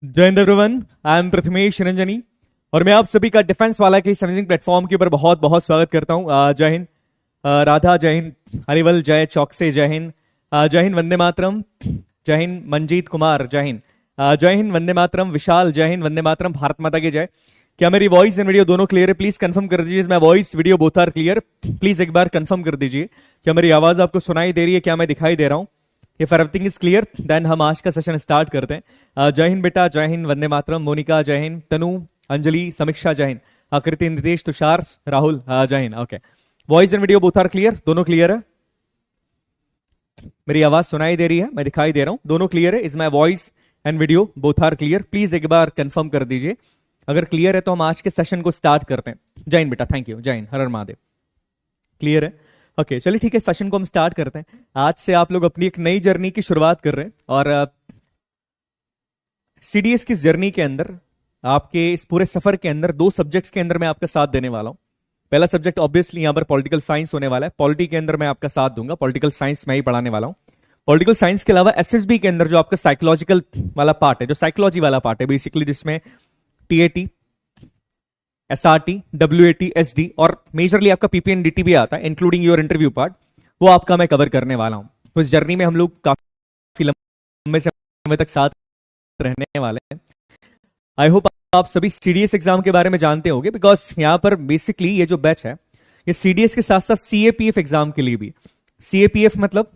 जय Hind everyone, I am Prathamesh Ranjani और मैं आप सभी का डिफेंस वाला के समझिंग प्लेटफॉर्म के ऊपर बहुत बहुत स्वागत करता हूं। जय हिंद। राधा जय हिंद, हरिवल जय, चौकसे जय हिंद, जय हिंद, वंदे मातरम, जय हिंद, मंजीत कुमार जय हिंद, जय हिंद, वंदे मातरम, विशाल जय हिंद, वंदे मातरम, भारत माता की जय। क्या मेरी वॉइस एंड वीडियो दोनों क्लियर है? प्लीज कंफर्म कर दीजिए। मैं voice video both are clear, please एक बार कंफर्म कर दीजिए। क्या मेरी आवाज आपको सुनाई दे रही है? क्या मैं दिखाई दे रहा हूं? If everything is clear then हम आज का सेशन स्टार्ट करते हैं। जय हिंद बेटा, जय हिंद, वंदे मातरम, मोनिका जय हिंद, तनु, अंजलि, समीक्षा जय हिंद, आकृति, नितेश, तुषार, राहुल जय हिंद। Okay, voice and video both are clear? दोनों क्लियर है? मेरी आवाज सुनाई दे रही है? मैं दिखाई दे रहा हूं? दोनों क्लियर है? Is my voice and video both are clear? Please एक बार कंफर्म कर दीजिए। अगर क्लियर है तो हम आज के सेशन को स्टार्ट करते हैं। जय हिंद बेटा, थैंक यू, जय हिंद, हर हर महादेव। क्लियर है? ओके, चलिए ठीक है, सेशन को हम स्टार्ट करते हैं। आज से आप लोग अपनी एक नई जर्नी की शुरुआत कर रहे हैं और सीडीएस की जर्नी के अंदर, आपके इस पूरे सफर के अंदर दो सब्जेक्ट्स के अंदर मैं आपका साथ देने वाला हूं। पहला सब्जेक्ट ऑब्वियसली यहां पर पॉलिटिकल साइंस होने वाला है। पॉलिटी के अंदर मैं आपका साथ दूंगा, पॉलिटिकल साइंस मैं ही पढ़ाने वाला हूं। पॉलिटिकल साइंस के अलावा एसएसबी के अंदर जो आपका साइकोलॉजिकल वाला पार्ट है, जो साइकोलॉजी वाला पार्ट है बेसिकली, जिसमें टीएटी, एसआरटी, डब्ल्यूएटी, एसडी और मेजरली आपका पीपीएनडीटी भी आता है, इंक्लूडिंग योर इंटरव्यू पार्ट, वो आपका मैं कवर करने वाला हूं। तो इस जर्नी में हम लोग काफी लंबे समय तक साथ रहने वाले हैं। आई होप आप सभी सीडीएस एग्जाम के बारे में जानते होंगे, बिकॉज यहां पर बेसिकली ये जो बैच है ये सीडीएस के साथ साथ सीएपीएफ एग्जाम के लिए भी। सीएपीएफ मतलब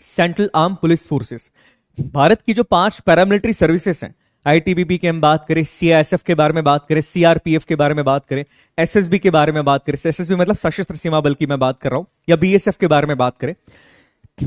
central arm police forces, Bharat की जो 5 पैरामिलिट्री सर्विसेज हैं, आईटीबीपी की हम बात करें, सीआईएसएफ के बारे में बात करें, सीआरपीएफ के बारे में बात करें, एसएसबी के बारे में बात करें, एसएसबी मतलब सशस्त्र सीमा बल की मैं बात कर रहा हूं, या बीएसएफ के बारे में बात करें,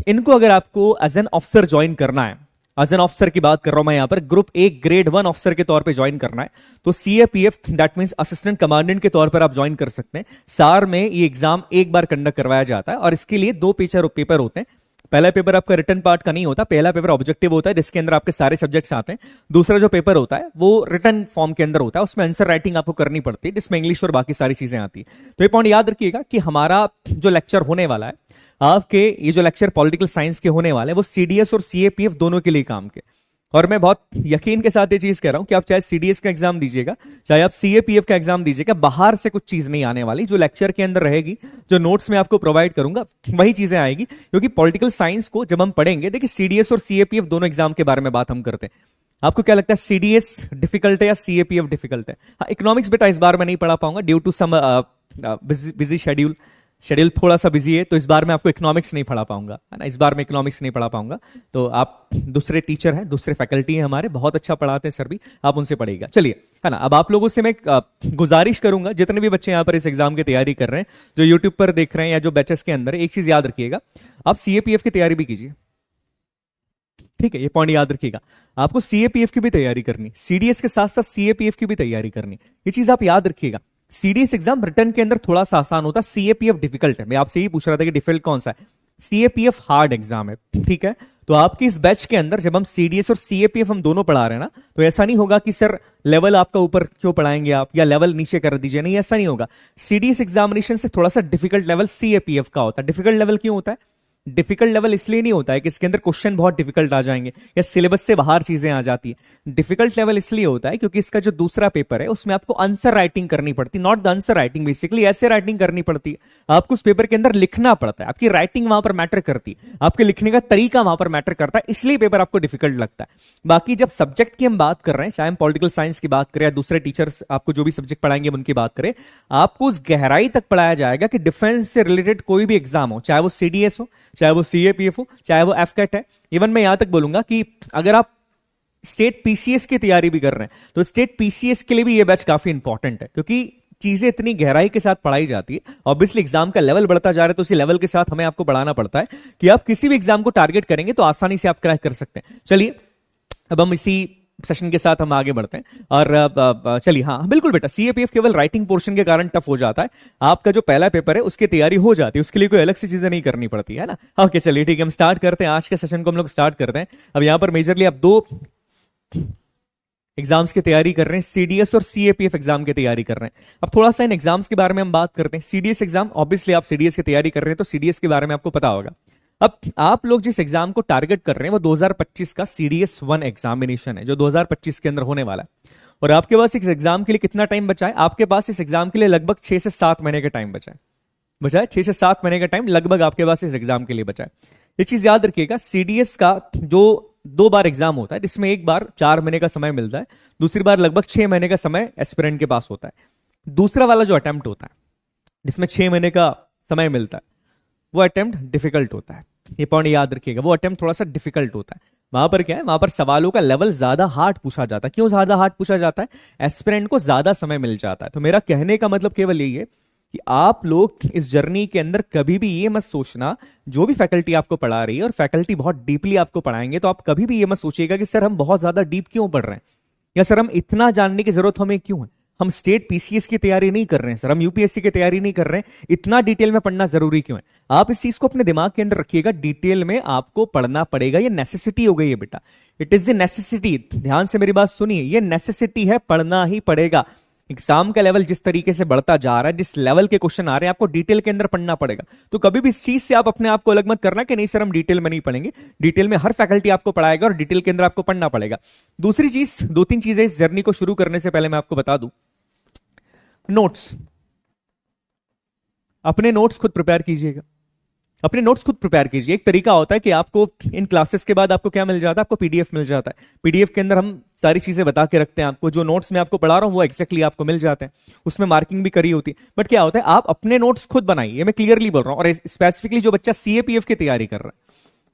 इनको अगर आपको एज एन ऑफिसर ज्वाइन करना है, एज एन ऑफिसर की बात कर रहा हूं मैं यहां पर, ग्रुप 1 ग्रेड 1 ऑफिसर के तौर पे ज्वाइन करना है, तो CAPF that means assistant commandant के तौर पर आप ज्वाइन कर सकते हैं। सार में ये एग्जाम एक बार कंडक्ट करवाया जाता है और इसके लिए 2 पेपर होते हैं। पहला पेपर आपका रिटन पार्ट का नहीं होता, पहला पेपर ऑब्जेक्टिव होता है जिसके अंदर आपके सारे सब्जेक्ट्स आते हैं। दूसरा जो पेपर होता है वो रिटन फॉर्म के अंदर होता है, उसमें आंसर राइटिंग आपको करनी पड़ती है, जिसमें इंग्लिश और बाकी सारी चीजें आती है। तो ये पॉइंट याद रखिएगा कि हमारा जो लेक्चर होने वाला है, आपके ये जो लेक्चर पॉलिटिकल साइंस के होने वाले हैं, वो सीडीएस और सीएपीएफ दोनों के लिए काम के। और मैं बहुत यकीन के साथ ये चीज कह रहा हूं कि आप चाहे सीडीएस का एग्जाम दीजिएगा, चाहे आप सीएपीएफ का एग्जाम दीजिएगा, बाहर से कुछ चीज नहीं आने वाली। जो लेक्चर के अंदर रहेगी, जो नोट्स में आपको प्रोवाइड करूंगा, वही चीजें आएगी। क्योंकि पॉलिटिकल साइंस को जब हम पढ़ेंगे, देखिए सीडीएस और सीएपीएफ दोनों एग्जाम के बारे में बात हम करते हैं। आपको क्या लगता है, सीडीएस डिफिकल्ट है या सीएपीएफ डिफिकल्ट है? हाँ, इकोनॉमिक्स बेटा इस बार मैं नहीं पढ़ा पाऊंगा due to some busy schedule थोड़ा सा बिजी है, तो इस बार मैं आपको इकोनॉमिक्स नहीं पढ़ा पाऊंगा, है ना। इस बार मैं इकोनॉमिक्स नहीं पढ़ा पाऊंगा, तो आप दूसरे टीचर हैं, दूसरे फैकल्टी हैं हमारे, बहुत अच्छा पढ़ाते हैं सर भी, आप उनसे पढ़िएगा। चलिए, है ना। अब आप लोगों से मैं गुजारिश करूंगा, जितने भी बच्चे यहाँ पर इस एग्जाम की तैयारी कर रहे हैं, जो यूट्यूब पर देख रहे हैं या जो बैचेस के अंदर, एक चीज याद रखिएगा, आप सीएपीएफ की तैयारी भी कीजिए, ठीक है। ये पॉइंट याद रखिएगा, आपको सीएपीएफ की भी तैयारी करनी, सीडीएस के साथ साथ सीएपीएफ की भी तैयारी करनी, ये चीज आप याद रखिएगा। सीडीएस एग्जाम रिटर्न के अंदर थोड़ा सा आसान होता है, सीएपीएफ डिफिकल्ट है। मैं आपसे ही पूछ रहा था कि डिफिकल्ट कौन सा है, सीएपीएफ हार्ड एग्जाम है, ठीक है। तो आपकी इस बैच के अंदर जब हम सीडीएस और सीएपीएफ हम दोनों पढ़ा रहे हैं ना, तो ऐसा नहीं होगा कि सर लेवल आपका ऊपर क्यों पढ़ाएंगे आप, या लेवल नीचे कर दीजिए, नहीं, ऐसा नहीं होगा। सीडीएस एग्जामिनेशन से थोड़ा सा डिफिकल्ट लेवल सीएपीएफ का होता है। डिफिकल्ट लेवल क्यों होता है? डिफिकल्ट लेवल इसलिए नहीं होता है कि इसके अंदर क्वेश्चन बहुत डिफिकल्ट आ जाएंगे या सिलेबस से बाहर चीजें आ जाती है। डिफिकल्ट लेवल इसलिए होता है क्योंकि इसका जो दूसरा पेपर है उसमें आपको आंसर राइटिंग करनी पड़ती, not the answer writing, basically ऐसे राइटिंग करनी पड़ती है, आपको उस पेपर के अंदर लिखना पड़ता है, आपकी राइटिंग वहां पर मैटर करती है, आपके लिखने का तरीका वहां पर मैटर करता है, इसलिए पेपर आपको डिफिकल्ट लगता है। बाकी जब सब्जेक्ट की हम बात कर रहे हैं, चाहे हम पॉलिटिकल साइंस की बात करें या दूसरे टीचर्स आपको जो भी सब्जेक्ट पढ़ाएंगे उनकी बात करें, आपको उस गहराई तक पढ़ाया जाएगा कि डिफेंस से रिलेटेड कोई भी एग्जाम हो, चाहे वो सीडीएस हो, चाहे वो सीएपीएफ हो, चाहे वो एफकेट है, इवन मैं यहां तक बोलूंगा कि अगर आप स्टेट पीसीएस की तैयारी भी कर रहे हैं, तो स्टेट पीसीएस के लिए भी ये बैच काफी इंपॉर्टेंट है, क्योंकि चीजें इतनी गहराई के साथ पढ़ाई जाती है। ऑब्वियसली एग्जाम का लेवल बढ़ता जा रहा है, तो उसी लेवल के साथ हमें आपको बढ़ाना पड़ता है कि आप किसी भी एग्जाम को टारगेट करेंगे तो आसानी से आप क्रैक कर सकते हैं। चलिए, अब हम इसी सेशन के साथ हम आगे बढ़ते हैं और चलिए, हाँ बिल्कुल बेटा, सीएपीएफ केवल राइटिंग पोर्शन के कारण टफ हो जाता है। आपका जो पहला पेपर है उसकी तैयारी हो जाती है, उसके लिए कोई अलग सी चीजें नहीं करनी पड़ती है ना। ओके, चलिए ठीक है, हम स्टार्ट करते हैं आज के सेशन को, हम लोग स्टार्ट करते हैं। अब यहां पर मेजरली आप 2 एग्जाम्स की तैयारी कर रहे हैं, सीडीएस और सीएपीएफ एग्जाम की तैयारी कर रहे हैं। अब थोड़ा सा इन एग्जाम्स के बारे में हम बात करते हैं। सीडीएस एग्जाम, ऑब्वियसली आप सीडीएस की तैयारी कर रहे हैं तो सीडीएस के बारे में आपको पता होगा। अब आप लोग जिस एग्जाम को टारगेट कर रहे हैं वो 2025 का CDS 1 एग्जामिनेशन है जो 2025 के अंदर होने वाला है। और आपके पास इस एग्जाम के लिए कितना टाइम बचा है? आपके पास इस एग्जाम के लिए लगभग 6 से 7 महीने का टाइम बचा है 6 से 7 महीने का टाइम लगभग आपके पास इस एग्जाम के लिए बचा है। ये चीज याद रखिएगा, CDS का जो 2 बार एग्जाम होता है जिसमें एक बार 4 महीने का समय मिलता है, दूसरी बार लगभग 6 महीने का समय एस्पिरेंट के पास होता है। दूसरा वाला जो अटेम्प्ट होता है जिसमें 6 महीने का समय मिलता है वो अटेम्प्ट डिफिकल्ट होता है। ये पॉइंट याद रखिएगा, वो अटेम्प्ट थोड़ा सा डिफिकल्ट होता है। वहां पर क्या है, वहां पर सवालों का लेवल ज्यादा हार्ड पूछा जाता है। क्यों ज्यादा हार्ड पूछा जाता है? एस्पिरेंट को ज्यादा समय मिल जाता है। तो मेरा कहने का मतलब केवल यही है कि आप लोग इस जर्नी के अंदर कभी भी ये मत सोचना, जो भी फैकल्टी आपको पढ़ा रही है और फैकल्टी बहुत डीपली आपको पढ़ाएंगे तो आप कभी भी ये मत सोचिएगा कि सर हम बहुत ज्यादा डीप क्यों पढ़ रहे हैं, या सर हम इतना जानने की जरूरत हमें क्यों है। हम स्टेट PCS की तैयारी नहीं कर रहे हैं सर, हम UPSC की तैयारी नहीं कर रहे हैं, इतना डिटेल में पढ़ना जरूरी क्यों है? आप इस चीज को अपने दिमाग के अंदर रखिएगा, डिटेल में आपको पढ़ना पड़ेगा। ये नेसेसिटी हो गई है बेटा, इट इज द नेसेसिटी। ध्यान से मेरी बात सुनिए, ये नेसेसिटी है, पढ़ना ही पड़ेगा। एग्जाम का लेवल जिस तरीके से बढ़ता जा रहा है, जिस लेवल के क्वेश्चन आ रहे हैं, आपको डिटेल के अंदर पढ़ना पड़ेगा। तो कभी भी इस चीज से आप अपने आप को अलग मत करना कि नहीं सर हम डिटेल में नहीं पढ़ेंगे। डिटेल में हर फैकल्टी आपको पढ़ाएगा और डिटेल के अंदर आपको पढ़ना पड़ेगा। दूसरी चीज, 2-3 चीजें इस जर्नी को शुरू करने से पहले मैं आपको बता दूं। नोट्स, अपने नोट्स खुद प्रिपेयर कीजिएगा। अपने नोट्स खुद प्रिपेयर कीजिए। एक तरीका होता है कि आपको इन क्लासेस के बाद आपको क्या मिल जाता है, आपको PDF मिल जाता है। PDF के अंदर हम सारी चीजें बता के रखते हैं आपको, जो नोट्स में आपको पढ़ा रहा हूं वो एक्जैक्टली आपको मिल जाते हैं, उसमें मार्किंग भी करी होती है। बट क्या होता है, आप अपने नोट्स खुद बनाइए, मैं क्लियरली बोल रहा हूं। और स्पेसिफिकली जो बच्चा CAPF की तैयारी कर रहा है,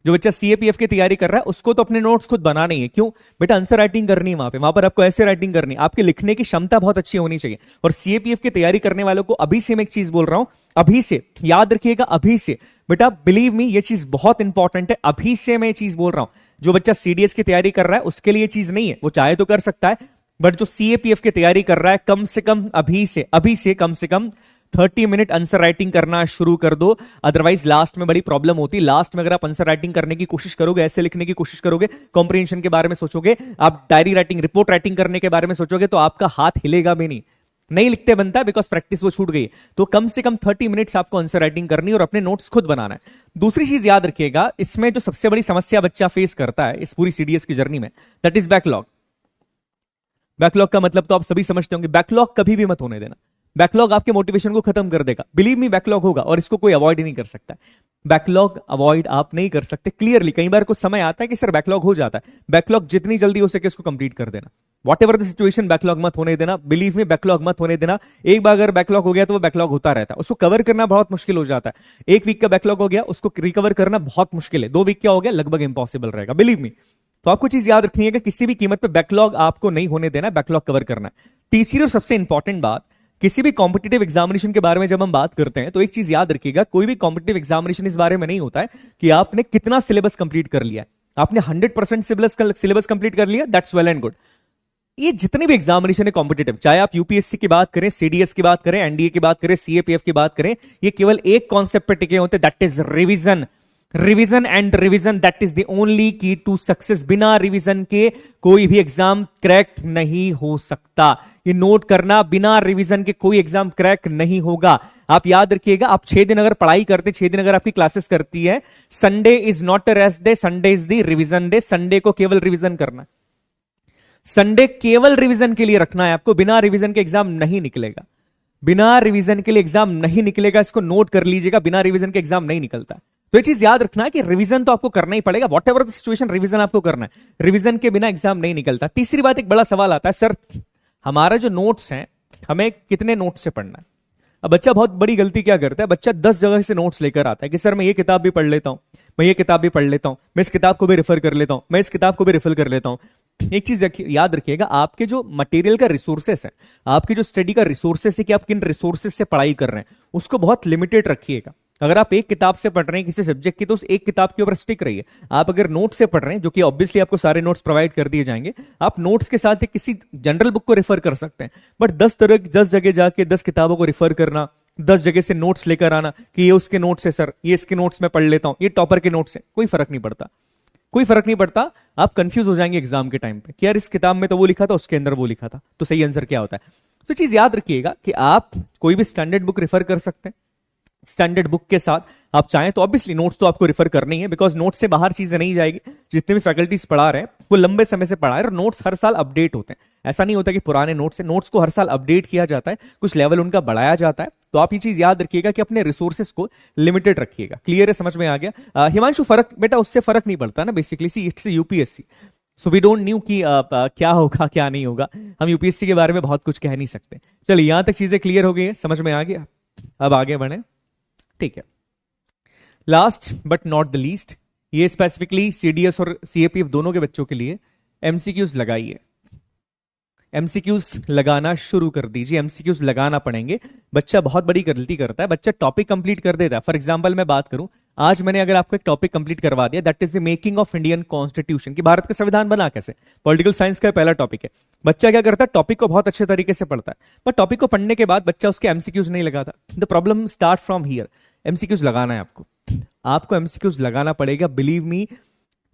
जो बच्चा CAPF की तैयारी कर रहा है, उसको तो अपने नोट्स खुद बनाने ही है। क्यों बेटा? आंसर राइटिंग करनी है वहां पर आपको ऐसे राइटिंग करनी है, आपके लिखने की क्षमता बहुत अच्छी होनी चाहिए। और CAPF की तैयारी करने वालों को अभी से मैं एक चीज बोल रहा हूं, अभी से याद रखिएगा, अभी से बेटा, बिलीव मी ये चीज बहुत इंपॉर्टेंट है। अभी से मैं ये चीज बोल रहा हूं, जो बच्चा CDS की तैयारी कर रहा है उसके लिए ये चीज नहीं है, वो चाहे तो कर सकता है, बट जो CAPF की तैयारी कर रहा है, कम से कम अभी से कम से कम 30 मिनट आंसर राइटिंग करना शुरू कर दो। अदरवाइज लास्ट में बड़ी प्रॉब्लम होती है। लास्ट में अगर आप आंसर राइटिंग करने की कोशिश करोगे, ऐसे लिखने की कोशिश करोगे, कॉम्प्रिहेंशन के बारे में सोचोगे, आप डायरी राइटिंग, रिपोर्ट राइटिंग करने के बारे में सोचोगे, तो आपका हाथ हिलेगा भी नहीं लिखते बनता है, बिकॉज प्रैक्टिस वो छूट गई। तो कम से कम 30 मिनट्स आपको आंसर राइटिंग करनी और अपने नोट्स खुद बनाना है। दूसरी चीज याद रखिएगा, इसमें जो सबसे बड़ी समस्या बच्चा फेस करता है इस पूरी CDS की जर्नी में, दैट इज बैकलॉग। बैकलॉग का मतलब तो आप सभी समझते होंगे। बैकलॉग कभी भी मत होने देना। बैकलॉग आपके मोटिवेशन को खत्म कर देगा। बिलीव मी, बैकलॉग होगा और इसको कोई अवॉइड ही नहीं कर सकता। बैकलॉग अवॉइड आप नहीं कर सकते। क्लियरली कई बार कुछ समय आता है कि सर बैकलॉग हो जाता है, बैकलॉग जितनी जल्दी हो सके उसको कंप्लीट कर देना। What ever the situation, backlog मत होने देना। बिलीव मी, बैकलॉग मत होने देना। एक बार अगर बैकलॉग हो गया तो वो बैकलॉग होता रहता है, उसको कवर करना बहुत मुश्किल हो जाता है। 1 वीक का बैकलॉग हो गया, उसको रिकवर करना बहुत मुश्किल है। 2 वीक क्या हो गया, लगभग इंपॉसिबल रहेगा, बिलीव मी। तो आपको चीज याद रखनी है कि किसी भी कीमत पे बैकलॉग आपको नहीं होने देना, बैकलॉग कवर करना है। तीसरी और सबसे इंपॉर्टेंट बात, किसी भी कॉम्पिटिटिव एग्जामिनेशन के बारे में जब हम बात करते हैं तो एक चीज याद रखिएगा, कोई भी कॉम्पिटिटिव एग्जामिनेशन इस बारे में नहीं होता है कि आपने कितना सिलेबस कंप्लीट कर लिया है। आपने 100% सिलेबस कंप्लीट कर लिया, दैट्स वेल एंड गुड। ये जितने भी एग्जामिनेशन है कॉम्पिटिटिव, चाहे आप UPSC की बात करें, CDS की बात करें, NDA की बात करें, CAPF की बात करें, ये केवल एक कॉन्सेप्ट पे टिके होते हैं, that is revision. Revision and revision, that is the only की टू सक्सेस। बिना रिवीजन के कोई भी एग्जाम क्रैक नहीं हो सकता। ये नोट करना, बिना रिवीजन के कोई एग्जाम क्रैक नहीं होगा। आप याद रखिएगा, आप 6 दिन अगर पढ़ाई करते, 6 दिन अगर आपकी क्लासेस करती है, Sunday is not a rest day, Sunday is the revision day. Sunday को केवल रिवीजन करना, संडे केवल रिवीजन के लिए रखना है आपको। बिना रिवीजन के एग्जाम नहीं निकलेगा, बिना रिवीजन के लिए एग्जाम नहीं निकलेगा। इसको नोट कर लीजिएगा, बिना रिवीजन के एग्जाम नहीं निकलता। तो ये चीज याद रखना है कि रिवीजन तो आपको करना ही पड़ेगा, what ever the situation, revision आपको करना है। रिवीजन के बिना एग्जाम नहीं निकलता। तीसरी बात, एक बड़ा सवाल आता है, सर हमारा जो नोट्स हैं, हमें कितने नोट्स से पढ़ना है? अब बच्चा बहुत बड़ी गलती क्या करता है, बच्चा 10 जगह से नोट्स लेकर आता है कि सर मैं ये किताब भी पढ़ लेता हूं, मैं ये किताब भी पढ़ लेता हूं, मैं इस किताब को भी रेफर कर लेता हूं, मैं इस किताब को भी रेफर कर लेता हूं। एक चीज याद रखिएगा, आपके जो मटेरियल का रिसोर्सेस है, आपके जो स्टडी का रिसोर्सेस है, कि आप किन रिसोर्सेस से पढ़ाई कर रहे हैं, उसको बहुत लिमिटेड रखिएगा। अगर आप एक किताब से पढ़ रहे हैं किसी सब्जेक्ट की, तो उस एक किताब के ऊपर स्टिक रहिए। आप अगर नोट से पढ़ रहे हैं, जो कि ऑब्वियसली आपको सारे नोट्स प्रोवाइड कर दिए जाएंगे, आप नोट्स के साथ किसी जनरल बुक को रेफर कर सकते हैं। बट 10 जगह जाके 10 किताबों को रेफर करना, 10 जगह से नोट्स लेकर आना कि ये उसके नोट्स है सर, ये इसके नोट्स में पढ़ लेता हूं, ये टॉपर के नोट्स है, कोई फर्क नहीं पड़ता, कोई फर्क नहीं पड़ता। आप कंफ्यूज हो जाएंगे एग्जाम के टाइम पे कि यार इस किताब में तो वो लिखा था, उसके अंदर वो लिखा था, तो सही आंसर क्या होता है। तो चीज याद रखिएगा कि आप कोई भी स्टैंडर्ड बुक रेफर कर सकते हैं, स्टैंडर्ड बुक के साथ आप चाहें तो ऑब्वियसली नोट्स तो आपको रिफर करनी है, बिकॉज नोट्स से बाहर चीजें नहीं जाएगी। जितने भी फैकल्टीज पढ़ा रहे हैं वो लंबे समय से पढ़ा रहे हैं, और नोट्स हर साल अपडेट होते हैं। ऐसा नहीं होता कि पुराने नोट्स है, नोट्स को हर साल अपडेट किया जाता है, कुछ लेवल उनका बढ़ाया जाता है। तो आप ये चीज याद रखिएगा कि अपने रिसोर्सेस को लिमिटेड रखिएगा। क्लियर है, समझ में आ गया? हिमांशु, फर्क बेटा उससे फर्क नहीं पड़ता ना, basically see it's UPSC, so we don't know कि क्या होगा क्या नहीं होगा। हम यूपीएससी के बारे में बहुत कुछ कह नहीं सकते। चलिए, यहां तक चीजें क्लियर हो गई है, समझ में आ गया? अब आगे बढ़े, ठीक है। Last but not the least, ये स्पेसिफिकली सीडीएस और सीएपीएफ दोनों के बच्चों के लिए एमसीक्यूज लगाइए। एमसीक्यूज लगाना शुरू कर दीजिए, एमसीक्यूज लगाना पड़ेंगे। बच्चा बहुत बड़ी गलती करता है, बच्चा टॉपिक कंप्लीट कर देता है। फॉर एग्जांपल मैं बात करूं, आज मैंने अगर आपको एक टॉपिक कंप्लीट करवा दिया, that is the making of Indian constitution, कि भारत का संविधान बना कैसे, पॉलिटिकल साइंस का पहला टॉपिक है। बच्चा क्या करता है, टॉपिक को बहुत अच्छे तरीके से पढ़ता है, पर टॉपिक को पढ़ने के बाद बच्चा उसके एमसीक्यूज नहीं लगाता। The problem start from here. MCQs लगाना है आपको, आपको एमसीक्यूज लगाना पड़ेगा। बिलीव मी,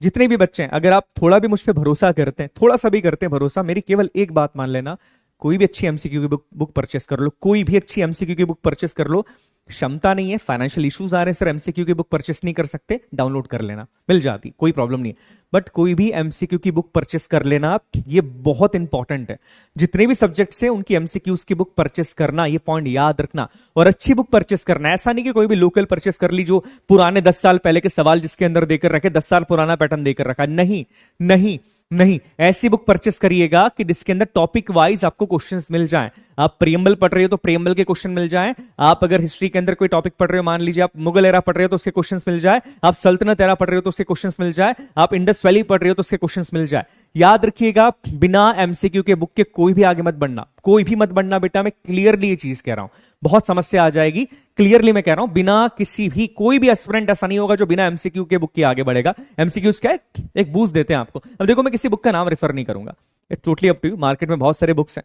जितने भी बच्चे हैं, अगर आप थोड़ा भी मुझ पर भरोसा करते हैं, थोड़ा सा भी करते हैं भरोसा, मेरी केवल एक बात मान लेना, कोई भी अच्छी एमसीक्यू की बुक परचेस कर लो, कोई भी अच्छी एमसीक्यू की बुक परचेस कर लो। क्षमता नहीं है, फाइनेंशियल इश्यूज आ रहे हैं सर, एमसीक्यू की बुक परचेस नहीं कर सकते, डाउनलोड कर लेना, मिल जाती, कोई प्रॉब्लम नहीं है। बट कोई भी एमसीक्यू की बुक परचेस कर लेना आप, ये बहुत इंपॉर्टेंट है। जितने भी सब्जेक्ट्स हैं उनकी एमसीक्यूज की बुक परचेस करना, ये पॉइंट याद रखना, और अच्छी बुक परचेस करना। ऐसा नहीं कि कोई भी लोकल परचेस कर ली जो पुराने 10 साल पहले के सवाल जिसके अंदर देकर रखे, 10 साल पुराना पैटर्न देकर रखा। नहीं नहीं नहीं, ऐसी बुक परचेस करिएगा कि जिसके अंदर टॉपिक वाइज आपको क्वेश्चंस मिल जाएं। आप प्रियम्बल पढ़ रहे हो तो प्रियम्बल के क्वेश्चन मिल जाएं। आप अगर हिस्ट्री के अंदर कोई टॉपिक पढ़ रहे हो, मान लीजिए आप मुगल एरा पढ़ रहे हो तो उसके क्वेश्चंस मिल जाए, आप सल्तनत एरा पढ़ रहे हो तो उसके क्वेश्चंस मिल जाए, आप इंडस वैली पढ़ रहे हो तो उसके क्वेश्चंस मिल जाए। याद रखिएगा, बिना एमसीक्यू के बुक के कोई भी आगे मत बढ़ना, कोई भी मत बढ़ना बेटा, मैं क्लियरली ये चीज कह रहा हूं, बहुत समस्या आ जाएगी। क्लियरली मैं कह रहा हूं, बिना किसी भी, कोई भी एस्पिरेंट ऐसा नहीं होगा जो बिना एमसीक्यू के बुक के आगे बढ़ेगा। एमसीक्यूज क्या है, एक बूस्ट देते हैं आपको। अब देखो, मैं किसी बुक का नाम रेफर नहीं करूंगा, it's totally up to you. Market में बहुत सारे बुक्स हैं,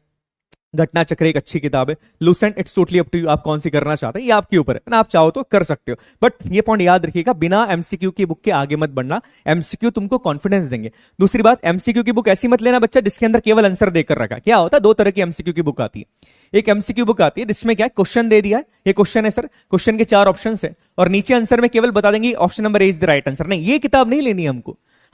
घटना चक्र एक अच्छी किताब है, Lucent, it's totally up to you, आप कौन सी करना चाहते हैं, ये आपके ऊपर है ना, आप चाहो तो कर सकते हो। बट ये पॉइंट याद रखिएगा, बिना एमसीक्यू की बुक के आगे मत बढ़ना। एमसीक्यू तुमको कॉन्फिडेंस देंगे। दूसरी बात, एमसीक्यू की बुक ऐसी मत लेना बच्चा जिसके अंदर केवल आंसर देकर रखा है। क्या होता है, दो तरह की एमसीक्यू की बुक आती है। एक एमसीक्यू बुक आती है जिसमें क्या है, क्वेश्चन दे दिया है, ये क्वेश्चन है सर, क्वेश्चन के 4 ऑप्शन है, और नीचे आंसर में केवल बता देंगे option number A is the right answer. नहीं, ये किताब नहीं लेनी है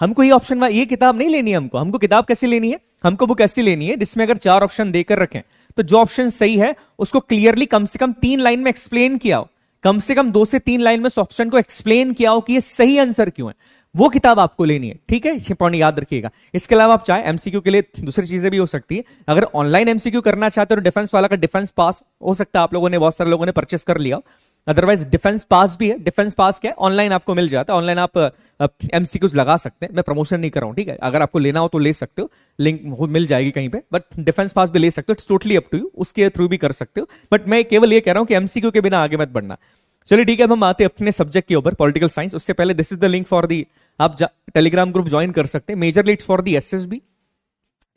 हमको ये ऑप्शन, ये किताब नहीं लेनी है हमको किताब कैसी लेनी है, हमको बुक ऐसी लेनी है जिसमें अगर 4 ऑप्शन देकर रखें तो जो ऑप्शन सही है उसको क्लियरली कम से कम 3 लाइन में एक्सप्लेन किया हो, कम से कम 2 से 3 लाइन में उस ऑप्शन को एक्सप्लेन किया हो कि ये सही आंसर क्यों है, वो किताब आपको लेनी है। ठीक है, ये पॉइंट याद रखिएगा। इसके अलावा आप चाहे एमसीक्यू के लिए दूसरी चीजें भी हो सकती है। अगर ऑनलाइन एमसीक्यू करना चाहते हो तो डिफेंस वाला का डिफेंस पास हो सकता है, आप लोगों ने, बहुत सारे लोगों ने परचेस कर लिया। अदरवाइज डिफेंस पास भी है। डिफेंस पास क्या है, ऑनलाइन आपको मिल जाता है, ऑनलाइन आप एमसीक्यूज लगा सकते हैं। मैं प्रमोशन नहीं कर रहा हूं, ठीक है, अगर आपको लेना हो तो ले सकते हो, लिंक मिल जाएगी कहीं पे, बट डिफेंस पास भी ले सकते हो, it's totally up to you, उसके थ्रू भी कर सकते हो। बट मैं केवल ये कह रहा हूं कि एमसीक्यू के बिना आगे मत बढ़ना। चलिए ठीक है, अब हम आते हैं अपने सब्जेक्ट के ऊपर, पॉलिटिकल साइंस। उससे पहले this is the link for the, आप टेलीग्राम ग्रुप ज्वाइन कर सकते हैं। Majorly it's for the SSB,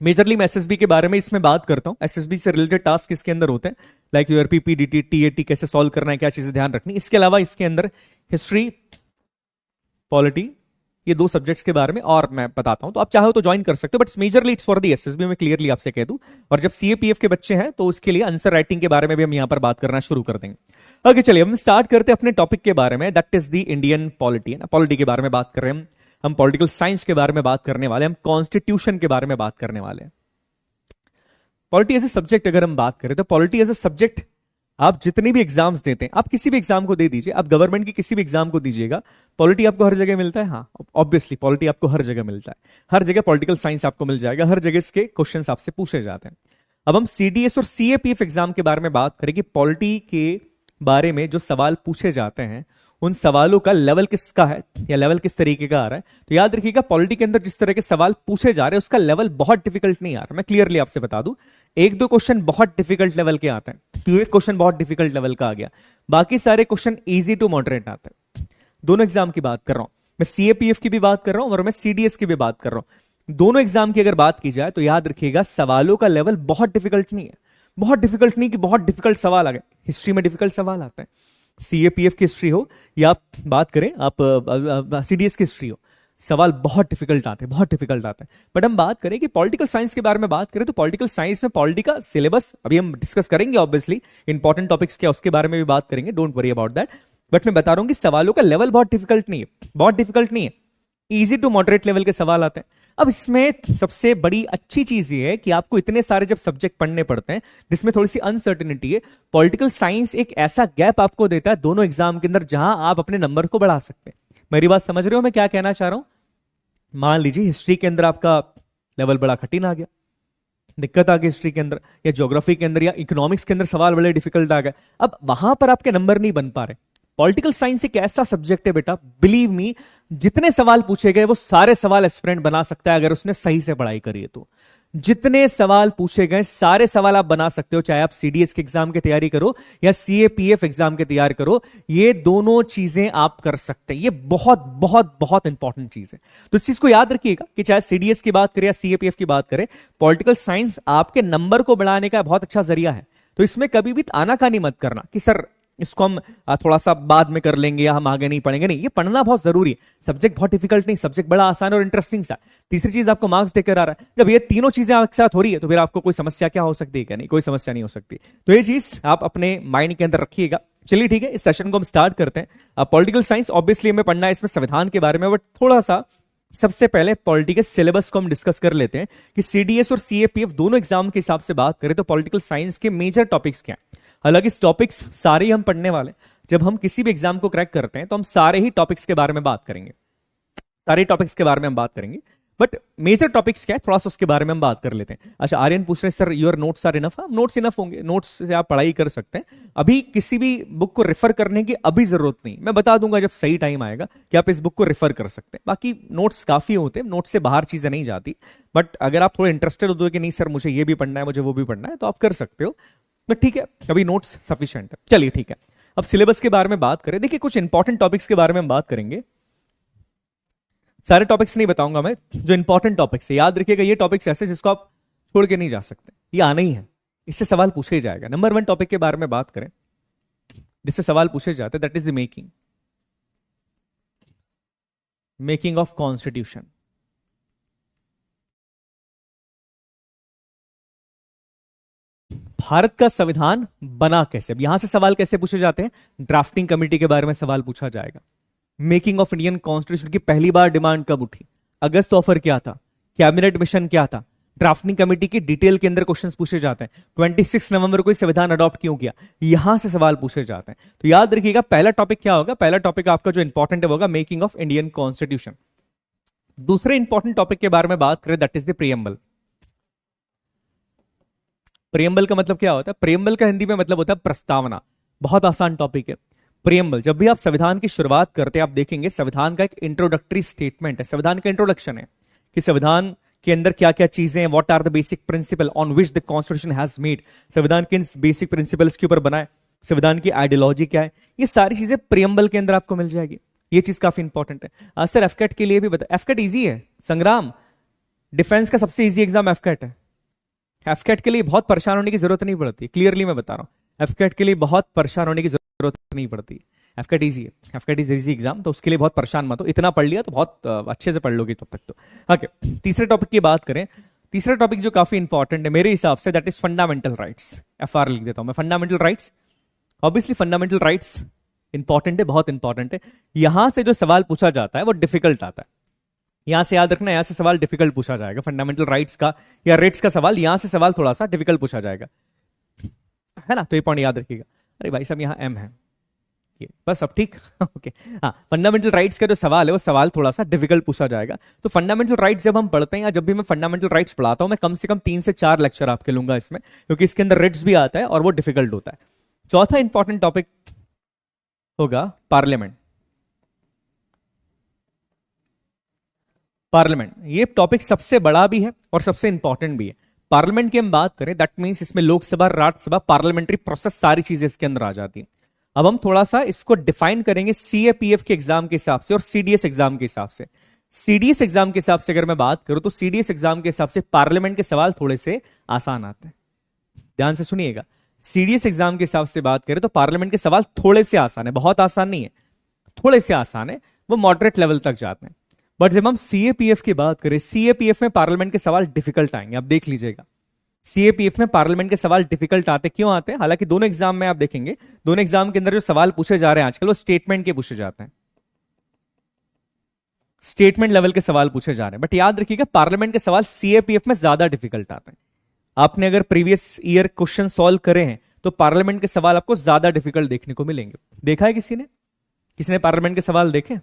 majorly मैं एसएसबी के बारे में इसमें बात करता हूं। एसएसबी से रिलेटेड टास्क इसके अंदर होते हैं, लाइक यूआरपी, पीडीटी, टीएटी कैसे सॉल्व करना है, क्या चीजें ध्यान रखनी। इसके अलावा इसके अंदर हिस्ट्री, पॉलिटी, ये 2 सब्जेक्ट्स के बारे में और मैं बताता हूं, तो आप चाहो तो ज्वाइन कर सकते हो, but majorly it's for the SSB, मैं क्लियरली आपसे कह दूं। और जब सीएपीएफ के बच्चे हैं तो उसके लिए आंसर राइटिंग के बारे में भी हम यहां पर बात करना शुरू कर देंगे। ओके, चलिए हम स्टार्ट करते हैं अपने टॉपिक के बारे में, that is the Indian polity. Polity के बारे में बात कर रहे हैं हम पॉलिटिकल साइंस के बारे में बात करने वाले, हम कॉन्स्टिट्यूशन के बारे में बात करने वाले हैं। पॉलिटी एज ए सब्जेक्ट अगर हम बात करें तो पॉलिटी एज ए सब्जेक्ट आप जितने भी एग्जाम्स देते हैं, आप किसी भी एग्जाम को दे दीजिए, आप गवर्नमेंट की किसी भी एग्जाम को दीजिएगा, पॉलिटी आपको हर जगह मिलता है। हाँ, ऑब्वियसली पॉलिटी आपको हर जगह मिलता है, हर जगह पॉलिटिकल साइंस आपको मिल जाएगा, हर जगह इसके क्वेश्चंस आपसे पूछे जाते हैं। अब हम सीडीएस और सीएपीएफ एग्जाम के बारे में बात करें कि पॉलिटी के बारे में जो सवाल पूछे जाते हैं उन सवालों का लेवल किसका है या लेवल किस तरीके का आ रहा है। तो याद रखिएगा, पॉलिटी के अंदर जिस तरह के सवाल पूछे जा रहे हैं उसका लेवल बहुत डिफिकल्ट नहीं आ रहा। मैं क्लियरली आपसे बता दूं, 1-2 क्वेश्चन बहुत डिफिकल्ट लेवल के आते हैं, एक क्वेश्चन बहुत डिफिकल्ट लेवल का आ गया, बाकी सारे क्वेश्चन इजी टू मॉडरेट आते हैं। दोनों एग्जाम की बात कर रहा हूं मैं, सीएपीएफ की भी बात कर रहा हूं और मैं सीडीएस की भी बात कर रहा हूं। दोनों एग्जाम की अगर बात की जाए तो याद रखिएगा, सवालों का लेवल बहुत डिफिकल्ट नहीं है, बहुत डिफिकल्ट नहीं कि बहुत डिफिकल्ट सवाल आ गए। हिस्ट्री में डिफिकल्ट सवाल आते हैं, सीएपीएफ की हिस्ट्री हो या आप बात करें आप सीडीएस की हिस्ट्री हो, सवाल बहुत डिफिकल्ट आते हैं, बहुत डिफिकल्ट आते हैं। बट हम बात करें कि पॉलिटिकल साइंस के बारे में बात करें तो पॉलिटिकल साइंस में पॉलिटी का सिलेबस अभी हम डिस्कस करेंगे, ऑब्वियसली इंपॉर्टेंट टॉपिक्स क्या उसके बारे में भी बात करेंगे, don't worry about that. But मैं बता रहा हूं कि सवालों का लेवल बहुत डिफिकल्ट नहीं है, बहुत डिफिकल्ट नहीं है, इजी टू मॉडरेट लेवल के सवाल आते हैं। अब इसमें सबसे बड़ी अच्छी चीज ये है कि आपको इतने सारे जब सब्जेक्ट पढ़ने पड़ते हैं जिसमें थोड़ी सी अनसर्टेनिटी है, पॉलिटिकल साइंस एक ऐसा गैप आपको देता है दोनों एग्जाम के अंदर जहां आप अपने नंबर को बढ़ा सकते हैं। मेरी बात समझ रहे हो मैं क्या कहना चाह रहा हूं? मान लीजिए हिस्ट्री के अंदर आपका लेवल बड़ा कठिन आ गया, दिक्कत आ गई हिस्ट्री के अंदर, या ज्योग्राफी के अंदर या इकोनॉमिक्स के अंदर सवाल बड़े डिफिकल्ट आ गए, अब वहां पर आपके नंबर नहीं बन पा रहे। पॉलिटिकल साइंस एक ऐसा सब्जेक्ट है बेटा, बिलीव मी, जितने सवाल पूछे गए वो सारे सवाल एस्पिरेंट बना सकता है अगर उसने सही से पढ़ाई करी है तो। जितने सवाल पूछे गए सारे सवाल आप बना सकते हो, चाहे आप सीडीएस के एग्जाम की तैयारी करो या सीएपीएफ एग्जाम की तैयारी करो, ये दोनों चीजें आप कर सकते हैं। ये बहुत बहुत बहुत इंपॉर्टेंट चीज है, तो इस चीज को याद रखिएगा कि चाहे सीडीएस की बात करें या सीएपीएफ की बात करें, पॉलिटिकल साइंस आपके नंबर को बढ़ाने का बहुत अच्छा जरिया है। तो इसमें कभी भी आनाकानी मत करना कि सर इसको हम थोड़ा सा बाद में कर लेंगे या हम आगे नहीं पढ़ेंगे, नहीं, ये पढ़ना बहुत जरूरी है। सब्जेक्ट बहुत डिफिकल्ट नहीं, सब्जेक्ट बड़ा आसान और इंटरेस्टिंग सा। तीसरी चीज आपको मार्क्स देकर आ रहा है, जब ये तीनों चीजें आपके साथ हो रही है तो फिर आपको कोई समस्या क्या हो सकती है? क्या नहीं, कोई समस्या नहीं हो सकती। तो ये चीज आप अपने माइंड के अंदर रखिएगा। चलिए ठीक है, इस सेशन को हम स्टार्ट करते हैं। पॉलिटिकल साइंस ऑब्वियसली हमें पढ़ना है इसमें संविधान के बारे में, बट थोड़ा सा सबसे पहले पॉलिटिकल सिलेबस को हम डिस्कस कर लेते हैं कि सीडीएस और सीएपीएफ दोनों एग्जाम के हिसाब से बात करें तो पॉलिटिकल साइंस के मेजर टॉपिक्स क्या हैं। हालांकि इस टॉपिक्स सारे ही हम पढ़ने वाले, जब हम किसी भी एग्जाम को क्रैक करते हैं तो हम सारे ही टॉपिक्स के बारे में बात करेंगे, सारे टॉपिक्स के बारे में हम बात करेंगे, बट मेजर टॉपिक्स क्या है थोड़ा सा उसके बारे में हम बात कर लेते हैं। अच्छा, आर्यन पूछ रहे हैं sir your notes are enough? Notes enough होंगे, नोट्स से आप पढ़ाई कर सकते हैं। अभी किसी भी बुक को रेफर करने की अभी जरूरत नहीं, मैं बता दूंगा जब सही टाइम आएगा कि आप इस बुक को रेफर कर सकते हैं। बाकी नोट्स काफी होते हैं, नोट्स से बाहर चीजें नहीं जाती, बट अगर आप थोड़े इंटरेस्टेड होते हो कि नहीं सर मुझे ये भी पढ़ना है, मुझे वो भी पढ़ना है, तो आप कर सकते हो। तो ठीक है, अभी नोट्स सफिशिएंट है। चलिए ठीक है, अब सिलेबस के बारे में बात करें। देखिए कुछ इंपॉर्टेंट टॉपिक्स के बारे में हम बात करेंगे, सारे टॉपिक्स नहीं बताऊंगा मैं, जो इंपॉर्टेंट टॉपिक्स है याद रखिएगा, ये टॉपिक्स ऐसे जिसको आप छोड़ के नहीं जा सकते, ये आना ही है, इससे सवाल पूछे ही जाएगा। नंबर 1 टॉपिक के बारे में बात करें जिससे सवाल पूछे जाते हैं, that is the making of constitution. Bharat का संविधान बना कैसे? अब यहां से सवाल कैसे पूछे जाते हैं? ड्राफ्टिंग कमेटी के बारे में सवाल पूछा जाएगा। मेकिंग ऑफ इंडियन कॉन्स्टिट्यूशन की पहली बार डिमांड कब उठी? अगस्त ऑफर क्या था? कैबिनेट मिशन क्या था? ड्राफ्टिंग कमेटी की डिटेल के अंदर क्वेश्चंस पूछे जाते हैं। 26 नवंबर को संविधान अडॉप्ट क्यों किया? यहां से सवाल पूछे जाते हैं। तो याद रखिएगा पहला टॉपिक क्या होगा? पहला टॉपिक आपका जो इंपॉर्टेंट है होगा मेकिंग ऑफ इंडियन कॉन्स्टिट्यूशन। दूसरे इंपॉर्टेंट टॉपिक के बारे में बात करें, that is the preamble. Preamble का मतलब क्या होता है? प्रीएम्बल का हिंदी में मतलब होता है प्रस्तावना। बहुत आसान टॉपिक है प्रीएम्बल। जब भी आप संविधान की शुरुआत करते हैं आप देखेंगे संविधान का एक इंट्रोडक्टरी स्टेटमेंट है, संविधान का इंट्रोडक्शन है कि संविधान के अंदर क्या क्या चीजें हैं, what are the basic principle on which the constitution has made, संविधान किन बेसिक प्रिंसिपल्स के ऊपर बना है, संविधान की आइडियोलॉजी क्या है, ये सारी चीजें प्रीएम्बल के अंदर आपको मिल जाएगी। ये चीज काफी इंपॉर्टेंट है। सर एफकेट के लिए भी बता, एफकेट इजी है संग्राम, डिफेंस का सबसे इजी एग्जाम एफकेट है। एफकेट के लिए बहुत परेशान होने की जरूरत नहीं पड़ती, क्लियरली मैं बता रहा हूं, एफकेट के लिए बहुत परेशान होने की जरूरत नहीं पड़ती। एफकेट इजी है, एफकेट इज इजी एग्जाम, तो उसके लिए बहुत परेशान मत हो, इतना पढ़ लिया तो बहुत अच्छे से पढ़ लोगे तब तक तो। ओके, तीसरे टॉपिक की बात करें, तीसरा टॉपिक जो काफी इंपॉर्टेंट है मेरे हिसाब से, that is fundamental rights. FR लिख देता हूं मैं, fundamental rights. Obviously fundamental rights important है, बहुत इंपॉर्टेंट है। यहां से जो सवाल पूछा जाता है वो डिफिकल्ट आता है, यहां से याद रखना, यहां से सवाल डिफिकल्ट पूछा जाएगा फंडामेंटल राइट्स का या रेट्स का सवाल, यहां से सवाल थोड़ा सा डिफिकल्ट पूछा जाएगा, है ना? तो ये पॉइंट याद रखिएगा। अरे भाई साहब यहां एम है, ये बस अब ठीक ओके। हाँ, फंडामेंटल राइट्स का जो सवाल है वो सवाल थोड़ा सा डिफिकल्ट पूछा जाएगा। तो फंडामेंटल राइट्स जब हम पढ़ते हैं या जब भी मैं फंडामेंटल राइट्स पढ़ाता हूं, मैं कम से कम 3 से 4 लेक्चर आपके लूंगा इसमें, क्योंकि इसके अंदर रेट्स भी आता है और वो डिफिकल्ट होता है। चौथा इंपॉर्टेंट टॉपिक होगा पार्लियामेंट। पार्लियामेंट ये टॉपिक सबसे बड़ा भी है और सबसे इंपॉर्टेंट भी है। पार्लियामेंट की हम बात करें, दैट मींस इसमें लोकसभा, राज्यसभा, पार्लियामेंट्री प्रोसेस सारी चीजें इसके अंदर आ जाती हैं। अब हम थोड़ा सा इसको डिफाइन करेंगे सीएपीएफ के एग्जाम के हिसाब से और सीडीएस एग्जाम के हिसाब से। सीडीएस एग्जाम के हिसाब से अगर मैं बात करूं तो सीडीएस एग्जाम के हिसाब से पार्लियामेंट के सवाल थोड़े से आसान आते हैं, ध्यान से सुनिएगा। सीडीएस एग्जाम के हिसाब से बात करें तो पार्लियामेंट के सवाल थोड़े से आसान है, बहुत आसान नहीं है, थोड़े से आसान है, वो मॉडरेट लेवल तक जाते हैं। बट जब हम सीएपीएफ की बात करें, सीएपीएफ में पार्लियामेंट के सवाल डिफिकल्ट आएंगे, आप देख लीजिएगा। सीएपीएफ में पार्लियामेंट के सवाल डिफिकल्ट आते, क्यों आते हैं? हालांकि दोनों एग्जाम में आप देखेंगे, दोनों एग्जाम के अंदर जो सवाल पूछे जा रहे हैं आजकल वो स्टेटमेंट के पूछे जाते हैं, स्टेटमेंट लेवल के सवाल पूछे जा रहे हैं। बट याद रखिएगा पार्लियामेंट के सवाल सीएपीएफ में ज्यादा डिफिकल्ट आते हैं। आपने अगर प्रीवियस ईयर क्वेश्चन सॉल्व करे हैं तो पार्लियामेंट के सवाल आपको ज्यादा डिफिकल्ट देखने को मिलेंगे। देखा है किसी ने पार्लियामेंट के सवाल देखे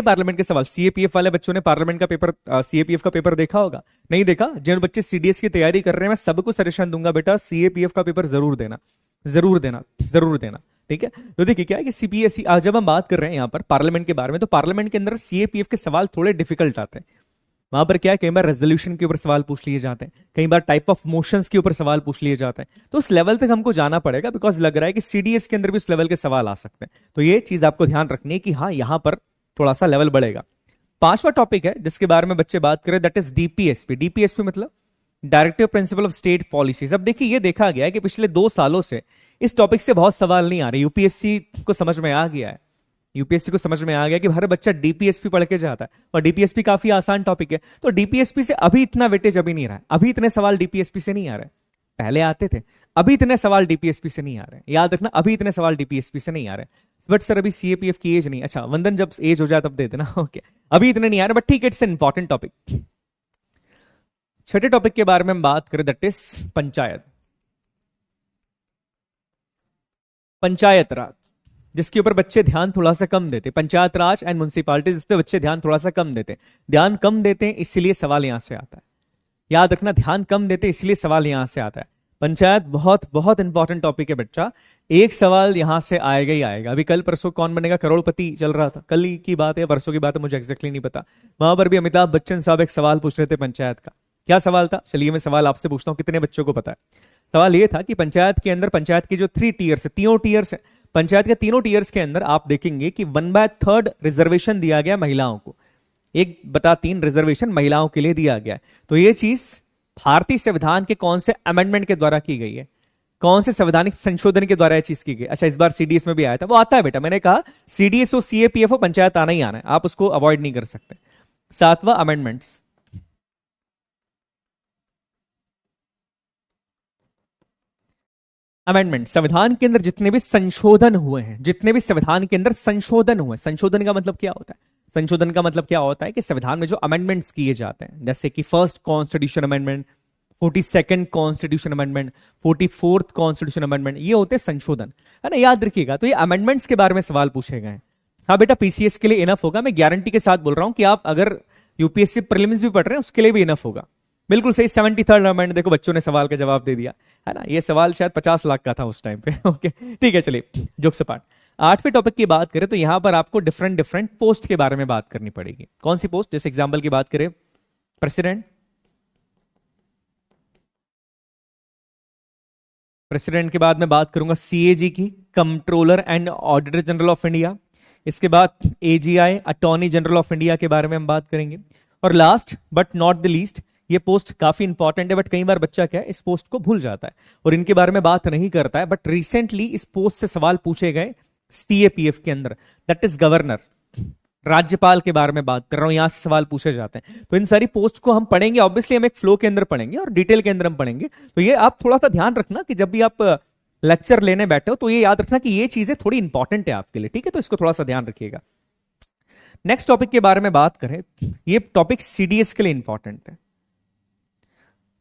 पार्लियामेंट के सवाल? सीएपीएफ वाले बच्चों ने पार्लियामेंट का पेपर, सीएपीएफ का पेपर देखा होगा? नहीं देखा? जिन बच्चे सीडीएस की तैयारी कर रहे हैं मैं सबको सजेशन दूंगा, बेटा सीएपीएफ का पेपर जरूर देना, जरूर देना, जरूर देना। ठीक है, तो देखिए क्या है कि सीपीएससी, आज जब हम बात कर रहे हैं यहाँ पर पार्लियामेंट के बारे में, तो पार्लियामेंट के अंदर सीएपीएफ के सवाल थोड़े डिफिकल्ट आते हैं। वहां पर क्या है, कई बार रेजोल्यूशन के ऊपर सवाल पूछ लिए जाते हैं, कई बार टाइप ऑफ मोशंस के ऊपर सवाल पूछ लिए जाते हैं। तो उस लेवल तक हमको जाना पड़ेगा, बिकॉज लग रहा है कि सीडीएस के अंदर भी उस लेवल के सवाल आ सकते हैं। तो ये चीज आपको ध्यान रखनी है कि हाँ यहां पर थोड़ा सा लेवल बढ़ेगा। पांचवा टॉपिक है जिसके बारे में बच्चे बात करें, दैट इज डीपीएसपी। डीपीएसपी मतलब directive principle of state policies. अब देखिए ये देखा गया है कि पिछले 2 सालों से इस टॉपिक से बहुत सवाल नहीं आ रहे। यूपीएससी को समझ में आ गया है, यूपीएससी को समझ में आ गया कि हर बच्चा डीपीएसपी पढ़ के जाता है, और डीपीएसपी काफी आसान टॉपिक है। तो डीपीएसपी से अभी इतना वेटेज अभी नहीं रहा है, अभी इतने सवाल डीपीएसपी से नहीं आ रहे। पहले आते थे, अभी इतने सवाल डीपीएसपी से नहीं आ रहे। याद रखना, अभी इतने सवाल डीपीएसपी से नहीं आ रहे। बट सर अभी सीएपीएफ की एज नहीं, अच्छा वंदन जब एज हो जाए तब दे देना। ओके, अभी इतने नहीं आ रहे, बट ठीक है, इट्स एन इंपॉर्टेंट टॉपिक। छठे टॉपिक के बारे में हम बात करें, दैट इज पंचायत। पंचायत राज, जिसके ऊपर बच्चे ध्यान थोड़ा सा कम देते, पंचायत राज एंड म्युनिसिपैलिटीज, इस पे बच्चे ध्यान थोड़ा सा कम देते, ध्यान कम देते हैं इसीलिए सवाल यहां से आता है। याद रखना, ध्यान कम देते इसलिए सवाल यहां से आता है। पंचायत बहुत बहुत इंपॉर्टेंट टॉपिक है बच्चा, एक सवाल यहां से आएगा ही आएगा। अभी कल परसों कौन बनेगा करोड़पति चल रहा था, कल की बात है परसों की बात है, मुझे एग्जैक्टली नहीं पता। वहां पर भी अमिताभ बच्चन साहब एक सवाल पूछ रहे थे पंचायत का। क्या सवाल था? चलिए मैं सवाल आपसे पूछता हूं, कितने बच्चों को पता है? सवाल ये था कि पंचायत के अंदर, पंचायत की जो 3 टीयर्स है, तीनों टीयर्स है, पंचायत के तीनों टीयर्स के अंदर आप देखेंगे कि 1/3 रिजर्वेशन दिया गया महिलाओं को, 1/3 रिजर्वेशन महिलाओं के लिए दिया गया है। तो ये चीज भारतीय संविधान के कौन से अमेंडमेंट के द्वारा की गई है, कौन से संवैधानिक संशोधन के द्वारा यह चीज की गई? अच्छा, इस बार सीडीएस में भी आया था, वो आता है बेटा, मैंने कहा सीडीएस हो, सीएपीएफ हो, पंचायत आना ही आना है, आप उसको अवॉइड नहीं कर सकते। 7वां अमेंडमेंट्स, अमेंडमेंट, संविधान के अंदर जितने भी संशोधन हुए हैं, जितने भी संविधान के अंदर संशोधन हुए, संशोधन का मतलब क्या होता है? संशोधन का मतलब क्या होता है कि संविधान में जो अमेंडमेंट्स किए जाते हैं, जैसे कि first constitution amendment, 42nd constitution amendment, 44th constitution amendment, ये होते हैं संशोधन, है ना? याद रखिएगा, तो ये अमेंडमेंट्स के बारे में सवाल पूछे गए हैं। हाँ बेटा, पीसीएस के लिए इनफ होगा, मैं गारंटी के साथ बोल रहा हूं कि आप अगर यूपीएससी प्रीलिम्स भी पढ़ रहे हैं उसके लिए भी इनफ होगा। बिल्कुल सही, 73rd अमेंडमेंट, देखो बच्चों ने सवाल का जवाब दे दिया, है ना? ये सवाल शायद 50 लाख का था उस टाइम पे। ओके ठीक है, चलिए जोक्स अपार्ट। 8वें टॉपिक की बात करें तो यहां पर आपको डिफरेंट डिफरेंट पोस्ट के बारे में बात करनी पड़ेगी। कौन सी पोस्ट? जैसे एग्जाम्पल की बात करें, प्रेसिडेंट, प्रेसिडेंट के बाद मैं बात करूंगा सीएजी की, controller and auditor general of India. इसके बाद AGI, attorney general of India के बारे में हम बात करेंगे। और last but not the least, ये पोस्ट काफी इंपॉर्टेंट है, बट कई बार बच्चा क्या है, इस पोस्ट को भूल जाता है और इनके बारे में बात नहीं करता है। बट रिसेंटली इस पोस्ट से सवाल पूछे गए सीएपीएफ के अंदर, दैट इज गवर्नर, राज्यपाल के बारे में बात कर रहा हूं, यहां से सवाल पूछे जाते हैं। तो इन सारी पोस्ट को हम पढ़ेंगे, ऑब्वियसली हम एक फ्लो के अंदर पढ़ेंगे और डिटेल के अंदर हम पढ़ेंगे। तो ये आप थोड़ा सा ध्यान रखना कि जब भी आप लेक्चर लेने बैठे हो तो ये याद रखना कि ये चीजें थोड़ी इंपॉर्टेंट है आपके लिए, ठीक है? तो इसको थोड़ा सा ध्यान रखिएगा। नेक्स्ट टॉपिक के बारे में बात करें, ये टॉपिक सीडीएस के लिए इंपॉर्टेंट है।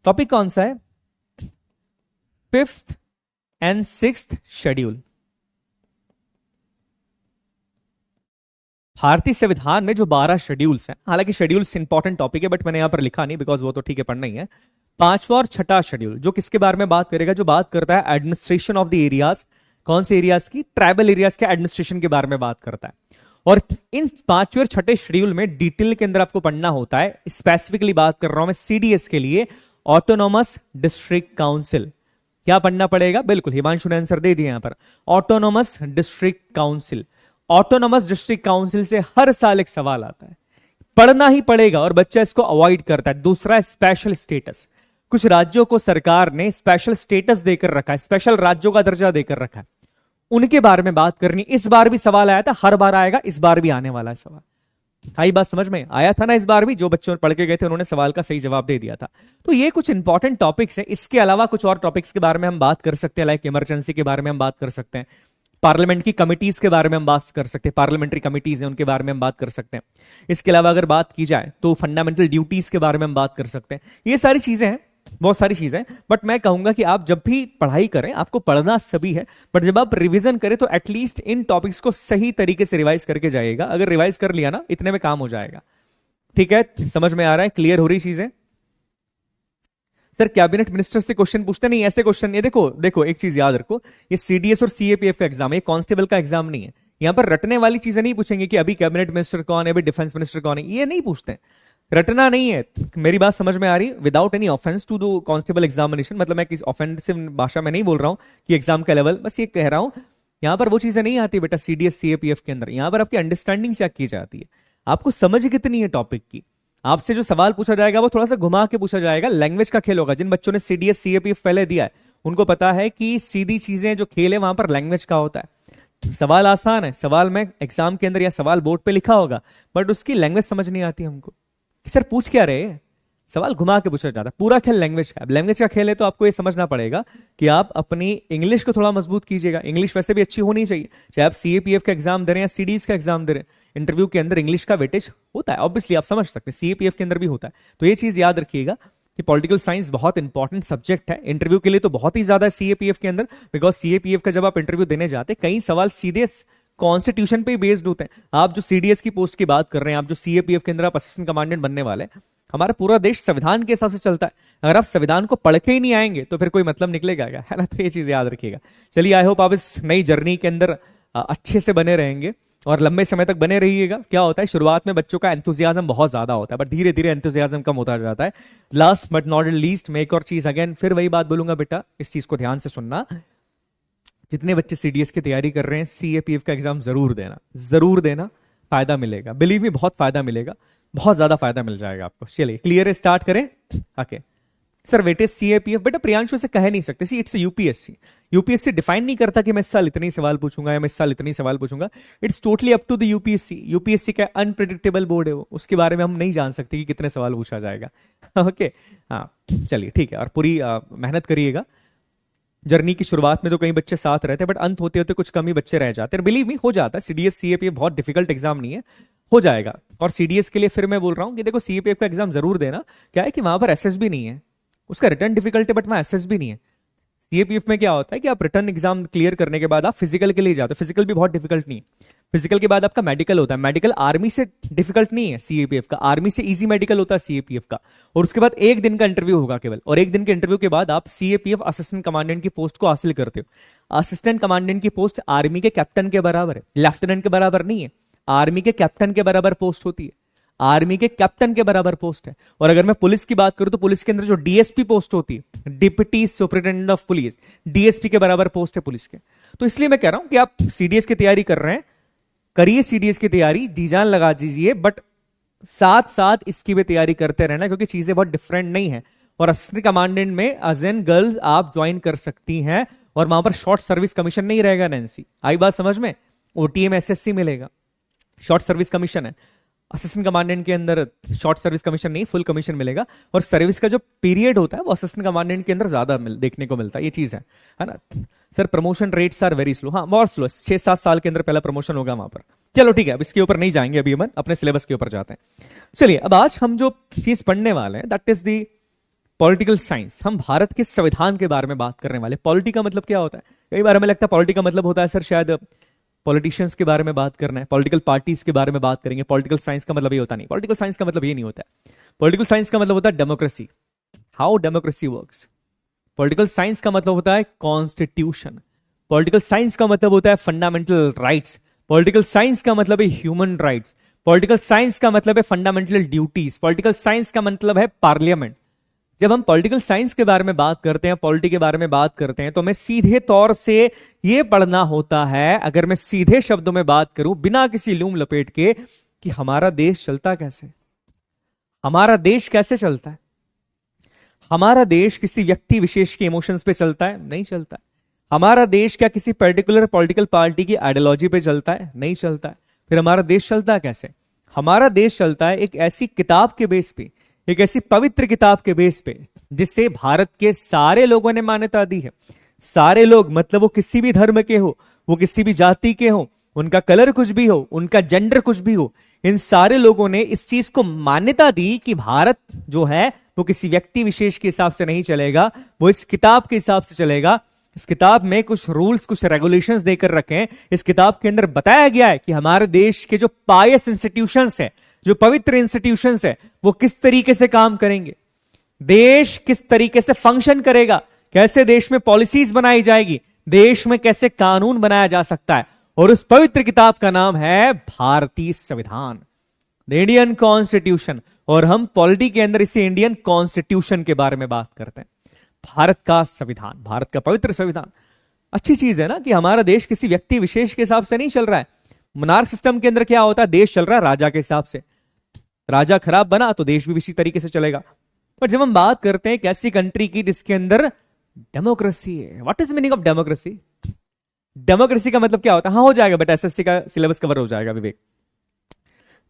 टॉपिक कौन सा है? 5th and 6th schedule. भारतीय संविधान में जो 12 शेड्यूल्स हैं, हालांकि शेड्यूल्स इंपॉर्टेंट टॉपिक है बट मैंने यहां पर लिखा नहीं बिकॉज वो तो ठीक है पढ़ना ही है। 5वां और 6ठा शेड्यूल जो किसके बारे में बात करेगा? जो बात करता है एडमिनिस्ट्रेशन ऑफ द एरियाज। कौन से एरियाज की? ट्राइबल एरियाज के एडमिनिस्ट्रेशन के बारे में बात करता है। और इन 5वें और 6ठे शेड्यूल में डिटेल के अंदर आपको पढ़ना होता है। स्पेसिफिकली बात कर रहा हूं मैं सीडीएस के लिए, ऑटोनोमस डिस्ट्रिक्ट काउंसिल। क्या पढ़ना पड़ेगा? बिल्कुल हिमांशु ने आंसर दे दिया यहां पर, autonomous district council. Autonomous district council से हर साल एक सवाल आता है, पढ़ना ही पड़ेगा और बच्चा इसको अवॉइड करता है। दूसरा, स्पेशल स्टेटस। कुछ राज्यों को सरकार ने स्पेशल स्टेटस देकर रखा है, स्पेशल राज्यों का दर्जा देकर रखा है, उनके बारे में बात करनी। इस बार भी सवाल आया था, हर बार आएगा, इस बार भी आने वाला है सवाल। आई बात समझ में? आया था ना इस बार भी, जो बच्चों पढ़ के गए थे उन्होंने सवाल का सही जवाब दे दिया था। तो ये कुछ इंपॉर्टेंट टॉपिक्स हैं। इसके अलावा कुछ और टॉपिक्स के बारे में हम बात कर सकते हैं, लाइक इमरजेंसी के बारे में हम बात कर सकते हैं, पार्लियामेंट की कमिटीज के बारे में हम बात कर सकते हैं, पार्लियामेंट्री कमिटीज हैं उनके बारे में हम बात कर सकते हैं। इसके अलावा अगर बात की जाए तो फंडामेंटल ड्यूटीज के बारे में हम बात कर सकते हैं। ये सारी चीजें हैं, बहुत सारी चीजें। बट मैं कहूंगा कि आप जब भी पढ़ाई करें, आपको पढ़ना सभी है, बट जब आप रिवीजन करें तो एटलीस्ट इन टॉपिक्स को सही तरीके से रिवाइज करके जाइएगा। अगर रिवाइज कर लिया ना, इतने में काम हो जाएगा। ठीक है, समझ में आ रहा है, क्लियर हो रही चीजें? सर कैबिनेट मिनिस्टर से क्वेश्चन पूछते नहीं, ऐसे क्वेश्चन नहीं। देखो देखो, एक चीज याद रखो, ये सीडीएस और सीएपीएफ का एग्जाम है, ये कांस्टेबल का एग्जाम नहीं है। यहां पर रटने वाली चीजें नहीं पूछेंगे कि अभी कैबिनेट मिनिस्टर कौन है, अभी डिफेंस मिनिस्टर कौन है, ये नहीं पूछते। रटना नहीं है। मेरी बात समझ में आ रही? विदाउट एनी ऑफेंस टू दो कांस्टेबल एग्जामिनेशन, मतलब मैं किसी ऑफेंसिव भाषा में नहीं बोल रहा हूं कि एग्जाम का लेवल, बस ये कह रहा हूं यहां पर वो चीजें नहीं आती बेटा सीडीएस सीएपीएफ के अंदर। यहां पर आपकी अंडरस्टैंडिंग चेक की जाती है, आपको समझ कितनी है टॉपिक की। आपसे जो सवाल पूछा जाएगा वो थोड़ा सा घुमा के पूछा जाएगा, लैंग्वेज का खेल होगा। जिन बच्चों ने सीडीएस सीएपीएफ पहले दिया है उनको पता है कि सीधी चीजें जो खेल है वहां पर लैंग्वेज का होता है। सवाल आसान है, सवाल में एग्जाम के अंदर या सवाल बोर्ड पे लिखा होगा, बट उसकी लैंग्वेज समझ नहीं आती हमको कि सर पूछ क्या रहे हैं। सवाल घुमा के पूछा जाता है, पूरा खेल लैंग्वेज का। लैंग्वेज का खेल है तो आपको ये समझना पड़ेगा कि आप अपनी इंग्लिश को थोड़ा मजबूत कीजिएगा। इंग्लिश वैसे भी अच्छी होनी चाहिए, चाहे आप सीएपीएफ का एग्जाम दे रहे हैं या सीडीएस का एग्जाम दे रहे हैं। इंटरव्यू के अंदर इंग्लिश का वेटेज होता है, ऑब्वियसली आप समझ सकते हैं, सीएपीएफ के अंदर भी होता है। तो ये चीज याद रखिएगा कि पॉलिटिकल साइंस बहुत इंपॉर्टेंट सब्जेक्ट है इंटरव्यू के लिए, तो बहुत ही ज्यादा सीएपीएफ के अंदर। बिकॉज सीएपीएफ का जब आप इंटरव्यू देने जाते हैं, कई सवाल सीधे कॉन्स्टिट्यूशन पे बेस्ड होते हैं। आप जो सीडीएस की पोस्ट की बात कर रहे हैं, आप जो सीएपीएफ के अंदर आप असिस्टेंट कमांडेंट बनने वाले हैं, हमारा पूरा देश संविधान के हिसाब से चलता है। अगर आप संविधान को पढ़ के ही नहीं आएंगे तो फिर कोई मतलब निकलेगा क्या, है ना? तो ये चीज याद रखिएगा। चलिए, आई होप आप इस नई जर्नी के अंदर अच्छे से बने रहेंगे और लंबे समय तक बने रहिएगा। क्या होता है, शुरुआत में बच्चों का एंथुजियाज्म बहुत ज्यादा होता है, बट धीरे धीरे एंथुजियाज्म कम होता जाता है। लास्ट बट नॉट लीस्ट मैं एक और चीज, अगेन फिर वही बात बोलूंगा बेटा, इस चीज को ध्यान से सुनना। जितने बच्चे सीडीएस की तैयारी कर रहे हैं, सीएपीएफ का एग्जाम जरूर देना, जरूर देना, फायदा मिलेगा। बिलीव मी, बहुत फायदा मिलेगा, बहुत ज्यादा फायदा मिल जाएगा आपको। चलिए क्लियर है, स्टार्ट करें। ओके सर, वेटेज सीएपीएफ, बेटा प्रियांशु से कह नहीं सकते, सी इट्स यूपीएससी। यूपीएससी डिफाइन नहीं करता कि मैं इस साल इतने सवाल पूछूंगा या मैं इस साल इतने सवाल पूछूंगा। It's totally up to the UPSC. UPSC का अनप्रेडिक्टेबल बोर्ड है वो, उसके बारे में हम नहीं जान सकते कि कितने सवाल पूछा जाएगा। ओके हाँ, चलिए ठीक है, और पूरी मेहनत करिएगा। जर्नी की शुरुआत में तो कई बच्चे साथ रहते हैं, बट अंत होते होते कुछ कम ही बच्चे रह जाते हैं। बिलीव मी, हो जाता है। सीडीएस सीएपीएफ बहुत डिफिकल्ट एग्जाम नहीं है, हो जाएगा। और सीडीएस के लिए फिर मैं बोल रहा हूं कि देखो सीएपीएफ का एग्जाम जरूर देना। क्या है कि वहां पर एसएसबी नहीं है, उसका रिटर्न डिफिकल्ट है, बट वहां एसएसबी नहीं है। सीएपीएफ में क्या होता है कि आप रिटर्न एग्जाम क्लियर करने के बाद आप फिजिकल के लिए जाते हो। फिजिकल भी बहुत डिफिकल्ट नहीं है। फिजिकल के बाद आपका मेडिकल होता है। मेडिकल आर्मी से डिफिकल्ट नहीं है सीएपीएफ का, आर्मी से इजी मेडिकल होता है सीएपीएफ का। और उसके बाद एक दिन का इंटरव्यू होगा केवल, और एक दिन के इंटरव्यू के बाद आप सीएपीएफ असिस्टेंट कमांडेंट की पोस्ट को हासिल करते हो। असिस्टेंट कमांडेंट की पोस्ट आर्मी के कैप्टन के बराबर है, लेफ्टिनेंट के बराबर नहीं है। आर्मी के कैप्टन के बराबर पोस्ट होती है, आर्मी के कैप्टन के बराबर पोस्ट है। और अगर मैं पुलिस की बात करूं तो पुलिस के अंदर जो डीएसपी पोस्ट होती है, deputy superintendent of police, DSP के बराबर पोस्ट है पुलिस के। तो इसलिए मैं कह रहा हूं कि आप सीडीएस की तैयारी कर रहे हैं, करिए सीडीएस की तैयारी, जी जान लगा दीजिए, बट साथ साथ इसकी भी तैयारी करते रहना, क्योंकि चीजें बहुत डिफरेंट नहीं है। और असिस्टेंट कमांडेंट में एज एन गर्ल्स आप ज्वाइन कर सकती हैं, और वहां पर शॉर्ट सर्विस कमीशन नहीं रहेगा। नैन्सी, आई बात समझ में? ओटीएम एसएससी मिलेगा, शॉर्ट सर्विस कमीशन है। असिस्टेंट कमांडेंट के अंदर शॉर्ट सर्विस कमीशन नहीं, फुल कमीशन मिलेगा। और सर्विस का जो पीरियड होता है वो असिस्टेंट कमांडेंट के अंदर ज्यादा देखने को मिलता है, ये चीज है ना? Sir promotion rates are very slow, हाँ बहुत स्लो, 6-7 साल के अंदर पहला प्रमोशन होगा वहां पर। चलो ठीक है, अब इसके ऊपर नहीं जाएंगे, अभी हम अपने सिलेबस के ऊपर जाते हैं। चलिए, अब आज हम जो चीज पढ़ने वाले हैं that is the political science. हम भारत के संविधान के बारे में बात करने वाले। पॉलिटी का मतलब क्या होता है? कई बार हमें लगता है पॉलिटी का मतलब होता है सर शायद पॉलिटिशियंस के बारे में बात करना है, पॉलिटिकल पार्टीज के बारे में बात करेंगे। पॉलिटिकल साइंस का मतलब ये होता नहीं, पॉलिटिकल साइंस का मतलब ये नहीं होता है। पॉलिटिकल साइंस का मतलब होता है democracy, how democracy works. Political science का मतलब होता है कॉन्स्टिट्यूशन। पॉलिटिकल साइंस का मतलब होता है फंडामेंटल राइट्स। पॉलिटिकल साइंस का मतलब है ह्यूमन राइट्स। पॉलिटिकल साइंस का मतलब है फंडामेंटल ड्यूटीज। पॉलिटिकल साइंस का मतलब है पार्लियामेंट। जब हम पॉलिटिकल साइंस के बारे में बात करते हैं, पॉलिटी के बारे में बात करते हैं, तो हमें सीधे तौर से यह पढ़ना होता है, अगर मैं सीधे शब्दों में बात करूं बिना किसी लूम लपेट के, कि हमारा देश चलता कैसे, हमारा देश कैसे चलता है। हमारा देश किसी व्यक्ति विशेष के इमोशंस पे चलता है? नहीं चलता है। हमारा देश क्या किसी पर्टिकुलर पॉलिटिकल पार्टी की आइडियोलॉजी पे चलता है? नहीं चलता है। फिर हमारा देश चलता कैसे? हमारा देश चलता है एक ऐसी किताब के बेस पे, एक ऐसी पवित्र किताब के बेस पे जिससे भारत के सारे लोगों ने मान्यता दी है। सारे लोग मतलब वो किसी भी धर्म के हो, वो किसी भी जाति के हो, उनका कलर कुछ भी हो, उनका जेंडर कुछ भी हो, इन सारे लोगों ने इस चीज को मान्यता दी कि भारत जो है वो किसी व्यक्ति विशेष के हिसाब से नहीं चलेगा, वो इस किताब के हिसाब से चलेगा। इस किताब में कुछ रूल्स, कुछ रेगुलेशंस देकर रखे हैं। इस किताब के अंदर बताया गया है कि हमारे देश के जो पायस इंस्टीट्यूशंस है, जो पवित्र इंस्टीट्यूशंस है, वो किस तरीके से काम करेंगे, देश किस तरीके से फंक्शन करेगा, कैसे देश में पॉलिसीज बनाई जाएगी, देश में कैसे कानून बनाया जा सकता है। और उस पवित्र किताब का नाम है भारतीय संविधान, द इंडियन कॉन्स्टिट्यूशन। और हम पॉलिटी के अंदर इसे इंडियन कॉन्स्टिट्यूशन के बारे में बात करते हैं। भारत का संविधान, भारत का पवित्र संविधान। अच्छी चीज है ना कि हमारा देश किसी व्यक्ति विशेष के हिसाब से नहीं चल रहा है। मोनार्क सिस्टम के अंदर क्या होता है, देश चल रहा है राजा के हिसाब से। राजा खराब बना तो देश भी इसी तरीके से चलेगा। पर जब हम बात करते हैं एक ऐसी कंट्री की जिसके अंदर डेमोक्रेसी है, what is meaning of democracy? Democracy का मतलब क्या होता है? हाँ, हो जाएगा बेटा, एसएससी का सिलेबस कवर हो जाएगा Vivek.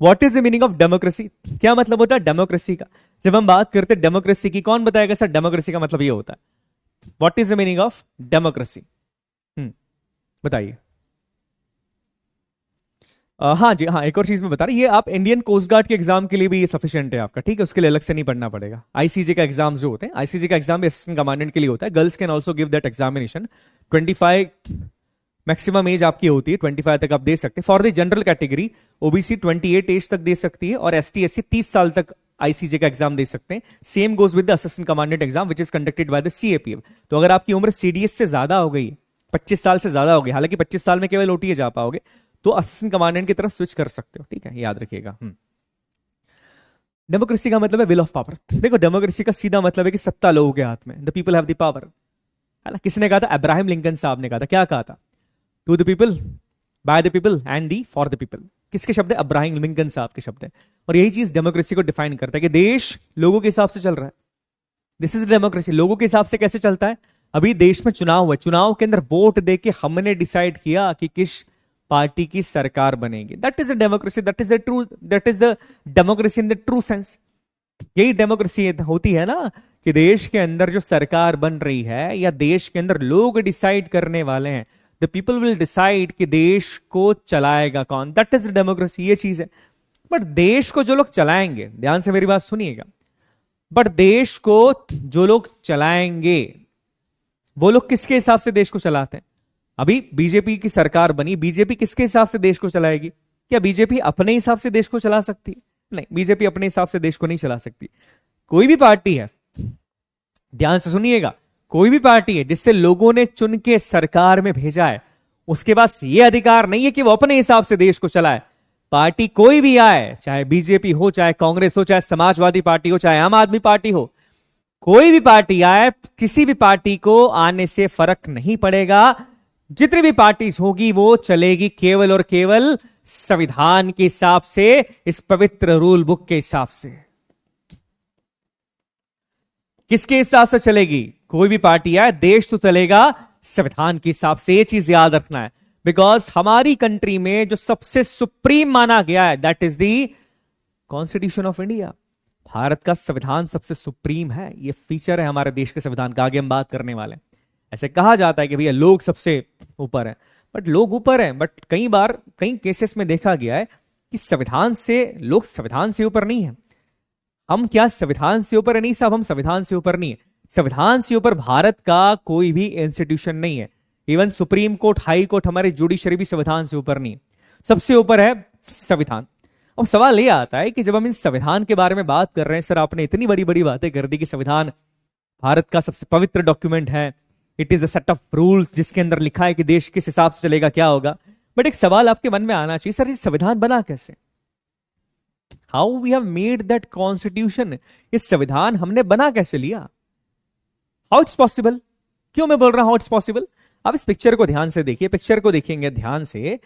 What is the meaning of democracy? क्या मतलब होता है डेमोक्रेसी का? जब हम बात करते हैं डेमोक्रेसी की, कौन बताएगा सर डेमोक्रेसी का मतलब ये होता है? What is the meaning of democracy? बताइए। हाँ जी, हाँ, एक और चीज मैं बता रहा हूं, ये आप इंडियन कोस्ट गार्ड के एग्जाम के लिए भी ये सफिशिएंट है आपका, ठीक है? उसके लिए अलग से नहीं पढ़ना पड़ेगा। आईसीजे का एग्जाम जो होते हैं, आईसीजे का एग्जाम भी असिस्टेंट कमांडेंट के लिए होता है। Girls can also give that examination. 25 maximum age आपकी होती है, 25 तक आप दे सकते हैं। For the general category OBC 28 age तक दे सकती है, और एसटी एससी 30 साल तक आईसीजे का एग्जाम दे सकते हैं। Same goes with the assistant commandant exam which is conducted by the CAPF. तो अगर आपकी उम्र सीडीएस से ज्यादा हो गई, 25 साल से ज्यादा हो गई, हालांकि 25 साल में केवल ओटीए जा पाओगे, तो असिस्टेंट कमांडेंट की तरफ स्विच कर सकते हो, ठीक है? याद रखिएगा। डेमोक्रेसी का मतलब है विल ऑफ पावर। देखो, डेमोक्रेसी का सीधा मतलब है कि सत्ता लोगों के हाथ में, the people have the power, है ना? किसने कहा था? अब्राहम लिंकन साहब ने कहा था। क्या कहा था? To the people, by the people and the for the people. किसके शब्द है? अब्राहम लिंकन साहब के शब्द है। और यही चीज डेमोक्रेसी को डिफाइन करता है कि देश लोगों के हिसाब से चल रहा है। This is democracy. लोगों के हिसाब से कैसे चलता है? अभी देश में चुनाव हुआ, चुनाव के अंदर वोट देके हमने डिसाइड किया कि किस पार्टी की सरकार बनेगी। That is the democracy, that is the true, that is the democracy in the true sense. यही डेमोक्रेसी होती है ना, कि देश के अंदर जो सरकार बन रही है, या देश के अंदर लोग डिसाइड करने वाले हैं, द पीपल विल डिसाइड कि देश को चलाएगा कौन। दैट इज डेमोक्रेसी, ये चीज है। बट देश को जो लोग चलाएंगे, ध्यान से मेरी बात सुनिएगा, बट देश को जो लोग चलाएंगे वो लोग किसके हिसाब से देश को चलाते हैं? अभी बीजेपी की सरकार बनी, बीजेपी किसके हिसाब से देश को चलाएगी? क्या बीजेपी अपने हिसाब से देश को चला सकती है? नहीं, बीजेपी अपने हिसाब से देश को नहीं चला सकती। कोई भी पार्टी है, ध्यान से सुनिएगा, कोई भी पार्टी है जिससे लोगों ने चुन के सरकार में भेजा है, उसके पास यह अधिकार नहीं है कि वो अपने हिसाब से देश को चलाए। पार्टी कोई भी आए, चाहे बीजेपी हो, चाहे कांग्रेस हो, चाहे समाजवादी पार्टी हो, चाहे आम आदमी पार्टी हो, कोई भी पार्टी आए, किसी भी पार्टी को आने से फर्क नहीं पड़ेगा। जितनी भी पार्टी होगी वो चलेगी केवल और केवल संविधान के हिसाब से, इस पवित्र रूल बुक के हिसाब से। किसके हिसाब से चलेगी? कोई भी पार्टी आए, देश तो चलेगा संविधान के हिसाब से। ये चीज याद रखना है, बिकॉज हमारी कंट्री में जो सबसे सुप्रीम माना गया है, that is the constitution of India. Bharat का संविधान सबसे सुप्रीम है। ये फीचर है हमारे देश के संविधान का, आगे हम बात करने वाले हैं। ऐसे कहा जाता है कि भैया लोग सबसे ऊपर हैं, बट लोग ऊपर हैं, बट कई बार कई केसेस में देखा गया है कि संविधान से, लोग संविधान से ऊपर नहीं है। हम क्या संविधान से ऊपर है? नहीं साहब, हम संविधान से ऊपर नहीं है। संविधान से ऊपर भारत का कोई भी इंस्टीट्यूशन नहीं है। Even supreme court, high court, हमारी जुडिशरी भी संविधान से ऊपर नहीं है। सबसे ऊपर है संविधान। अब सवाल ये आता है कि जब हम इस संविधान के बारे में बात कर रहे हैं, सर आपने इतनी बड़ी बड़ी बातें कर दी कि संविधान भारत का सबसे पवित्र डॉक्यूमेंट है, it is a set of rules जिसके अंदर लिखा है कि देश किस हिसाब से चलेगा, क्या होगा। बट एक सवाल आपके मन में आना चाहिए, सर ये संविधान बना कैसे? How we have made that constitution? ये संविधान हमने बना कैसे लिया? How it's possible? क्यों मैं बोल रहा हूं हाउ इट्स पॉसिबल? आप इस पिक्चर को ध्यान से देखिए, पिक्चर को देखेंगे ध्यान से,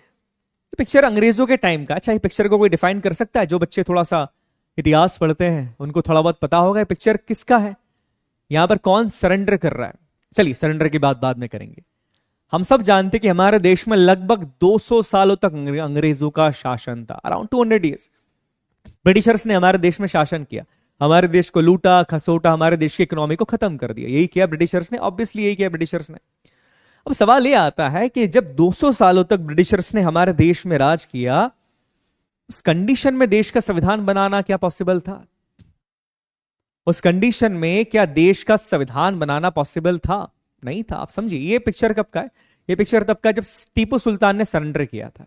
पिक्चर अंग्रेजों के टाइम का। अच्छा, ये पिक्चर को कोई डिफाइन कर सकता है? जो बच्चे थोड़ा सा इतिहास पढ़ते हैं उनको थोड़ा बहुत पता होगा पिक्चर किसका है। यहां पर कौन सरेंडर कर रहा है? चलिए सरेंडर की बात बाद में करेंगे। हम सब जानते कि हमारे देश में लगभग 200 सालों तक अंग्रेजों का शासन था, अराउंड 200 ईयर्स। ब्रिटिशर्स ने हमारे देश में शासन किया, हमारे देश को लूटा खसोटा, हमारे देश की इकोनॉमी को खत्म कर दिया। यही किया ब्रिटिशर्स ने, ऑब्वियसली यही किया ब्रिटिशर्स ने। अब सवाल यह आता है कि जब 200 सालों तक ब्रिटिशर्स ने हमारे देश में राज किया, उस कंडीशन में देश का संविधान बनाना क्या पॉसिबल था? उस कंडीशन में क्या देश का संविधान बनाना पॉसिबल था? नहीं था। आप समझिए, ये पिक्चर कब का है? ये पिक्चर तब का जब टीपू सुल्तान ने सरेंडर किया था।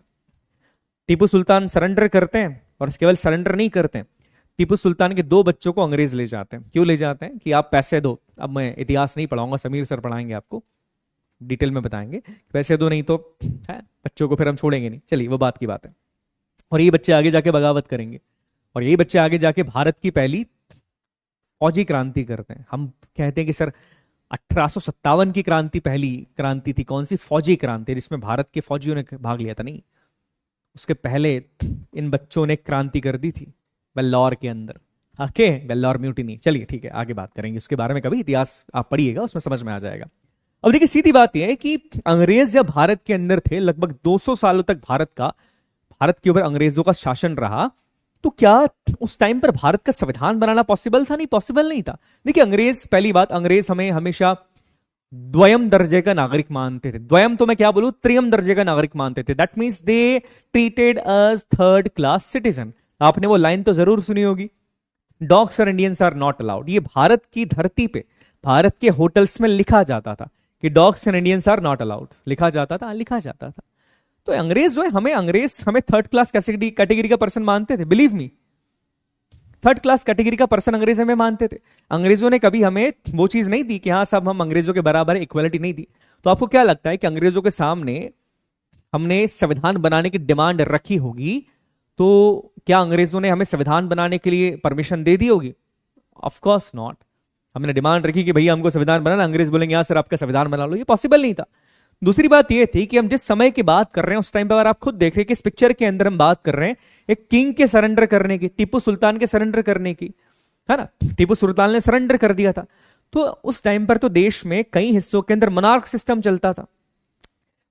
टीपू सुल्तान सरेंडर करते हैं, और केवल सरेंडर नहीं करते हैं, टीपू सुल्तान के 2 बच्चों को अंग्रेज ले जाते हैं। क्यों ले जाते हैं? कि आप पैसे दो। अब मैं इतिहास नहीं पढ़ाऊंगा, समीर सर पढ़ाएंगे, आपको डिटेल में बताएंगे। पैसे दो, नहीं तो है बच्चों को फिर हम छोड़ेंगे नहीं। चलिए, वो बात की बात है। और ये बच्चे आगे जाके बगावत करेंगे, और यही बच्चे आगे जाके भारत की पहली फौजी क्रांति करते हैं। हम कहते हैं कि सर 1857 की क्रांति पहली क्रांति थी। कौन सी? फौजी क्रांति, जिसमें भारत के फौजियों ने भाग लिया था। नहीं, उसके पहले इन बच्चों ने क्रांति कर दी थी वेल्लोर के अंदर। Okay, Vellore mutiny. चलिए ठीक है, आगे बात करेंगे उसके बारे में, कभी इतिहास आप पढ़िएगा, उसमें समझ में आ जाएगा। अब देखिए, सीधी बात यह है कि अंग्रेज जब भारत के अंदर थे, लगभग 200 सालों तक भारत के ऊपर अंग्रेजों का शासन रहा, तो क्या उस टाइम पर भारत का संविधान बनाना पॉसिबल था? नहीं, पॉसिबल नहीं था। देखिए, अंग्रेज, पहली बात, अंग्रेज हमें हमेशा द्वयम दर्जे का नागरिक मानते थे। द्वयम तो मैं क्या बोलूं, त्रियम दर्जे का नागरिक मानते थे। That means they treated us third class citizen. आपने वो लाइन तो जरूर सुनी होगी, डॉग्स और इंडियंस आर नॉट अलाउड। ये भारत की धरती पे, भारत के होटल्स में लिखा जाता था कि dogs and Indians are not allowed. लिखा जाता था, लिखा जाता था। तो अंग्रेज जो है, हमें थर्ड क्लास कैटेगरी का पर्सन मानते थे। Believe me, third class category का पर्सन अंग्रेज हमें मानते थे। अंग्रेजों ने कभी हमें वो चीज नहीं दी कि हाँ साहब हम अंग्रेजों के बराबर, इक्वलिटी नहीं दी। तो आपको क्या लगता है कि अंग्रेजों के सामने हमने संविधान बनाने की डिमांड रखी होगी, तो क्या अंग्रेजों ने हमें संविधान बनाने के लिए परमिशन दे दी होगी? Of course not. हमने डिमांड रखी कि भैया हमको संविधान बनाना, अंग्रेज बोलेंगे हाँ सर आपका संविधान बना लो, ये पॉसिबल नहीं था। दूसरी बात यह थी कि हम जिस समय की बात कर रहे हैं, उस टाइम पर आप खुद देख रहे हैं कि इस पिक्चर के अंदर हम बात कर रहे हैं एक किंग के सरेंडर करने की, टीपू सुल्तान के सरेंडर करने की, है ना। टीपू सुल्तान ने सरेंडर कर दिया था। तो उस टाइम पर तो देश में कई हिस्सों के अंदर मोनार्क सिस्टम चलता था।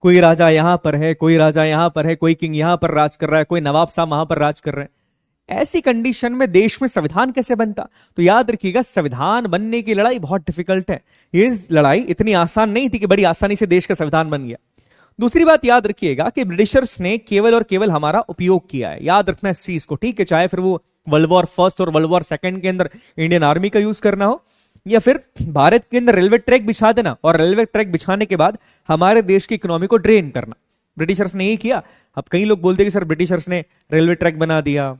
कोई राजा यहां पर है, कोई राजा यहां पर है, कोई किंग यहां पर राज कर रहा है, कोई नवाब साहब वहां पर राज कर रहे हैं। ऐसी कंडीशन में देश में संविधान कैसे बनता? तो याद रखिएगा, संविधान बनने की लड़ाई बहुत डिफिकल्ट है। ये लड़ाई इतनी आसान नहीं थी कि बड़ी आसानी से देश का संविधान बन गया। दूसरी बात याद रखिएगा कि ब्रिटिशर्स ने केवल और केवल हमारा उपयोग किया है। याद रखना इस चीज को, ठीक है। चाहे फिर वो वर्ल्ड वॉर फर्स्ट और वर्ल्ड वॉर सेकंड के अंदर इंडियन आर्मी का यूज करना हो, या फिर भारत के अंदर रेलवे ट्रैक बिछा देना, और रेलवे ट्रैक बिछाने के बाद हमारे देश की इकोनॉमी को ड्रेन करना। ब्रिटिशर्स ने यही किया। अब कई लोग बोलते हैं कि सर ब्रिटिशर्स ने रेलवे ट्रैक बना दिया,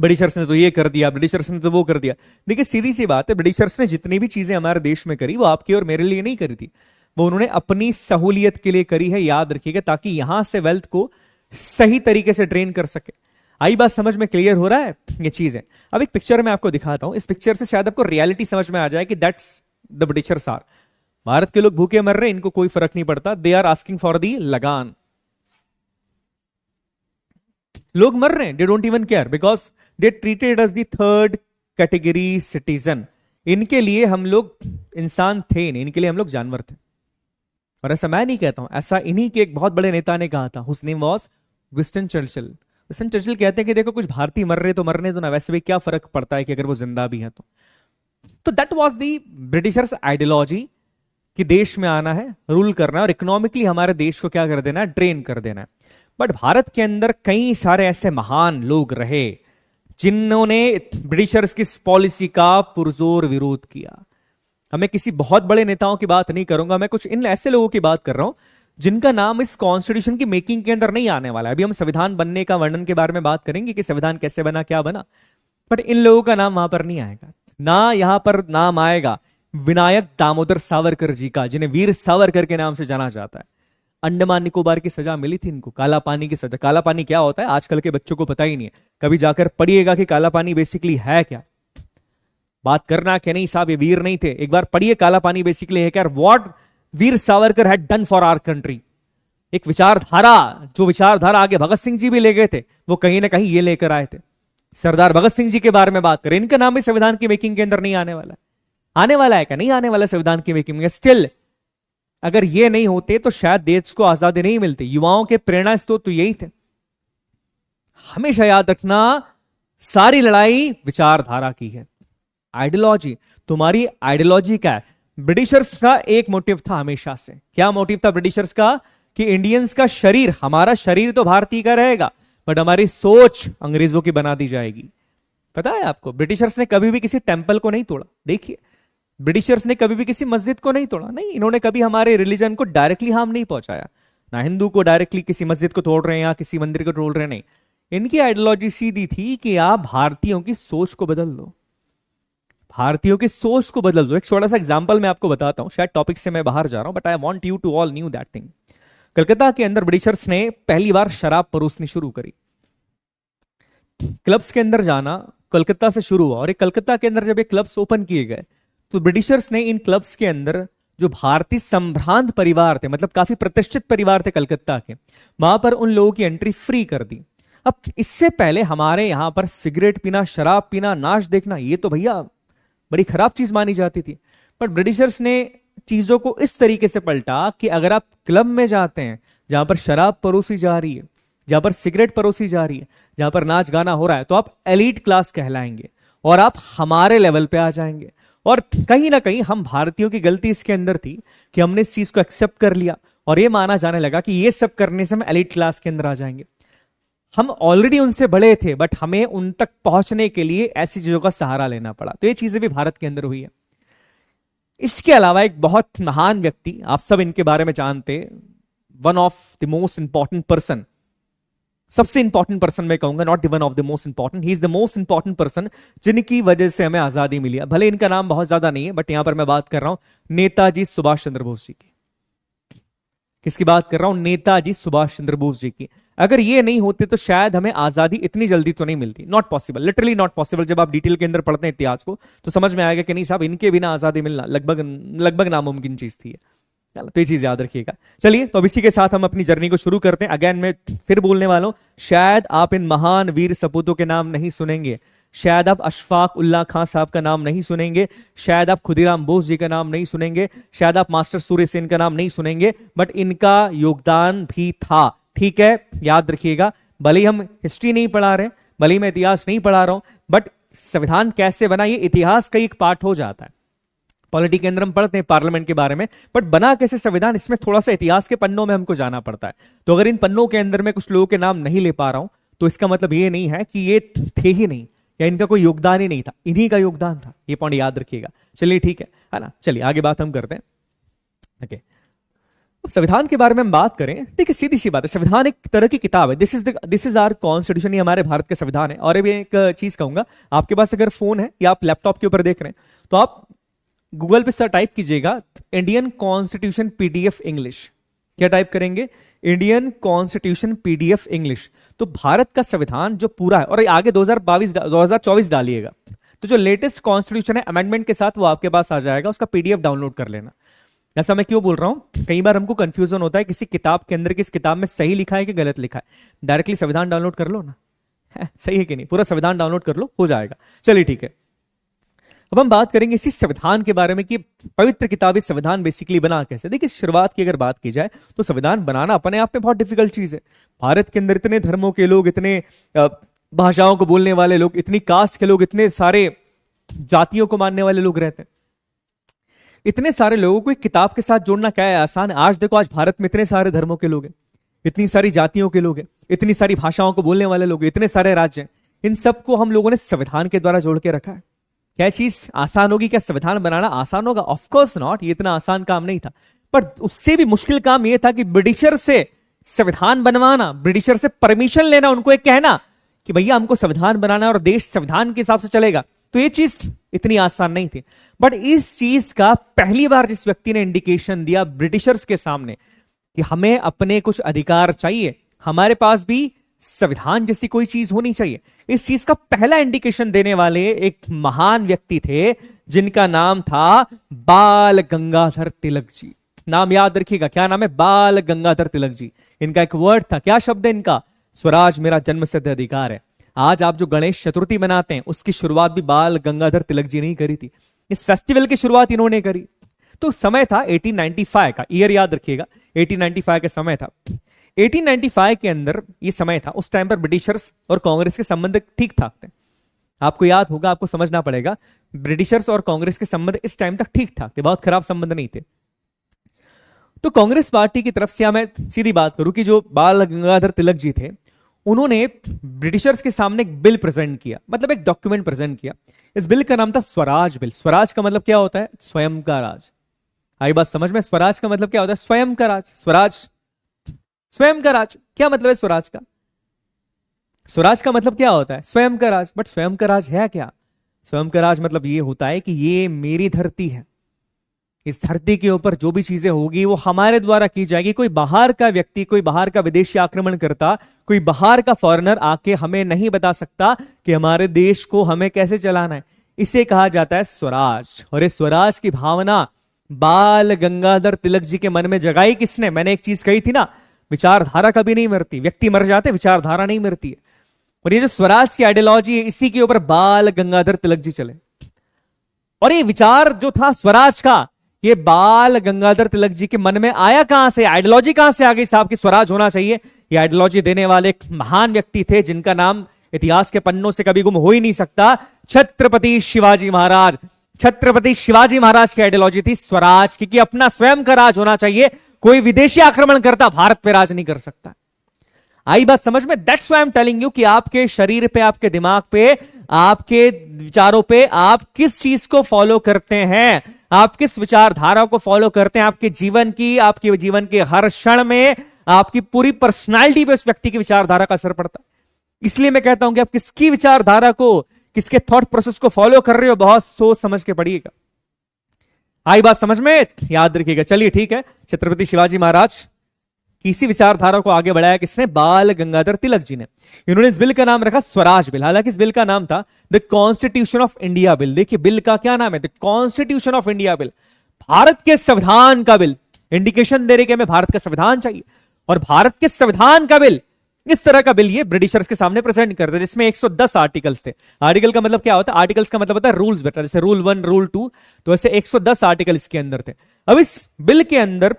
ब्रिटिशर्स ने तो ये कर दिया, ब्रिटिशर्स ने तो वो कर दिया। देखिए, सीधी सी बात है, ब्रिटिशर्स ने जितनी भी चीजें हमारे देश में करी, वो आपके और मेरे लिए नहीं करी थी, वो उन्होंने अपनी सहूलियत के लिए करी है। याद रखिएगा, ताकि यहां से वेल्थ को सही तरीके से ड्रेन कर सके। आई बात समझ में? क्लियर हो रहा है ये चीज है। अब एक पिक्चर में आपको दिखाता हूं, इस पिक्चर से शायद आपको रियलिटी समझ में आ जाए कि that's the Britishers are. Bharat के लोग भूखे मर रहे हैं, इनको कोई फर्क नहीं पड़ता। They are asking for the lagaan. लोग मर रहे हैं, they don't even care, because they treated us the third category citizen. इनके लिए हम लोग इंसान थे नहीं, इनके लिए हम लोग जानवर थे। और ऐसा मैं नहीं कहता हूं, ऐसा इन्हीं के एक बहुत बड़े नेता ने कहा था, whose name was Winston Churchill. Winston Churchill कहते हैं कि देखो कुछ भारतीय मर रहे तो मरने दो ना, वैसे भी क्या फर्क पड़ता है कि अगर वो जिंदा भी है तो that was the Britishers ideology कि देश में आना है, रूल करना है, और इकोनॉमिकली हमारे देश को क्या कर देना है, ड्रेन कर देना है। बट भारत के अंदर कई सारे ऐसे महान लोग रहे जिन्होंने ब्रिटिशर्स की इस पॉलिसी का पुरजोर विरोध किया। मैं किसी बहुत बड़े नेताओं की बात नहीं करूंगा, मैं कुछ इन ऐसे लोगों की बात कर रहा हूं जिनका नाम इस कॉन्स्टिट्यूशन की मेकिंग के अंदर नहीं आने वाला है। अभी हम संविधान बनने का वर्णन के बारे में बात करेंगे कि संविधान कैसे बना, क्या बना, बट इन लोगों का नाम वहां पर नहीं आएगा। ना यहां पर नाम आएगा विनायक दामोदर सावरकर जी का, जिन्हें वीर सावरकर के नाम से जाना जाता है। अंडमान निकोबार की सजा मिली थी इनको, काला पानी की सजा। काला पानी क्या होता है आजकल के बच्चों को पता ही नहीं है। कभी जाकर पढ़िएगा कि काला पानी बेसिकली है क्या। बात करना कि नहीं साहब ये वीर नहीं थे, एक बार पढ़िए काला पानी बेसिकली है क्या, what Veer Savarkar had done for our country. एक विचारधारा, जो विचारधारा आगे भगत सिंह जी भी ले गए थे, वो कहीं ना कहीं ये लेकर आए थे। सरदार भगत सिंह जी के बारे में बात करें, इनका नाम भी संविधान की मेकिंग के अंदर नहीं आने वाला है। आने वाला है क्या? नहीं आने वाला संविधान की मेकिंग में। स्टिल अगर ये नहीं होते तो शायद देश को आजादी नहीं मिलती। युवाओं के प्रेरणा स्रोत तो यही थे। हमेशा याद रखना, सारी लड़ाई विचारधारा की है, आइडियोलॉजी। तुम्हारी आइडियोलॉजी क्या है? ब्रिटिशर्स का एक मोटिव था हमेशा से। क्या मोटिव था ब्रिटिशर्स का? कि इंडियंस का शरीर, हमारा शरीर तो भारतीय का रहेगा, बट हमारी सोच अंग्रेजों की बना दी जाएगी। पता है आपको, ब्रिटिशर्स ने कभी भी किसी टेंपल को नहीं तोड़ा। देखिए, ब्रिटिशर्स ने कभी भी किसी मस्जिद को नहीं तोड़ा, नहीं, इन्होंने कभी हमारे रिलीजन को डायरेक्टली हार्म नहीं पहुंचाया। ना हिंदू को डायरेक्टली किसी मस्जिद को तोड़ रहे हैं या किसी मंदिर को तोड़ रहे हैं, नहीं। इनकी आइडियोलॉजी सीधी थी कि आप भारतीयों की सोच को बदल दो, भारतीयों की सोच को बदल दो। एक छोटा सा एग्जांपल मैं आपको बताता हूं, शायद टॉपिक से मैं बाहर जा रहा हूं, but I want you to all know that thing. Calcutta के अंदर ब्रिटिशर्स ने पहली बार शराब परोसनी शुरू करी। क्लब्स के अंदर जाना कलकत्ता से शुरू हुआ, और ये कलकत्ता के अंदर जब ये क्लब्स ओपन किए गए तो ब्रिटिशर्स ने इन क्लब्स के अंदर जो भारतीय संभ्रांत परिवार थे, मतलब काफी प्रतिष्ठित परिवार थे कलकत्ता के, वहां पर उन लोगों की एंट्री फ्री कर दी। अब इससे पहले हमारे यहां पर सिगरेट पीना, शराब पीना, नाच देखना, ये तो भैया बड़ी खराब चीज मानी जाती थी। पर ब्रिटिशर्स ने चीजों को इस तरीके से पलटा कि अगर आप क्लब में जाते हैं जहां पर शराब परोसी जा रही है, जहां पर सिगरेट परोसी जा रही है, जहां पर नाच गाना हो रहा है, तो आप एलीट क्लास कहलाएंगे और आप हमारे लेवल पे आ जाएंगे। और कहीं ना कहीं हम भारतीयों की गलती इसके अंदर थी कि हमने इस चीज को एक्सेप्ट कर लिया और ये माना जाने लगा कि ये सब करने से हम एलीट क्लास के अंदर आ जाएंगे। हम ऑलरेडी उनसे बड़े थे, बट हमें उन तक पहुंचने के लिए ऐसी चीजों का सहारा लेना पड़ा। तो ये चीजें भी भारत के अंदर हुई है। इसके अलावा एक बहुत महान व्यक्ति, आप सब इनके बारे में जानते, one of the most important person, सबसे इंपॉर्टेंट पर्सन मैं कहूंगा, not the one of the most important, he is the most important person जिनकी वजह से हमें आजादी मिली है। भले इनका नाम बहुत ज्यादा नहीं है, बट यहां पर मैं बात कर रहा हूं नेताजी सुभाष चंद्र बोस जी की। किसकी बात कर रहा हूं? नेताजी सुभाष चंद्र बोस जी की। अगर ये नहीं होते तो शायद हमें आजादी इतनी जल्दी तो नहीं मिलती। Not possible, literally not possible. जब आप डिटेल के अंदर पढ़ते हैं इतिहास को तो समझ में आएगा कि नहीं साहब, इनके बिना आजादी मिलना लगभग नामुमकिन चीज थी। चलो, तो ये चीज याद रखिएगा। चलिए, तो अब इसी के साथ हम अपनी जर्नी को शुरू करते हैं। अगेन मैं फिर बोलने वाला हूं, शायद आप इन महान वीर सपूतों के नाम नहीं सुनेंगे, शायद आप अशफाक उल्लाह खां साहब का नाम नहीं सुनेंगे, शायद आप खुदीराम बोस जी का नाम नहीं सुनेंगे, शायद आप मास्टर सूर्य सेन का नाम नहीं सुनेंगे, बट इनका योगदान भी था। ठीक है, याद रखिएगा। भले ही हम हिस्ट्री नहीं पढ़ा रहे, भले ही मैं इतिहास नहीं पढ़ा रहा हूं, बट संविधान कैसे बना ये इतिहास का एक पार्ट हो जाता है। पॉलिटी के अंदर हम पढ़ते हैं पार्लियामेंट के बारे में, बट बना कैसे संविधान, इसमें थोड़ा सा इतिहास के पन्नों में हमको जाना पड़ता है। तो अगर इन पन्नों के अंदर मैं कुछ लोगों के नाम नहीं ले पा रहा हूं तो इसका मतलब ये नहीं है कि ये थे ही नहीं या इनका कोई योगदान ही नहीं था, इन्हीं का योगदान था। ये पॉइंट याद रखिएगा। चलिए, ठीक है ना। चलिए आगे बात हम करते हैं। ओके, संविधान के बारे में हम बात करें, देखिए सीधी सी बात है, संविधान एक तरह की किताब है। दिस इज आवर कॉन्स्टिट्यूशन, ये हमारे भारत का संविधान है। और अभी एक चीज कहूंगा, आपके पास अगर फोन है या आप लैपटॉप के ऊपर देख रहे हैं तो आप गूगल पे सर टाइप कीजिएगा इंडियन कॉन्स्टिट्यूशन पीडीएफ इंग्लिश। क्या टाइप करेंगे? Indian constitution PDF English. तो भारत का संविधान जो पूरा है, और आगे 2024 डालिएगा, तो जो लेटेस्ट कॉन्स्टिट्यूशन है अमेंडमेंट के साथ वो आपके पास आ जाएगा, उसका पीडीएफ डाउनलोड कर लेना। ऐसा मैं क्यों बोल रहा हूं, कई बार हमको कंफ्यूजन होता है किसी किताब के अंदर, किस किताब में सही लिखा है कि गलत लिखा है। डायरेक्टली संविधान डाउनलोड कर लो ना, सही है कि नहीं, पूरा संविधान डाउनलोड कर लो, हो जाएगा। चलिए ठीक है, अब हम बात करेंगे इसी संविधान के बारे में कि पवित्र किताब इस संविधान बेसिकली बना कैसे। देखिए, शुरुआत की अगर बात की जाए तो संविधान बनाना अपने आप में बहुत डिफिकल्ट चीज है। भारत के अंदर इतने धर्मों के लोग, इतने भाषाओं को बोलने वाले लोग, इतनी कास्ट के लोग, इतने सारे जातियों को मानने वाले लोग रहते हैं। इतने सारे लोगों को एक किताब के साथ जोड़ना क्या है, आसान है। आज देखो, आज भारत में इतने सारे धर्मों के लोग हैं, इतनी सारी जातियों के लोग हैं, इतनी सारी भाषाओं को बोलने वाले लोग, इतने सारे राज्य हैं। इन सबको हम लोगों ने संविधान के द्वारा जोड़ के रखा है। क्या चीज आसान होगी? क्या संविधान बनाना आसान होगा? ऑफ कोर्स नॉट, ये इतना आसान काम नहीं था। पर उससे भी मुश्किल काम यह था कि ब्रिटिशर से संविधान बनवाना, ब्रिटिशर से परमिशन लेना, उनको एक कहना कि भैया हमको संविधान बनाना है और देश संविधान के हिसाब से चलेगा। तो ये चीज इतनी आसान नहीं थी। बट इस चीज का पहली बार जिस व्यक्ति ने इंडिकेशन दिया ब्रिटिशर्स के सामने कि हमें अपने कुछ अधिकार चाहिए, हमारे पास भी संविधान जैसी कोई चीज होनी चाहिए, इस चीज का पहला इंडिकेशन देने वाले एक महान व्यक्ति थे जिनका नाम था बाल गंगाधर तिलक जी। नाम याद रखिएगा, क्या नाम है? बाल गंगाधर तिलक जी। इनका एक वर्ड था, क्या शब्द है इनका? स्वराज मेरा जन्मसिद्ध अधिकार है। आज आप जो गणेश चतुर्थी मनाते हैं उसकी शुरुआत भी बाल गंगाधर तिलक जी ने ही करी थी। इस फेस्टिवल की शुरुआत इन्होंने करी। तो समय था 1895 का, ईयर याद रखिएगा, 1895 का समय था। 1895 के अंदर ये समय था, उस टाइम पर ब्रिटिशर्स और कांग्रेस के संबंध ठीक ठाक थे। आपको याद होगा, आपको समझना पड़ेगा, ब्रिटिशर्स और कांग्रेस के संबंध इस टाइम तक ठीक ठाक थे, बहुत खराब संबंध नहीं थे। तो कांग्रेस पार्टी की तरफ से मैं सीधी बात करूं कि जो बाल गंगाधर तिलक जी थे, उन्होंने ब्रिटिशर्स के सामने एक बिल प्रेजेंट किया, मतलब एक डॉक्यूमेंट प्रेजेंट किया। इस बिल का नाम था स्वराज बिल। स्वराज का मतलब क्या होता है? स्वयं का राज। आई बात समझ में? स्वराज का मतलब क्या होता है? स्वयं का राज। स्वराज, स्वयं का राज। क्या मतलब है स्वराज का? स्वराज का मतलब क्या होता है? स्वयं का राज। बट स्वयं का राज है क्या? स्वयं का राज मतलब ये होता है कि ये मेरी धरती है, इस धरती के ऊपर जो भी चीजें होगी वो हमारे द्वारा की जाएगी। कोई बाहर का व्यक्ति, कोई बाहर का विदेशी आक्रमण करता, कोई बाहर का फॉरेनर आके हमें नहीं बता सकता कि हमारे देश को हमें कैसे चलाना है। इसे कहा जाता है स्वराज। और इस स्वराज की भावना बाल गंगाधर तिलक जी के मन में जगाई किसने? मैंने एक चीज कही थी ना, विचारधारा कभी नहीं मरती, व्यक्ति मर जाते, विचारधारा नहीं मरती है। और ये जो स्वराज की आइडियोलॉजी है, इसी के ऊपर बाल गंगाधर तिलक जी चले। और ये विचार जो था स्वराज का, ये बाल गंगाधर तिलक जी के मन में आया कहां से? आइडियोलॉजी कहां से आ गई साहब कि स्वराज होना चाहिए? ये आइडियोलॉजी देने वाले एक महान व्यक्ति थे जिनका नाम इतिहास के पन्नों से कभी गुम हो ही नहीं सकता, छत्रपति शिवाजी महाराज। छत्रपति शिवाजी महाराज की आइडियोलॉजी थी स्वराज की, कि अपना स्वयं का राज होना चाहिए, कोई विदेशी आक्रमण करता भारत पे राज नहीं कर सकता। आई बात समझ में? That's why I am telling you कि आपके शरीर पे, आपके दिमाग पे, आपके विचारों पे आप किस चीज को फॉलो करते हैं, आप किस विचारधारा को फॉलो करते हैं, आपके जीवन की, आपके जीवन के हर क्षण में, आपकी पूरी पर्सनालिटी पे उस व्यक्ति की विचारधारा का असर पड़ता है। इसलिए मैं कहता हूं कि आप किसकी विचारधारा को, किसके थॉट प्रोसेस को फॉलो कर रहे हो, बहुत सोच समझ के पढ़िएगा। आई बात समझ में? याद रखिएगा। चलिए ठीक है, छत्रपति शिवाजी महाराज किसी विचारधारा को आगे बढ़ाया किसने? बाल गंगाधर तिलक जी ने। इन्होंने इस बिल का नाम रखा स्वराज बिल। हालांकि इस बिल का नाम था the constitution of India bill. देखिए बिल का क्या नाम है? The constitution of India bill, Bharat के संविधान का बिल। इंडिकेशन दे रहे कि हमें भारत का संविधान चाहिए, और भारत के संविधान का बिल, इस तरह का बिल ये ब्रिटिशर्स के सामने प्रेजेंट करते, जिसमें 110 आर्टिकल्स थे। आर्टिकल का मतलब क्या होता है? आर्टिकल्स का मतलब होता है रूल्स बेटा, जैसे रूल 1, रूल 2, तो ऐसे 110 आर्टिकल इसके अंदर थे। अब इस बिल के अंदर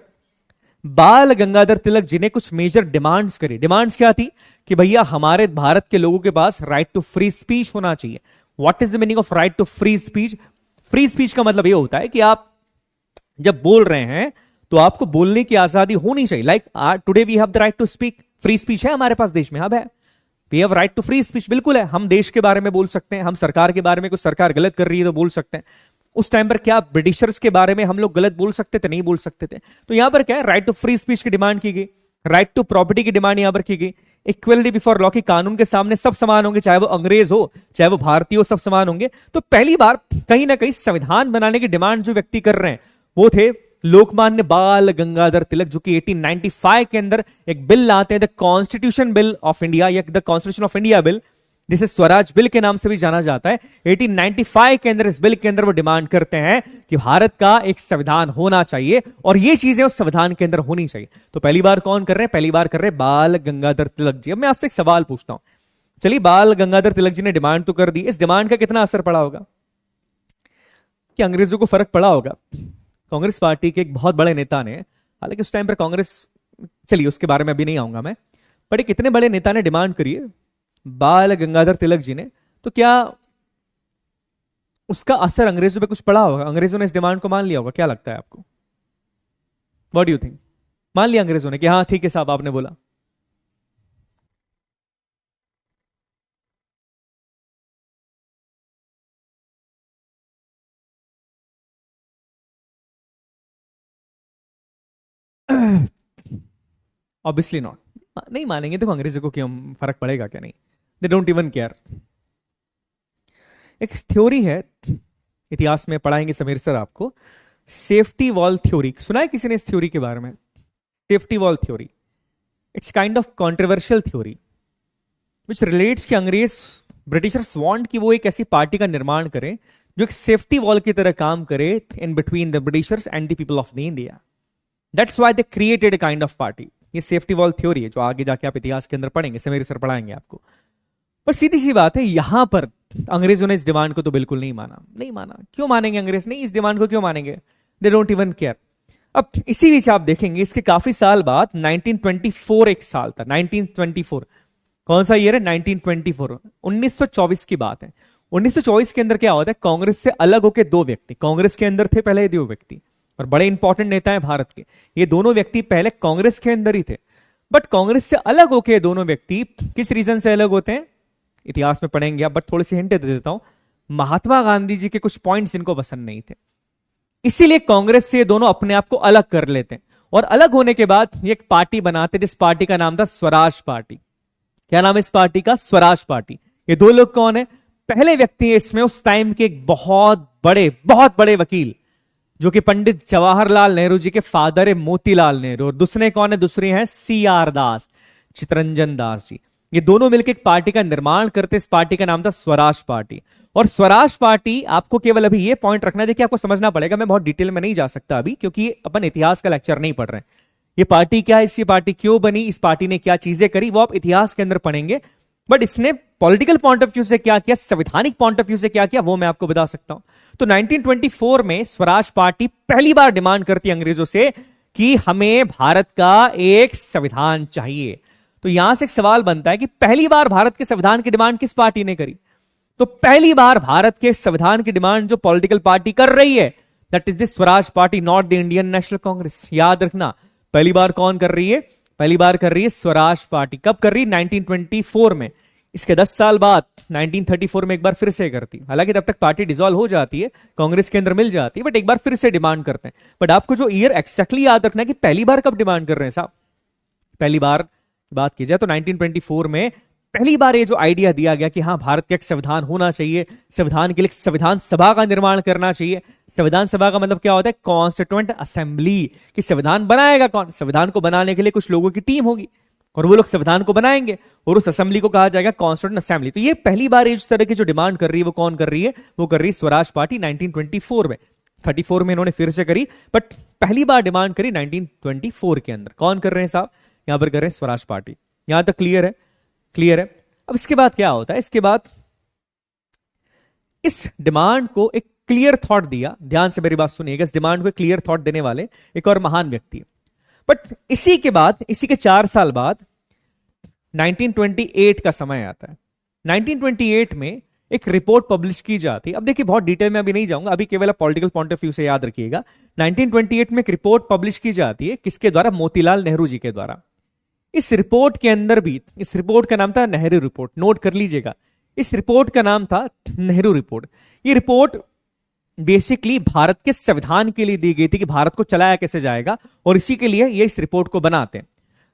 बाल गंगाधर तिलक जी ने कुछ मेजर डिमांड्स करी। डिमांड्स क्या थी? कि भैया हमारे भारत के लोगों के पास राइट टू फ्री स्पीच होना चाहिए। What is the meaning of right to free speech? Free speech का मतलब यह होता है कि आप जब बोल रहे हैं तो आपको बोलने की आजादी होनी चाहिए। Like today we have the right to speak. Free speech है हमारे पास देश में, अब है, we have right to free speech, बिल्कुल है। हम देश के बारे में बोल सकते हैं, हम सरकार के बारे में, कुछ सरकार गलत कर रही है तो बोल सकते हैं। उस टाइम पर क्या ब्रिटिशर्स के बारे में हम लोग गलत बोल सकते थे? नहीं बोल सकते थे। तो यहां पर क्या है? राइट टू फ्री स्पीच की डिमांड की गई, राइट टू प्रॉपर्टी की डिमांड यहां पर की गई, इक्वलिटी बिफोर लॉ की, कानून के सामने सब समान होंगे, चाहे वो अंग्रेज हो चाहे वो भारतीय हो, सब समान होंगे। तो पहली बार कहीं ना कहीं संविधान बनाने की डिमांड जो व्यक्ति कर रहे हैं वो थे लोकमान्य बाल गंगाधर तिलक, जो कि 1895 के अंदर एक बिल लाते हैं, the constitution bill of India या the constitution of India bill, जिसे स्वराज बिल के नाम से भी जाना जाता है। 1895 के अंदर इस बिल के अंदर वो डिमांड करते हैं कि भारत का एक संविधान होना चाहिए और ये चीजें उस संविधान के अंदर होनी चाहिए। तो पहली बार कौन कर रहे हैं? पहली बार कर रहे हैं बाल गंगाधर तिलक जी। अब मैं आपसे एक सवाल पूछता हूं, चलिए बाल गंगाधर तिलक जी ने डिमांड तो कर दी, इस डिमांड का कितना असर पड़ा होगा? कि अंग्रेजों को फर्क पड़ा होगा? कांग्रेस पार्टी के एक बहुत बड़े नेता ने, हालांकि उस टाइम पर कांग्रेस, चलिए उसके बारे में अभी नहीं आऊंगा मैं, बट एक इतने बड़े नेता ने डिमांड करी है बाल गंगाधर तिलक जी ने, तो क्या उसका असर अंग्रेजों पे कुछ पड़ा होगा? अंग्रेजों ने इस डिमांड को मान लिया होगा? क्या लगता है आपको? What do you think? मान लिया अंग्रेजों ने कि हाँ ठीक है साहब आपने बोला? ऑब्वियसली नॉट, नहीं मानेंगे। देखो अंग्रेजों को क्यों फर्क पड़ेगा? क्या नहीं, दे डोंट इवन केयर। एक थ्योरी है, इतिहास में पढ़ाएंगे समीर सर आपको, सेफ्टी वॉल थ्योरी। सुना है किसी ने इस थ्योरी के बारे में? Safety wall theory, it's kind of controversial theory which relates कि अंग्रेज, ब्रिटिशर्स वांट कि वो एक ऐसी पार्टी का निर्माण करें जो एक सेफ्टी वॉल की तरह काम करे in between the Britishers and the people of the India. That's why they created a kind of party. ये सेफ्टी वॉल थ्योरी है जो आगे जाके आप इतिहास के अंदर पढ़ेंगे, समीर सर पढ़ाएंगे आपको। पर सीधी सी बात है, यहां पर अंग्रेजों ने इस डिमांड को तो बिल्कुल नहीं माना। नहीं माना, क्यों मानेंगे अंग्रेज? नहीं, इस डिमांड को क्यों मानेंगे? दे डोंट इवन केयर। अब इसी बीच आप देखेंगे इसके काफी साल बाद 1924 एक साल था, 1924। कौन सा ईयर है? 1924, 1924 की बात है। 1924 के अंदर क्या होता है, कांग्रेस से अलग होकर दो व्यक्ति, कांग्रेस के अंदर थे पहले दो व्यक्ति और बड़े इंपॉर्टेंट नेता हैं भारत के, ये दोनों व्यक्ति पहले कांग्रेस के अंदर ही थे, बट कांग्रेस से अलग होके दोनों व्यक्ति किस रीजन से अलग होते हैं इतिहास में पढ़ेंगे आप, बट थोड़ी सी हिंट दे देता हूं। महात्मा गांधी जी के कुछ पॉइंट्स इनको पसंद नहीं थे, इसीलिए कांग्रेस से दोनों अपने आप को अलग कर लेते हैं और अलग होने के बाद ये एक पार्टी बनाते जिस पार्टी का नाम था स्वराज पार्टी। क्या नाम है इस पार्टी का? स्वराज पार्टी। ये दो लोग कौन है? पहले व्यक्ति है इसमें उस टाइम के एक बहुत बड़े वकील जो कि पंडित जवाहरलाल नेहरू जी के फादर है मोतीलाल नेहरू, और दूसरे कौन है? दूसरे हैं CR दास, चितरंजन दास जी। ये दोनों मिलकर एक पार्टी का निर्माण करते, इस पार्टी का नाम था स्वराज पार्टी। और स्वराज पार्टी, आपको केवल अभी ये पॉइंट रखना है, देखिए आपको समझना पड़ेगा, मैं बहुत डिटेल में नहीं जा सकता अभी क्योंकि अपन इतिहास का लेक्चर नहीं पढ़ रहे हैं। ये पार्टी क्या है, इसी पार्टी क्यों बनी, इस पार्टी ने क्या चीजें करी, वो आप इतिहास के अंदर पढ़ेंगे, बट इसने पॉलिटिकल पॉइंट ऑफ व्यू से क्या किया, संवैधानिक पॉइंट ऑफ व्यू से क्या किया, वो मैं आपको बता सकता हूं। तो 1924 में स्वराज पार्टी पहली बार डिमांड करती है अंग्रेजों से कि हमें भारत का एक संविधान चाहिए। तो यहां से एक सवाल बनता है कि पहली बार भारत के संविधान की डिमांड किस पार्टी ने करी? तो पहली बार भारत के संविधान की डिमांड जो पॉलिटिकल पार्टी कर रही है, that is the Swaraj party, not the Indian national Congress. याद रखना, पहली बार कौन कर रही है? पहली बार कर रही है स्वराज पार्टी। कब कर रही है? 1924 में। इसके 10 साल बाद 1934 में एक बार फिर से करती है, हालांकि तब तक पार्टी डिसॉल्व हो जाती है, कांग्रेस के अंदर मिल जाती है, बट एक बार फिर से डिमांड करते हैं। बट आपको जो ईयर एक्जैक्टली याद रखना है कि पहली बार कब डिमांड कर रहे हैं साहब। पहली बार बात की जाए तो 1924 में पहली बार ये जो आइडिया दिया गया कि हाँ भारत का एक संविधान होना चाहिए, संविधान के लिए संविधान सभा का निर्माण करना चाहिए। संविधान सभा का मतलब क्या होता है? Constituent assembly. कि संविधान बनाएगा कौन? संविधान को बनाने के लिए कुछ लोगों की टीम होगी और वो लोग संविधान को बनाएंगे और उस असेंबली को कहा जाएगा कॉन्स्टिट्यूएंट असेंबली। तो ये पहली बार इस तरह की जो डिमांड कर रही है वो कौन कर रही है? वो कर रही है स्वराज पार्टी 1924 में। 34 में इन्होंने फिर से करी, बट पहली बार डिमांड करी 1924 के अंदर। कौन कर रहे हैं साहब? यहां पर कर रहे हैं स्वराज पार्टी। यहां तक क्लियर है? क्लियर है। अब इसके बाद क्या होता है? इसके बाद इस डिमांड को एक क्लियर थॉट दिया, ध्यान से मेरी बात सुनिएगा, इस डिमांड को क्लियर थॉट देने वाले एक और महान व्यक्ति है। बट इसी के बाद, इसी के 4 साल बाद 1928 का समय आता है। 1928 में एक रिपोर्ट पब्लिश की जाती है। अब देखिए बहुत डिटेल में अभी नहीं जाऊंगा, अभी केवल पॉलिटिकल पॉइंट ऑफ व्यू से याद रखिएगा। 1928 में एक रिपोर्ट पब्लिश की जाती है, किसके द्वारा? मोतीलाल नेहरू जी के द्वारा। इस रिपोर्ट के अंदर भी, इस रिपोर्ट का नाम था नेहरू रिपोर्ट, नोट कर लीजिएगा, इस रिपोर्ट का नाम था नेहरू रिपोर्ट। ये रिपोर्ट बेसिकली भारत के संविधान के लिए दी गई थी कि भारत को चलाया कैसे जाएगा, और इसी के लिए ये इस रिपोर्ट को बनाते हैं।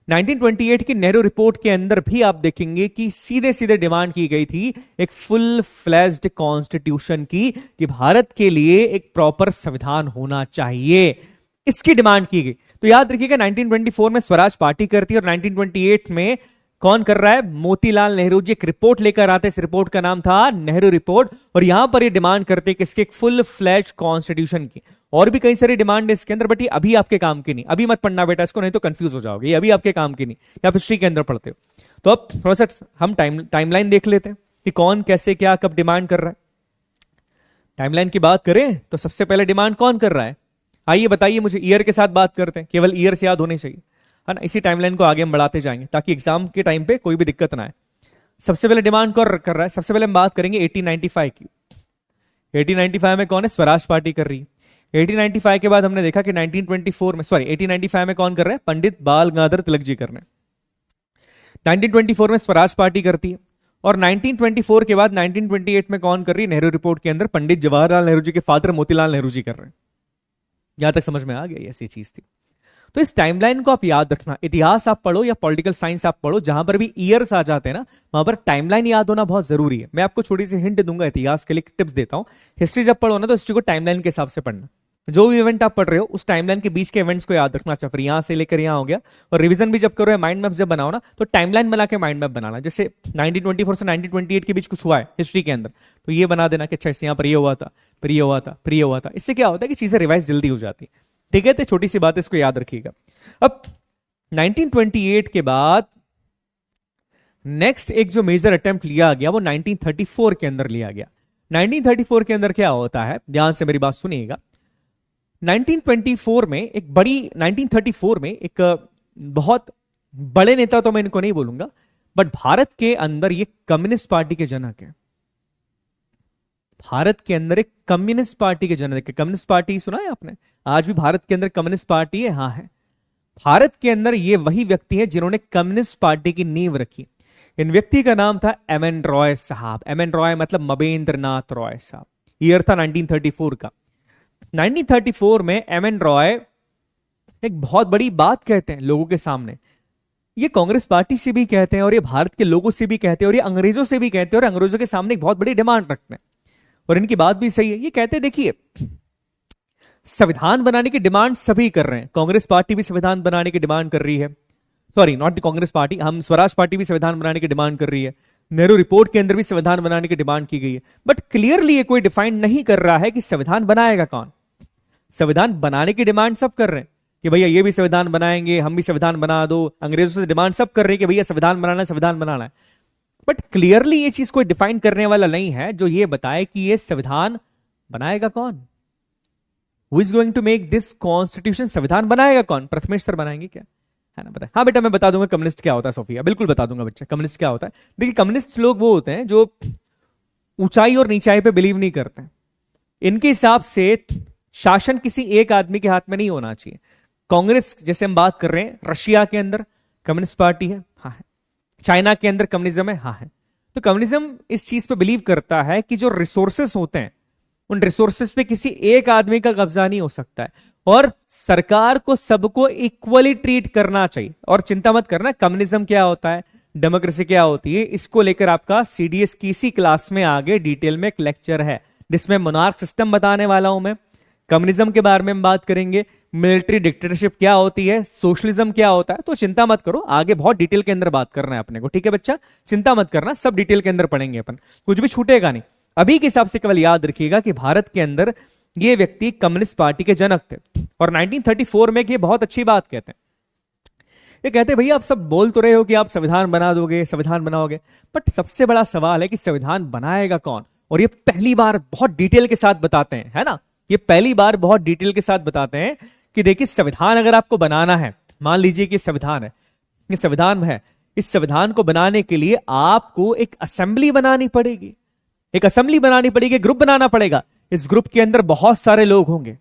1928 की नेहरू रिपोर्ट के अंदर भी आप देखेंगे कि सीधे सीधे डिमांड की गई थी एक फुल फ्लैश्ड कॉन्स्टिट्यूशन की, कि भारत के लिए एक प्रॉपर संविधान होना चाहिए, इसकी डिमांड की गई। तो याद रखिएगा 1924 में स्वराज पार्टी करती है और 1928 में कौन कर रहा है? मोतीलाल नेहरू जी एक रिपोर्ट लेकर आते हैं। इस रिपोर्ट का नाम था नेहरू रिपोर्ट, और यहां पर ये डिमांड करते हैं किसके? एक फुल फ्लैश्ड कॉन्स्टिट्यूशन की। और भी कई सारी डिमांड है इसके अंदर, बट ये अभी आपके काम की नहीं, अभी मत पढ़ना बेटा इसको, नहीं तो कंफ्यूज हो जाओगे, ये अभी आपके काम की नहीं, आप हिस्ट्री के अंदर पढ़ते हो। तो अब थोड़ा सा हम टाइमलाइन देख लेते हैं कि कौन कैसे क्या कब डिमांड कर रहा है। टाइमलाइन की बात करें तो सबसे पहले डिमांड कौन कर रहा है? आइए बताइए मुझे, ईयर के साथ बात करते हैं, केवल ईयर से याद होने चाहिए, है ना। इसी टाइमलाइन को आगे हम बढ़ाते जाएंगे ताकि एग्जाम के टाइम पे कोई भी दिक्कत ना आए। सबसे पहले डिमांड कौन कर रहा है? सबसे पहले हम बात करेंगे 1895 की। 1895 में कौन है? स्वराज पार्टी कर रही है। 1895 के बाद हमने देखा कि 1924 में, सॉरी 1895 में कौन कर रहा है? पंडित बाल गंगाधर तिलक जी कर रहे हैं। 1924 में स्वराज पार्टी करती है, और 1924 के बाद 1928 में कौन कर रही है? नेहरू रिपोर्ट के अंदर पंडित जवाहरलाल नेहरू जी के फादर मोतीलाल नेहरू जी कर रहे हैं। यहां तक समझ में आ गया? ऐसी चीज थी। तो इस टाइमलाइन को आप याद रखना, इतिहास आप पढ़ो या पॉलिटिकल साइंस आप पढ़ो, जहां पर भी ईयर्स आ जाते हैं ना, वहां पर टाइमलाइन याद होना बहुत जरूरी है। मैं आपको छोटी सी हिंट दूंगा, इतिहास के लिए टिप्स देता हूं। हिस्ट्री जब पढ़ो ना तो हिस्ट्री को टाइमलाइन के हिसाब से पढ़ना। जो भी इवेंट आप पढ़ रहे हो उस टाइमलाइन के बीच के इवेंट्स को याद रखना। अच्छा, फिर यहां से लेकर यहां हो गया। और रिवीजन भी जब करो या माइंड मैप जब बनाओ ना, तो टाइमलाइन बना के माइंड मैप बनाना। जैसे 1924 से 1928 के बीच कुछ हुआ है हिस्ट्री के अंदर, तो ये बना देना कि अच्छा यहाँ पर ये हुआ था, फिर ये हुआ था, फिर ये हुआ था। इससे क्या होता है कि चीजें रिवाइज जल्दी हो जाती है। ठीक है, तो छोटी सी बात है, इसको याद रखिएगा। अब 1928 के बाद नेक्स्ट एक जो मेजर अटेम्प्ट लिया गया वो 1934 के अंदर लिया गया। 1934 के अंदर क्या होता है, ध्यान से मेरी बात सुनिएगा। 1924 में एक बड़ी 1934 में एक बहुत बड़े नेता तो मैं इनको नहीं बोलूंगा, बट भारत के अंदर ये कम्युनिस्ट पार्टी के जनक है। भारत के अंदर एक कम्युनिस्ट पार्टी के जनक। कम्युनिस्ट पार्टी सुना है आपने? आज भी भारत के अंदर कम्युनिस्ट पार्टी है। हाँ है। भारत के अंदर ये वही व्यक्ति हैं जिन्होंने कम्युनिस्ट पार्टी की नींव रखी। इन व्यक्ति का नाम था एम.एन. रॉय साहब। एम.एन. रॉय मतलब मवेंद्र नाथ रॉय साहब। ईयर था 1934 का। 1934 में एम.एन. रॉय एक बहुत बड़ी बात कहते हैं लोगों के सामने। ये कांग्रेस पार्टी से भी कहते हैं और ये भारत के लोगों से भी कहते हैं और ये अंग्रेजों से भी कहते हैं और अंग्रेजों के सामने एक बहुत बड़ी डिमांड रखते हैं। और इनकी बात भी सही है। ये कहते हैं देखिए, संविधान बनाने की डिमांड सभी कर रहे हैं। कांग्रेस पार्टी भी संविधान बनाने की डिमांड कर रही है। Sorry, not the Congress party, हम स्वराज पार्टी भी संविधान बनाने की डिमांड कर रही है। नेहरू रिपोर्ट के अंदर भी संविधान बनाने की डिमांड की गई है। बट क्लियरली ये कोई डिफाइन नहीं कर रहा है कि संविधान बनाएगा कौन। संविधान बनाने की डिमांड सब कर रहे हैं कि भैया ये भी संविधान बनाएंगे, हम भी संविधान बना दो। अंग्रेजों से डिमांड सब कर रहे हैं कि भैया संविधान बनाना है, संविधान बनाना है। बट क्लियरली ये चीज कोई डिफाइन करने वाला नहीं है जो ये बताए कि ये संविधान बनाएगा कौन। Who is going to make this constitution? संविधान बनाएगा कौन? प्रथमेश सर बनाएंगे क्या? है ना, बताए? हाँ बेटा, मैं बता दूंगा कम्युनिस्ट क्या होता है। सोफिया बिल्कुल बता दूंगा बच्चा, कम्युनिस्ट क्या होता है। देखिए, कम्युनिस्ट लोग वो होते हैं जो ऊंचाई और नीचाई पे बिलीव नहीं करते हैं। इनके हिसाब से शासन किसी एक आदमी के हाथ में नहीं होना चाहिए। कांग्रेस जैसे हम बात कर रहे हैं, रशिया के अंदर कम्युनिस्ट पार्टी है, हाँ है। चाइना के अंदर कम्युनिज्म है, हाँ है। तो कम्युनिज्म इस चीज पे बिलीव करता है कि जो रिसोर्सेस होते हैं उन रिसोर्सेस पे किसी एक आदमी का कब्जा नहीं हो सकता है और सरकार को सबको इक्वली ट्रीट करना चाहिए। और चिंता मत करना, कम्युनिज्म क्या होता है, डेमोक्रेसी क्या होती है, इसको लेकर आपका सीडीएस की इसी क्लास में आगे डिटेल में एक लेक्चर है जिसमें मोनार्क सिस्टम बताने वाला हूं मैं। कम्युनिज्म के बारे में हम बात करेंगे, मिलिट्री डिक्टेटरशिप क्या होती है, सोशलिज्म क्या होता है। तो चिंता मत करो, आगे बहुत डिटेल के अंदर बात करना है अपने को, ठीक है बच्चा? चिंता मत करना, सब डिटेल के अंदर पढ़ेंगे अपन, कुछ भी छूटेगा नहीं। अभी के हिसाब से केवल याद रखिएगा कि भारत के अंदर ये व्यक्ति कम्युनिस्ट पार्टी के जनक थे और 1934 में ये बहुत अच्छी बात कहते हैं। ये कहते हैं भैया आप सब बोल तो रहे हो कि आप संविधान बना दोगे, संविधान बनाओगे, बट सबसे बड़ा सवाल है कि संविधान बनाएगा कौन। और ये पहली बार बहुत डिटेल के साथ बताते हैं, है ना, ये पहली बार बहुत डिटेल के साथ बताते हैं कि देखिए संविधान अगर आपको बनाना है, मान लीजिए कि संविधान है, ये संविधान है, इस संविधान को बनाने के लिए आपको एक असेंबली बनानी पड़ेगी, एक असेंबली बनानी पड़ेगी, ग्रुप बनाना पड़ेगा। इस ग्रुप के अंदर बहुत सारे लोग होंगे,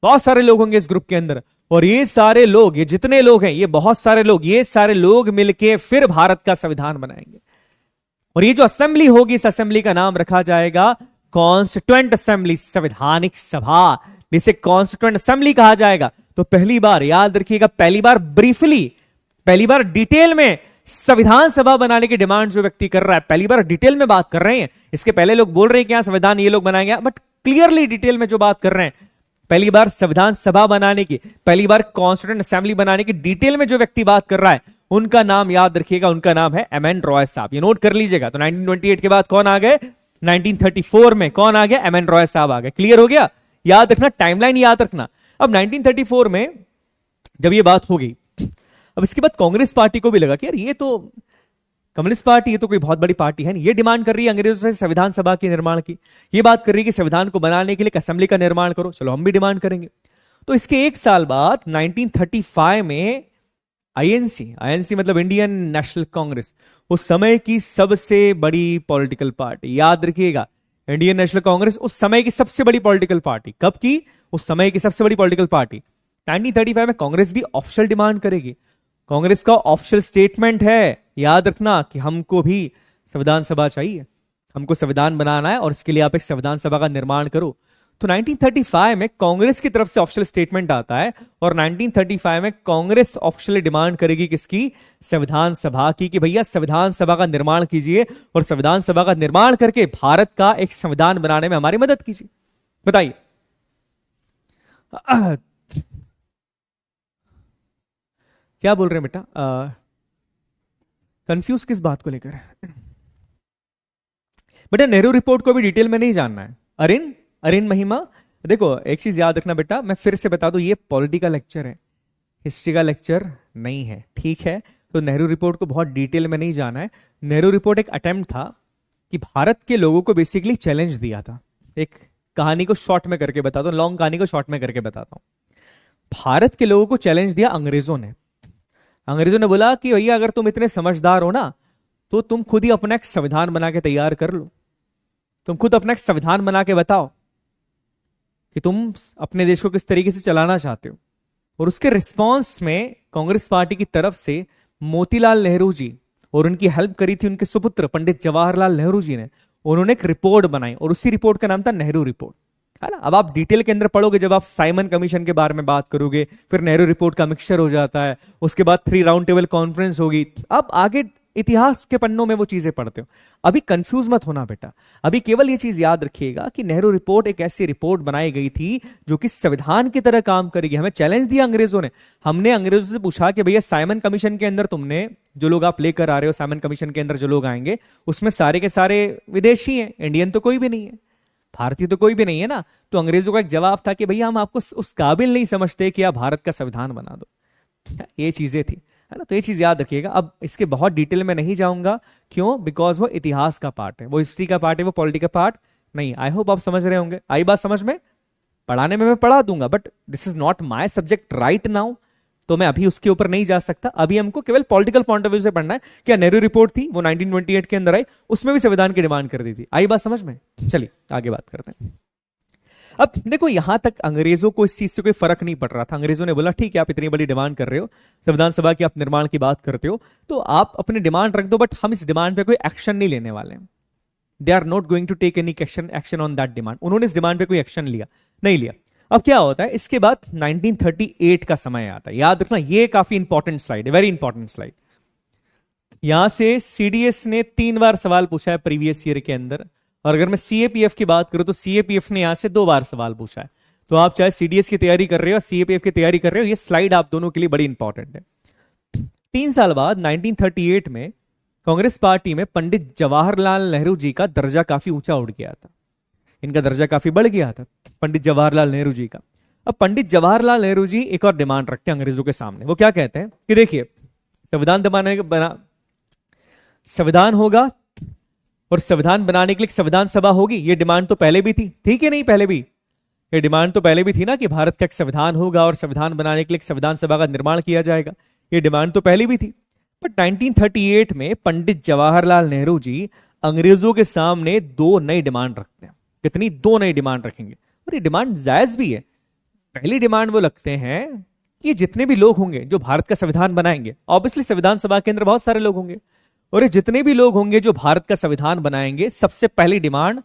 बहुत सारे लोग होंगे इस ग्रुप के अंदर। और ये सारे लोग, ये जितने लोग हैं, ये बहुत सारे लोग, ये सारे लोग मिलके फिर भारत का संविधान बनाएंगे। और ये जो असेंबली होगी, इस असेंबली का नाम रखा जाएगा कॉन्स्टिट्यूएंट असेंबली, संवैधानिक सभा, जिसे कॉन्स्टिट्यूएंट असेंबली कहा जाएगा। तो पहली बार याद रखिएगा, पहली बार ब्रीफली, पहली बार डिटेल में संविधान सभा बनाने की डिमांड जो व्यक्ति कर रहा है, पहली बार डिटेल में बात कर रहे हैं। इसके पहले लोग बोल रहे हैं कि यहां संविधान ये लोग बनाएंगे, बट क्लियरली डिटेल में जो बात कर रहे हैं, पहली बार संविधान सभा बनाने की, पहली बार कॉन्स्टिट्यूएंट असेंबली बनाने की डिटेल में जो व्यक्ति बात कर रहा है, उनका नाम याद रखिएगा, उनका नाम है एम.एन. रॉय साहब। ये नोट कर लीजिएगा। तो 1928 के बाद कौन आ गए? 1934 में कौन आ गया? एम.एन. रॉय साहब आ गए। क्लियर हो गया? याद रखना, टाइमलाइन याद रखना। अब 1934 में जब ये बात हो गई, अब इसके बाद कांग्रेस पार्टी को भी लगा कि यार ये तो कम्युनिस्ट पार्टी, ये तो कोई बहुत बड़ी पार्टी है नहीं, ये डिमांड कर रही है अंग्रेजों से संविधान सभा के निर्माण की, ये बात कर रही है कि संविधान को बनाने के लिए एक असेंबली का निर्माण करो, चलो हम भी डिमांड करेंगे। तो इसके एक साल बाद 1935 में आईएनसी मतलब इंडियन नेशनल कांग्रेस, उस समय की सबसे बड़ी पॉलिटिकल पार्टी, याद रखिएगा, इंडियन नेशनल कांग्रेस उस समय की सबसे बड़ी पॉलिटिकल पार्टी। कब की? उस समय की सबसे बड़ी पॉलिटिकल पार्टी। 1935 में कांग्रेस भी ऑफिशियल डिमांड करेगी। कांग्रेस का ऑफिशियल स्टेटमेंट है, याद रखना, कि हमको भी संविधान सभा चाहिए, हमको संविधान बनाना है और इसके लिए आप एक संविधान सभा का निर्माण करो। तो 1935 में कांग्रेस की तरफ से ऑफिशियल स्टेटमेंट आता है और 1935 में कांग्रेस ऑफिशियली डिमांड करेगी किसकी? संविधान सभा की, कि भैया संविधान सभा का निर्माण कीजिए और संविधान सभा का निर्माण करके भारत का एक संविधान बनाने में हमारी मदद कीजिए। बताइए क्या बोल रहे हैं बेटा? कंफ्यूज किस बात को लेकर है बेटा? नेहरू रिपोर्ट को भी डिटेल में नहीं जानना है। अरिन महिमा, देखो एक चीज याद रखना बेटा, मैं फिर से बता दूं, ये पॉलिटिकल लेक्चर है, हिस्ट्री का लेक्चर नहीं है, ठीक है? तो नेहरू रिपोर्ट को बहुत डिटेल में नहीं जाना है। नेहरू रिपोर्ट एक अटेम्प्ट था कि भारत के लोगों को बेसिकली चैलेंज दिया था। एक कहानी को शॉर्ट में करके बताता हूं, लॉन्ग कहानी को शॉर्ट में करके बताता हूं। भारत के लोगों को चैलेंज दिया अंग्रेजों ने। अंग्रेजों ने बोला कि भैया अगर तुम इतने समझदार हो ना, तो तुम खुद ही अपना एक संविधान बना के तैयार कर लो। तुम खुद अपना एक संविधान बना के बताओ कि तुम अपने देश को किस तरीके से चलाना चाहते हो। और उसके रिस्पॉन्स में कांग्रेस पार्टी की तरफ से मोतीलाल नेहरू जी, और उनकी हेल्प करी थी उनके सुपुत्र पंडित जवाहरलाल नेहरू जी ने, उन्होंने एक रिपोर्ट बनाई और उसी रिपोर्ट का नाम था नेहरू रिपोर्ट, है ना। अब आप डिटेल के अंदर पढ़ोगे, जब आप साइमन कमीशन के बारे में बात करोगे, फिर नेहरू रिपोर्ट का मिक्सचर हो जाता है, उसके बाद 3 राउंड टेबल कॉन्फ्रेंस होगी, अब आगे इतिहास के पन्नों में वो चीजें पढ़ते हो। अभी कंफ्यूज मत होना बेटा, अभी केवल ये चीज याद रखिएगा कि नेहरू रिपोर्ट एक ऐसी रिपोर्ट बनाई गई थी जो कि संविधान की तरह काम करेगी। हमें चैलेंज दिया अंग्रेजों ने, हमने अंग्रेजों से पूछा कि भैया साइमन कमीशन के अंदर तुमने जो लोग आप लेकर आ रहे हो, साइमन कमीशन के अंदर जो लोग आएंगे उसमें सारे के सारे विदेशी हैं, इंडियन तो कोई भी नहीं है, भारतीय तो कोई भी नहीं है ना। तो अंग्रेजों का एक जवाब था कि भैया हम आपको उस काबिल नहीं समझते कि आप भारत का संविधान बना दो। ये चीजें थी, है ना। तो ये चीज याद रखिएगा। अब इसके बहुत डिटेल में नहीं जाऊंगा, क्यों? बिकॉज वो इतिहास का पार्ट है, वो हिस्ट्री का पार्ट है, वो पॉलिटी का पार्ट नहीं। आई होप आप समझ रहे होंगे। आई बात समझ में? पढ़ाने में मैं पढ़ा दूंगा, but this is not my subject right now, तो मैं अभी उसके ऊपर नहीं जा सकता। अभी हमको केवल पॉलिटिकल पॉइंट ऑफ व्यू से पढ़ना है। क्या नेहरू रिपोर्ट थी, वो 1928 के अंदर आई, उसमें भी संविधान की डिमांड कर दी थी। आई बात समझ में? चलिए आगे बात करते हैं। अब देखो, यहां तक अंग्रेजों को इस चीज से कोई फर्क नहीं पड़ रहा था। अंग्रेजों ने बोला ठीक है, आप इतनी बड़ी डिमांड कर रहे हो, संविधान सभा की आप निर्माण की बात करते हो, तो आप अपनी डिमांड रख दो, बट हम इस डिमांड पे कोई एक्शन नहीं लेने वाले हैं। They are not going to take any action on that demand. उन्होंने इस डिमांड पे कोई एक्शन लिया नहीं लिया। अब क्या होता है, इसके बाद 1938 का समय आता है। याद रखना, ये काफी इंपॉर्टेंट स्लाइड है, वेरी इंपॉर्टेंट स्लाइड। यहां से सीडीएस ने 3 बार सवाल पूछा है प्रीवियस ईयर के अंदर, और अगर मैं सीएपीएफ की बात करूं तो सीएपीएफ ने यहां से 2 बार सवाल पूछा है। तो आप चाहे सीडीएस की तैयारी कर रहे हो, सीएपीएफ की तैयारी कर रहे हो, ये स्लाइड आप दोनों के लिए बड़ी इंपॉर्टेंट है। 3 साल बाद 1938 में कांग्रेस पार्टी में पंडित जवाहरलाल नेहरू जी का दर्जा काफी ऊंचा उठ गया था, इनका दर्जा काफी बढ़ गया था, पंडित जवाहरलाल नेहरू जी का। अब पंडित जवाहरलाल नेहरू जी एक और डिमांड रखते हैं अंग्रेजों के सामने। वो क्या कहते हैं कि देखिए, संविधान होगा और संविधान बनाने के लिए संविधान सभा होगी। ये डिमांड तो पहले भी थी, ठीक है नहीं? पहले भी ये डिमांड तो पहले भी थी ना कि भारत का एक संविधान होगा और संविधान बनाने के लिए एक संविधान सभा का निर्माण किया जाएगा। ये डिमांड तो पहले भी थी। बट 1938 में पंडित जवाहरलाल नेहरू जी अंग्रेजों के सामने 2 नई डिमांड रखते हैं। कितनी? 2 नई डिमांड रखेंगे, और ये डिमांड जायज भी है। पहली डिमांड वो लगते हैं कि जितने भी लोग होंगे जो भारत का संविधान बनाएंगे, ऑब्वियसली संविधान सभा के अंदर बहुत सारे लोग होंगे, और ये जितने भी लोग होंगे जो भारत का संविधान बनाएंगे, सबसे पहली डिमांड,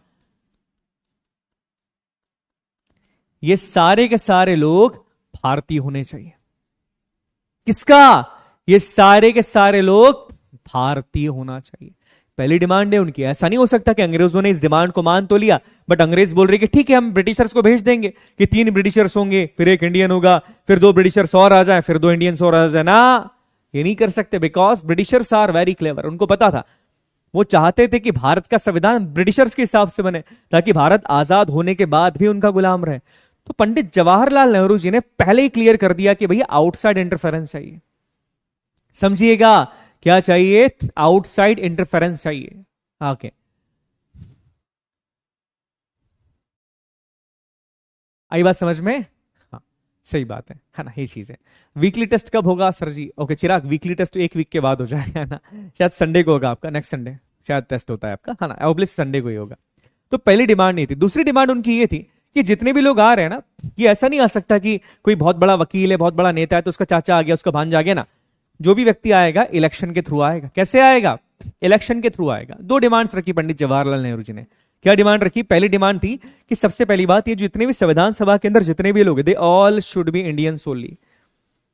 ये सारे के सारे लोग भारतीय होने चाहिए। किसका? ये सारे के सारे लोग भारतीय होना चाहिए। पहली डिमांड है उनकी। ऐसा नहीं हो सकता कि अंग्रेजों ने इस डिमांड को मान तो लिया, बट अंग्रेज बोल रहे कि ठीक है, हम ब्रिटिशर्स को भेज देंगे कि 3 ब्रिटिशर्स होंगे, फिर 1 इंडियन होगा, फिर 2 ब्रिटिशर्स और आ जाए, फिर 2 इंडियंस और आ जाए ना। ये नहीं कर सकते, because Britishers are very clever. उनको पता था, वो चाहते थे कि भारत का संविधान ब्रिटिशर्स के हिसाब से बने, ताकि भारत आजाद होने के बाद भी उनका गुलाम रहे। तो पंडित जवाहरलाल नेहरू जी ने पहले ही क्लियर कर दिया कि भैया आउटसाइड इंटरफेरेंस चाहिए। समझिएगा, क्या चाहिए? आउटसाइड इंटरफेरेंस चाहिए। ओके, आई बात समझ में? हाँ, सही बात है ना। ये चीज है। वीकली टेस्ट कब होगा सर जी? ओके चिराग, वीकली टेस्ट 1 वीक के बाद हो जाएगा, है ना। शायद संडे को होगा आपका, नेक्स्ट संडे शायद टेस्ट होता है आपका, है ना। ऑब्वियसली संडे को ही होगा। तो पहली डिमांड नहीं थी। दूसरी डिमांड उनकी ये थी कि जितने भी लोग आ रहे हैं ना, ये ऐसा नहीं आ सकता कि कोई बहुत बड़ा वकील है, बहुत बड़ा नेता है, तो उसका चाचा आ गया, उसका भांजा आ गया ना। जो भी व्यक्ति आएगा इलेक्शन के थ्रू आएगा। कैसे आएगा? इलेक्शन के थ्रू आएगा। 2 डिमांड्स रखी पंडित जवाहरलाल नेहरू जी ने। क्या डिमांड रखी? पहली डिमांड थी कि सबसे पहली बात, ये जितने भी संविधान सभा के अंदर जितने भी लोग, they all should be Indian only,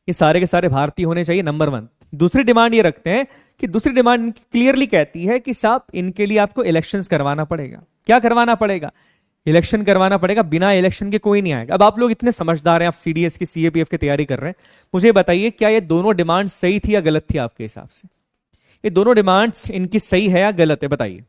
ये सारे के सारे भारतीय होने चाहिए, नंबर 1। दूसरी डिमांड ये रखते हैं कि दूसरी डिमांड क्लियरली कहती है कि साहब इनके लिए आपको इलेक्शंस करवाना पड़ेगा। क्या करवाना पड़ेगा? इलेक्शन करवाना पड़ेगा। बिना इलेक्शन के कोई नहीं आएगा। अब आप लोग इतने समझदार हैं, आप सीडीएस की सीएपीएफ की तैयारी कर रहे हैं, मुझे बताइए क्या ये दोनों डिमांड सही थी या गलत थी आपके हिसाब से? ये दोनों डिमांड्स इनकी सही है या गलत है, बताइए।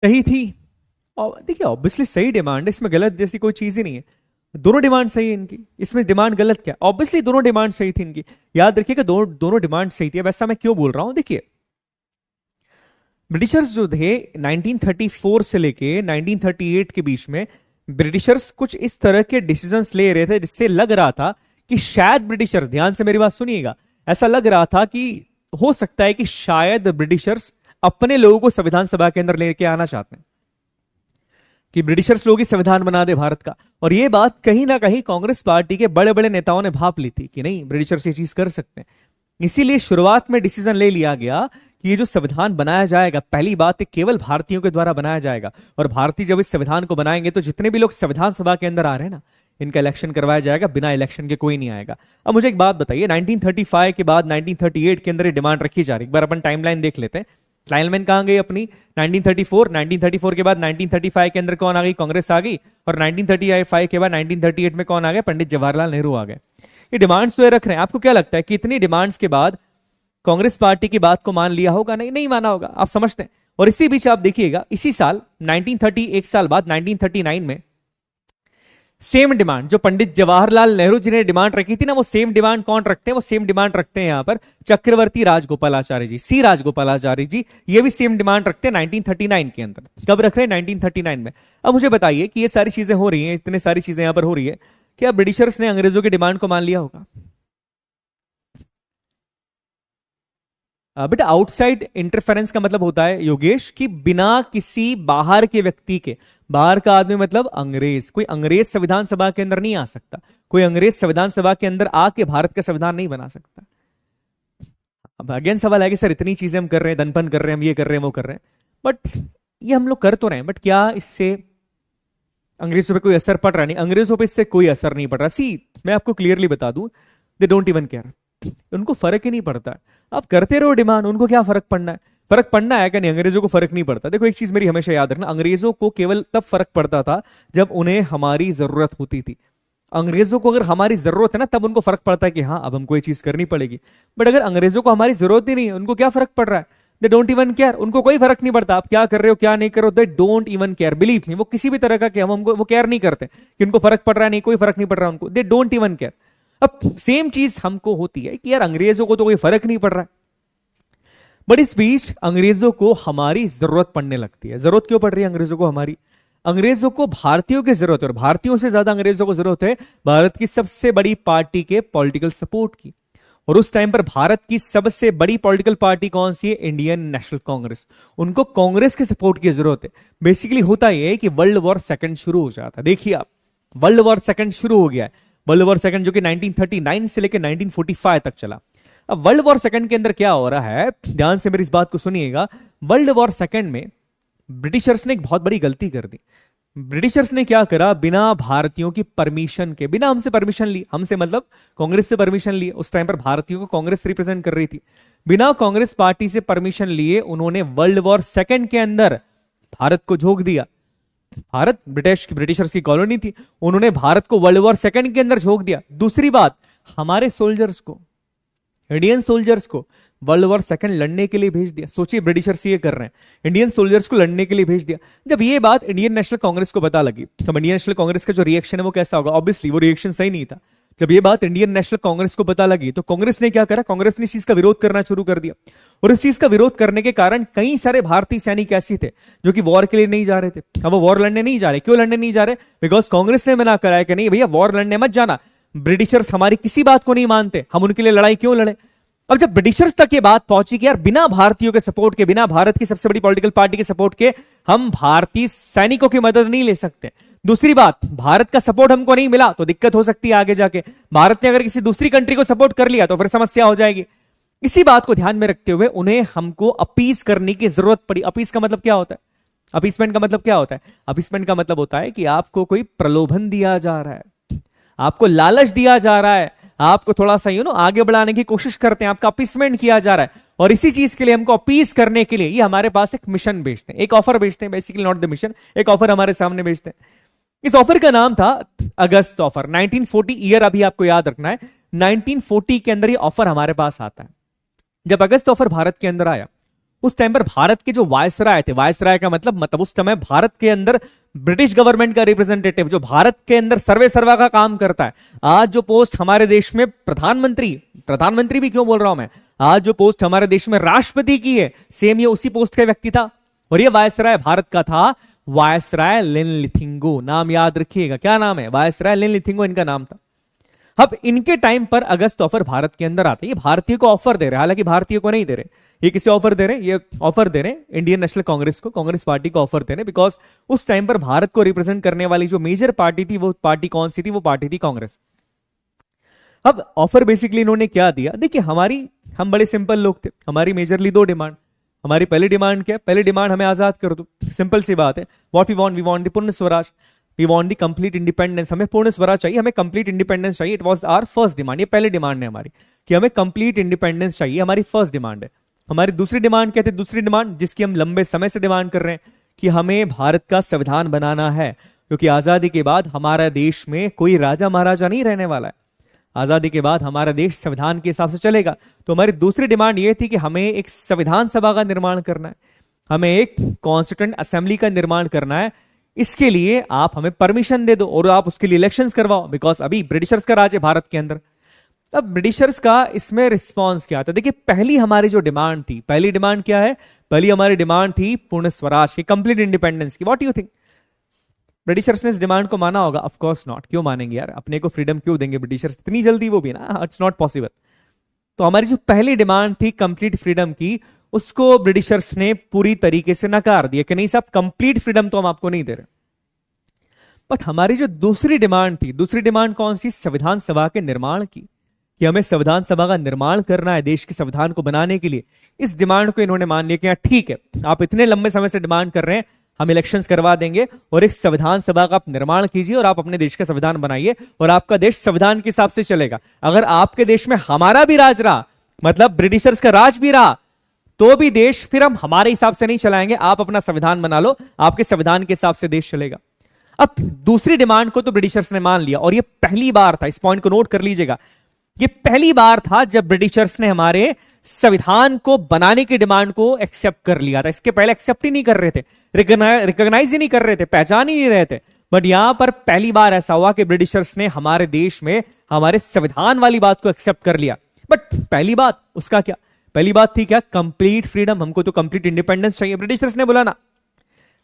सही थी। और देखिए ऑब्वियसली सही डिमांड है, इसमें गलत जैसी कोई चीज ही नहीं है। दोनों डिमांड सही है इनकी, इसमें डिमांड गलत क्या? ऑब्वियसली दोनों डिमांड सही थी इनकी। याद रखिएगा दोनों दोनों डिमांड सही थी। वैसा मैं क्यों बोल रहा हूं, देखिए ब्रिटिशर्स जो थे 1934 से लेके 1938 के बीच में ब्रिटिशर्स कुछ इस तरह के डिसीजंस ले रहे थे जिससे लग रहा था कि शायद ब्रिटिशर्स, ध्यान से मेरी बात सुनिएगा, ऐसा लग रहा था कि हो सकता है कि शायद ब्रिटिशर्स अपने लोगों को संविधान सभा के अंदर लेके आना चाहते हैं, कि ब्रिटिशर्स लोग ही संविधान बना दे भारत का। और ये बात कहीं ना कहीं कांग्रेस पार्टी के बड़े बड़े नेताओं ने भाप ली थी कि नहीं ब्रिटिशर्स ये चीज कर सकते हैं। इसीलिए शुरुआत में डिसीजन ले लिया गया कि ये जो संविधान बनाया जाएगा, पहली बात है केवल भारतीयों के द्वारा बनाया जाएगा। और भारतीय जब इस संविधान को बनाएंगे तो जितने भी लोग संविधान सभा के अंदर आ रहे हैं ना, इनका इलेक्शन करवाया जाएगा, बिना इलेक्शन के कोई नहीं आएगा। अब मुझे एक बात बताइए, 1935 के बाद 1938 के अंदर ये डिमांड रखी जा रही है। एक बार अपन टाइमलाइन देख लेते हैं। टाइमलाइन कहां गई अपनी? 1934 के बाद 1935 के अंदर कौन आ गई? कांग्रेस आ गई। और 1935 के बाद 1938 में कौन आ गए? पंडित जवाहरलाल नेहरू आ गए। ये डिमांड्स तो ये रख रहे हैं। आपको क्या लगता है कि इतनी डिमांड्स के बाद कांग्रेस पार्टी की बात को मान लिया होगा? नहीं, नहीं माना होगा, आप समझते हैं। और इसी बीच आप देखिएगा, इसी साल 1930, एक साल बाद 1939 में सेम डिमांड जो पंडित जवाहरलाल नेहरू जी ने डिमांड रखी थी ना, वो सेम डिमांड कौन रखते हैं? वो सेम डिमांड रखते हैं यहां पर चक्रवर्ती राजगोपालाचारी जी, सी राजगोपालाचारी जी। ये भी सेम डिमांड रखते हैं 1939 के अंदर। कब रख रहे हैं? 1939 में। अब मुझे बताइए कि ये सारी चीजें हो रही हैं, इतनी सारी चीजें यहां पर हो रही है, क्या ब्रिटिशर्स ने अंग्रेजों की डिमांड को मान लिया होगा? बेटा आउटसाइड इंटरफेरेंस का मतलब होता है योगेश कि बिना किसी बाहर के व्यक्ति के, बाहर का आदमी मतलब अंग्रेज, कोई अंग्रेज संविधान सभा के अंदर नहीं आ सकता। कोई अंग्रेज संविधान सभा के अंदर आके भारत का संविधान नहीं बना सकता। अब अगेन सवाल है कि सर इतनी चीजें हम कर रहे हैं, दनपन कर रहे हैं, हम ये कर रहे हैं, वो कर रहे हैं, बट ये हम लोग कर तो रहे हैं, बट क्या इससे अंग्रेजों पे कोई असर पड़ रहा? नहीं, अंग्रेजों पे इससे कोई असर नहीं पड़ रहा। सी मैं आपको क्लियरली बता दूं, दे डोंट इवन केयर, उनको फर्क ही नहीं पड़ता। आप करते रहो डिमांड, उनको क्या फर्क पड़ना है? फर्क पड़ना है क्या? नहीं, अंग्रेजों को फर्क नहीं पड़ता। देखो एक चीज मेरी हमेशा याद रखना, अंग्रेजों को केवल तब फर्क पड़ता था जब उन्हें हमारी जरूरत होती थी। अंग्रेजों को अगर हमारी जरूरत है ना, तब उनको फर्क पड़ता है कि हाँ अब हमको ये चीज करनी पड़ेगी। बट अगर अंग्रेजों को हमारी जरूरत ही नहीं है, उनको क्या फर्क पड़ रहा है? दे डोंट इवन केयर, उनको कोई फर्क नहीं पड़ता आप क्या कर रहे हो क्या नहीं कर रहे हो। दे don't even care, believe me, वो किसी भी तरह का क्या हमको वो केयर नहीं करते कि उनको फर्क पड़ रहा है, नहीं कोई फर्क नहीं पड़ रहा उनको। दे डोंट इवन केयर। अब सेम चीज हमको होती है कि यार अंग्रेजों को तो कोई फर्क नहीं पड़ रहा है, बट इस बीच अंग्रेजों को हमारी जरूरत पड़ने लगती है। जरूरत क्यों पड़ रही है अंग्रेजों को हमारी? अंग्रेजों को भारतीयों की जरूरत है, और भारतीयों से ज्यादा अंग्रेजों को जरूरत है भारत की सबसे बड़ी पार्टी के पॉलिटिकल सपोर्ट की। और उस टाइम पर भारत की सबसे बड़ी पॉलिटिकल पार्टी कौन सी है? Indian national Congress. उनको कांग्रेस के सपोर्ट की जरूरत है। बेसिकली होता यह है कि वर्ल्ड वॉर सेकंड शुरू हो जाता है। देखिए आप, वर्ल्ड वॉर सेकंड शुरू हो गया है। वर्ल्ड वॉर सेकंड जो कि 1939 से लेकर 1945 तक चला। अब वर्ल्ड वॉर सेकंड के अंदर क्या हो रहा है, ध्यान से मेरी इस बात को सुनिएगा। वर्ल्ड वॉर सेकंड में ब्रिटिशर्स ने एक बहुत बड़ी गलती कर दी। ब्रिटिशर्स ने क्या करा, बिना भारतीयों की परमिशन के, बिना हमसे परमिशन ली, हमसे मतलब कांग्रेस से परमिशन लिए, उस टाइम पर भारतीयों को कांग्रेस रिप्रेजेंट कर रही थी, बिना कांग्रेस पार्टी से परमिशन लिए उन्होंने वर्ल्ड वॉर सेकंड के अंदर भारत को झोंक दिया। भारत ब्रिटिशर्स की कॉलोनी थी, उन्होंने भारत को वर्ल्ड वॉर सेकंड के अंदर झोंक दिया। दूसरी बात, हमारे सोल्जर्स को, इंडियन सोल्जर्स को वर्ल्ड वॉर सेकंड लड़ने के लिए भेज दिया। सोचिए ब्रिटिशर्स ये कर रहे हैं, इंडियन सोल्जर्स को लड़ने के लिए भेज दिया। जब ये बात इंडियन नेशनल कांग्रेस को पता लगी, तब इंडियन नेशनल कांग्रेस का जो रिएक्शन है वो कैसा होगा? ऑब्वियसली वो रिएक्शन सही नहीं था। जब ये बात इंडियन नेशनल कांग्रेस को पता लगी तो कांग्रेस ने क्या करा? कांग्रेस ने इस चीज का विरोध करना शुरू कर दिया। और इस चीज का विरोध करने के कारण कई सारे भारतीय सैनिक ऐसे थे जो कि वॉर के लिए नहीं जा रहे थे। अब वो वॉर लड़ने नहीं जा रहे। क्यों लड़ने नहीं जा रहे? बिकॉज कांग्रेस ने मना कराया कि नहीं भैया वॉर लड़ने मत जाना, ब्रिटिशर्स हमारी किसी बात को नहीं मानते, हम उनके लिए लड़ाई क्यों लड़े। अब जब ब्रिटिशर्स तक ये बात पहुंची कि यार बिना भारतीयों के सपोर्ट के, बिना भारत की सबसे बड़ी पॉलिटिकल पार्टी के सपोर्ट के हम भारतीय सैनिकों की मदद नहीं ले सकते। दूसरी बात, भारत का सपोर्ट हमको नहीं मिला तो दिक्कत हो सकती है आगे जाके। भारत ने अगर किसी दूसरी कंट्री को सपोर्ट कर लिया तो फिर समस्या हो जाएगी। इसी बात को ध्यान में रखते हुए उन्हें हमको अपीस करने की जरूरत पड़ी। अपीस का मतलब क्या होता है? अपीसमेंट का मतलब क्या होता है? अपीसमेंट का मतलब होता है कि आपको कोई प्रलोभन दिया जा रहा है, आपको लालच दिया जा रहा है, आपको थोड़ा सा आगे बढ़ाने की कोशिश करते हैं, आपका अपीसमेंट किया जा रहा है। और इसी चीज के लिए हमको अपीस करने के लिए ये हमारे पास एक मिशन भेजते हैं, एक ऑफर भेजते हैं। बेसिकली नॉट द मिशन, एक ऑफर हमारे सामने भेजते हैं। इस ऑफर का नाम था अगस्त ऑफर। 1940 ईयर अभी आपको याद रखना है। 1940 के अंदर ये ऑफर हमारे पास आता है। जब अगस्त ऑफर भारत के अंदर आया, उस टाइम पर भारत के जो वायसराय थे, वायसराय का मतलब उस समय भारत के अंदर ब्रिटिश गवर्नमेंट का रिप्रेजेंटेटिव जो भारत के अंदर सर्वे सर्वा का काम करता है। आज जो पोस्ट हमारे देश में प्रधानमंत्री भी क्यों बोल रहा हूं मैं, आज जो पोस्ट हमारे देश में राष्ट्रपति की है, सेम ये उसी पोस्ट का व्यक्ति था, और ये वायसराय भारत का था वायसराय लिनलिथिंगो। नाम याद रखिएगा, क्या नाम है, वायसराय लिनलिथिंगो इनका नाम था। अब इनके टाइम पर अगस्त ऑफर भारत के अंदर आता है, ये भारतीय को ऑफर दे रहे हैं, हालांकि भारतीय को नहीं दे रहे, ये किसे ऑफर दे रहे हैं, ये ऑफर दे रहे हैं इंडियन नेशनल कांग्रेस को, कांग्रेस पार्टी को ऑफर दे रहे हैं, बिकॉज उस टाइम पर भारत को रिप्रेजेंट करने वाली जो मेजर पार्टी थी, वो पार्टी कौन सी थी, वो पार्टी थी कांग्रेस। अब ऑफर बेसिकली इन्होंने क्या दिया, देखिए हम बड़े सिंपल लोग थे, हमारी मेजरली दो डिमांड। हमारी पहली डिमांड क्या है, पहली डिमांड हमें आजाद कर दो, सिंपल सी बात है। What we want the Purna Swaraj, we want the complete independence, हमें पूर्ण स्वराज चाहिए, हमें कंप्लीट इंडिपेंडेंस चाहिए। It was our first demand, ये पहली डिमांड है हमारी कि हमें कंप्लीट इंडिपेंडेंस चाहिए, हमारी फर्स्ट डिमांड है। हमारी दूसरी डिमांड क्या थी, दूसरी डिमांड जिसकी हम लंबे समय से डिमांड कर रहे हैं कि हमें भारत का संविधान बनाना है, क्योंकि आजादी के बाद हमारा देश में कोई राजा महाराजा नहीं रहने वाला है, आजादी के बाद हमारा देश संविधान के हिसाब से चलेगा। तो हमारी दूसरी डिमांड यह थी कि हमें एक संविधान सभा का निर्माण करना है, हमें एक कॉन्स्टिट्यूएंट असेंबली का निर्माण करना है। इसके लिए आप हमें परमिशन दे दो और आप उसके लिए इलेक्शंस करवाओ, बिकॉज अभी ब्रिटिशर्स का राज है भारत के अंदर। अब ब्रिटिशर्स का इसमें रिस्पॉन्स क्या था, देखिए पहली हमारी जो डिमांड थी, पहली डिमांड क्या है, पहली हमारी डिमांड थी पूर्ण स्वराज की, कंप्लीट इंडिपेंडेंस की। व्हाट यू थिंक, ब्रिटिशर्स ने इस डिमांड को माना होगा? ऑफ कोर्स नॉट, क्यों मानेंगे यार, अपने को फ्रीडम क्यों देंगे ब्रिटिशर्स इतनी जल्दी, वो भी ना, इट्स नॉट पॉसिबल। तो हमारी जो पहली डिमांड थी कंप्लीट फ्रीडम की, उसको ब्रिटिशर्स ने पूरी तरीके से नकार दिया कि नहीं साहब, कंप्लीट फ्रीडम तो हम आपको नहीं दे रहे। बट हमारी जो दूसरी डिमांड थी, दूसरी डिमांड कौन सी, संविधान सभा के निर्माण की, कि हमें संविधान सभा का निर्माण करना है देश के संविधान को बनाने के लिए। इस डिमांड को इन्होंने मान लिया कि हाँ ठीक है, आप इतने लंबे समय से डिमांड कर रहे हैं, हम इलेक्शंस करवा देंगे और एक संविधान सभा का आप निर्माण कीजिए और आप अपने देश का संविधान बनाइए और आपका देश संविधान के हिसाब से चलेगा। अगर आपके देश में हमारा भी राज रहा, मतलब ब्रिटिशर्स का राज भी रहा, तो भी देश फिर हम हमारे हिसाब से नहीं चलाएंगे, आप अपना संविधान बना लो, आपके संविधान के हिसाब से देश चलेगा। अब दूसरी डिमांड को तो ब्रिटिशर्स ने मान लिया, और यह पहली बार था, इस पॉइंट को नोट कर लीजिएगा, ये पहली बार था जब ब्रिटिशर्स ने हमारे संविधान को बनाने की डिमांड को एक्सेप्ट कर लिया था। इसके पहले एक्सेप्ट ही नहीं कर रहे थे, रिकॉग्नाइज ही नहीं कर रहे थे, पहचान ही नहीं रहे थे। बट यहां पर पहली बार ऐसा हुआ कि ब्रिटिशर्स ने हमारे देश में हमारे संविधान वाली बात को एक्सेप्ट कर लिया। बट पहली बात, उसका क्या, पहली बात थी क्या, कंप्लीट फ्रीडम, हमको तो कंप्लीट इंडिपेंडेंस चाहिए। ब्रिटिशर्स ने बोला ना,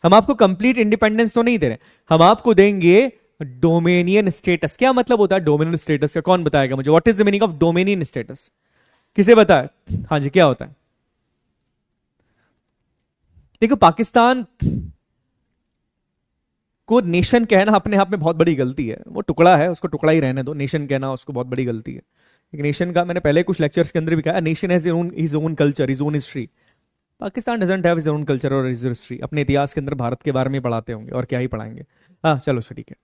हम आपको कंप्लीट इंडिपेंडेंस तो नहीं दे रहे, हम आपको देंगे डोमेनियन स्टेटस। क्या मतलब होता है डोमेनियन स्टेटस का, कौन बताएगा मुझे, what is the meaning of dominion status, किसे पता है? हाँ जी, क्या होता है? देखो, पाकिस्तान को नेशन कहना अपने आप में बहुत बड़ी गलती है, वो टुकड़ा है, उसको टुकड़ा ही रहने दो, नेशन कहना उसको बहुत बड़ी गलती है। एक नेशन का, मैंने पहले कुछ लेक्चर्स के अंदर भी कहा, nation has his own culture, his own history. Pakistan doesn't have his own culture और हिज हिस्ट्री। अपने इतिहास के अंदर भारत के बारे में पढ़ाते होंगे, और क्या ही पढ़ाएंगे। हाँ चलो ठीक है।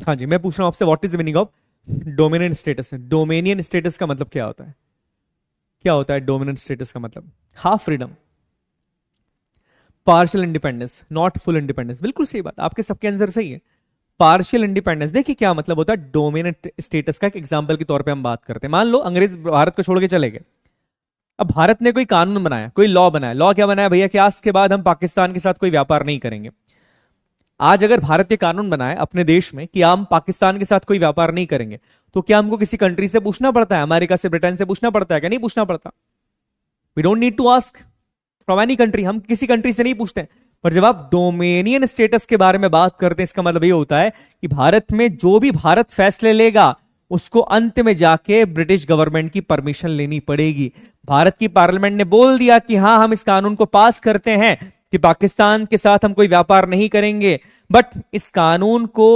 हाँ जी, मैं पूछ रहा हूं आपसे, what is the meaning of dominant status? Dominion status का मतलब क्या होता है? क्या होता है डोमिनेंट स्टेटस का मतलब? Half freedom, partial independence, not full independence. बिल्कुल सही बात, आपके सबके आंसर सही है। पार्शियल इंडिपेंडेंस, देखिए क्या मतलब होता है डोमिनेंट स्टेटस का। एक एग्जांपल के तौर पे हम बात करते हैं, मान लो अंग्रेज भारत को छोड़ के चले गए, अब भारत ने कोई कानून बनाया, कोई लॉ बनाया। लॉ क्या बनाया भैया कि आज के बाद हम पाकिस्तान के साथ कोई व्यापार नहीं करेंगे। आज अगर भारत ने कानून बनाए अपने देश में कि हम पाकिस्तान के साथ कोई व्यापार नहीं करेंगे, तो क्या हमको किसी कंट्री से पूछना पड़ता है, अमेरिका से, ब्रिटेन से पूछना पड़ता है? क्या नहीं पूछना पड़ता? We don't need to ask from any country, हम किसी कंट्री से नहीं पूछते। पर जब आप डोमेनियन स्टेटस के बारे में बात करते हैं, इसका मतलब ये होता है कि भारत में जो भी भारत फैसले लेगा, उसको अंत में जाके ब्रिटिश गवर्नमेंट की परमिशन लेनी पड़ेगी। भारत की पार्लियामेंट ने बोल दिया कि हाँ, हम इस कानून को पास करते हैं कि पाकिस्तान के साथ हम कोई व्यापार नहीं करेंगे, बट इस कानून को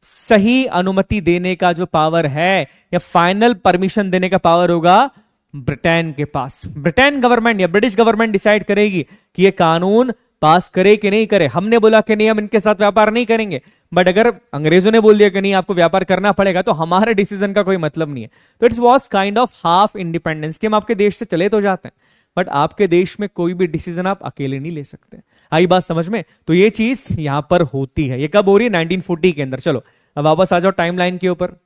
सही अनुमति देने का जो पावर है या फाइनल परमिशन देने का पावर होगा ब्रिटेन के पास। ब्रिटेन गवर्नमेंट या ब्रिटिश गवर्नमेंट डिसाइड करेगी कि यह कानून पास करे कि नहीं करे। हमने बोला कि नहीं, हम इनके साथ व्यापार नहीं करेंगे, बट अगर अंग्रेजों ने बोल दिया कि नहीं आपको व्यापार करना पड़ेगा, तो हमारे डिसीजन का कोई मतलब नहीं है। तो it's was kind of half independence कि हम आपके देश से चले तो जाते हैं, बट आपके देश में कोई भी डिसीजन आप अकेले नहीं ले सकते। आई बात समझ में? तो ये चीज यहां पर होती है। ये कब हो रही है? 1940 के अंदर। चलो अब वापस आ जाओ टाइमलाइन के ऊपर।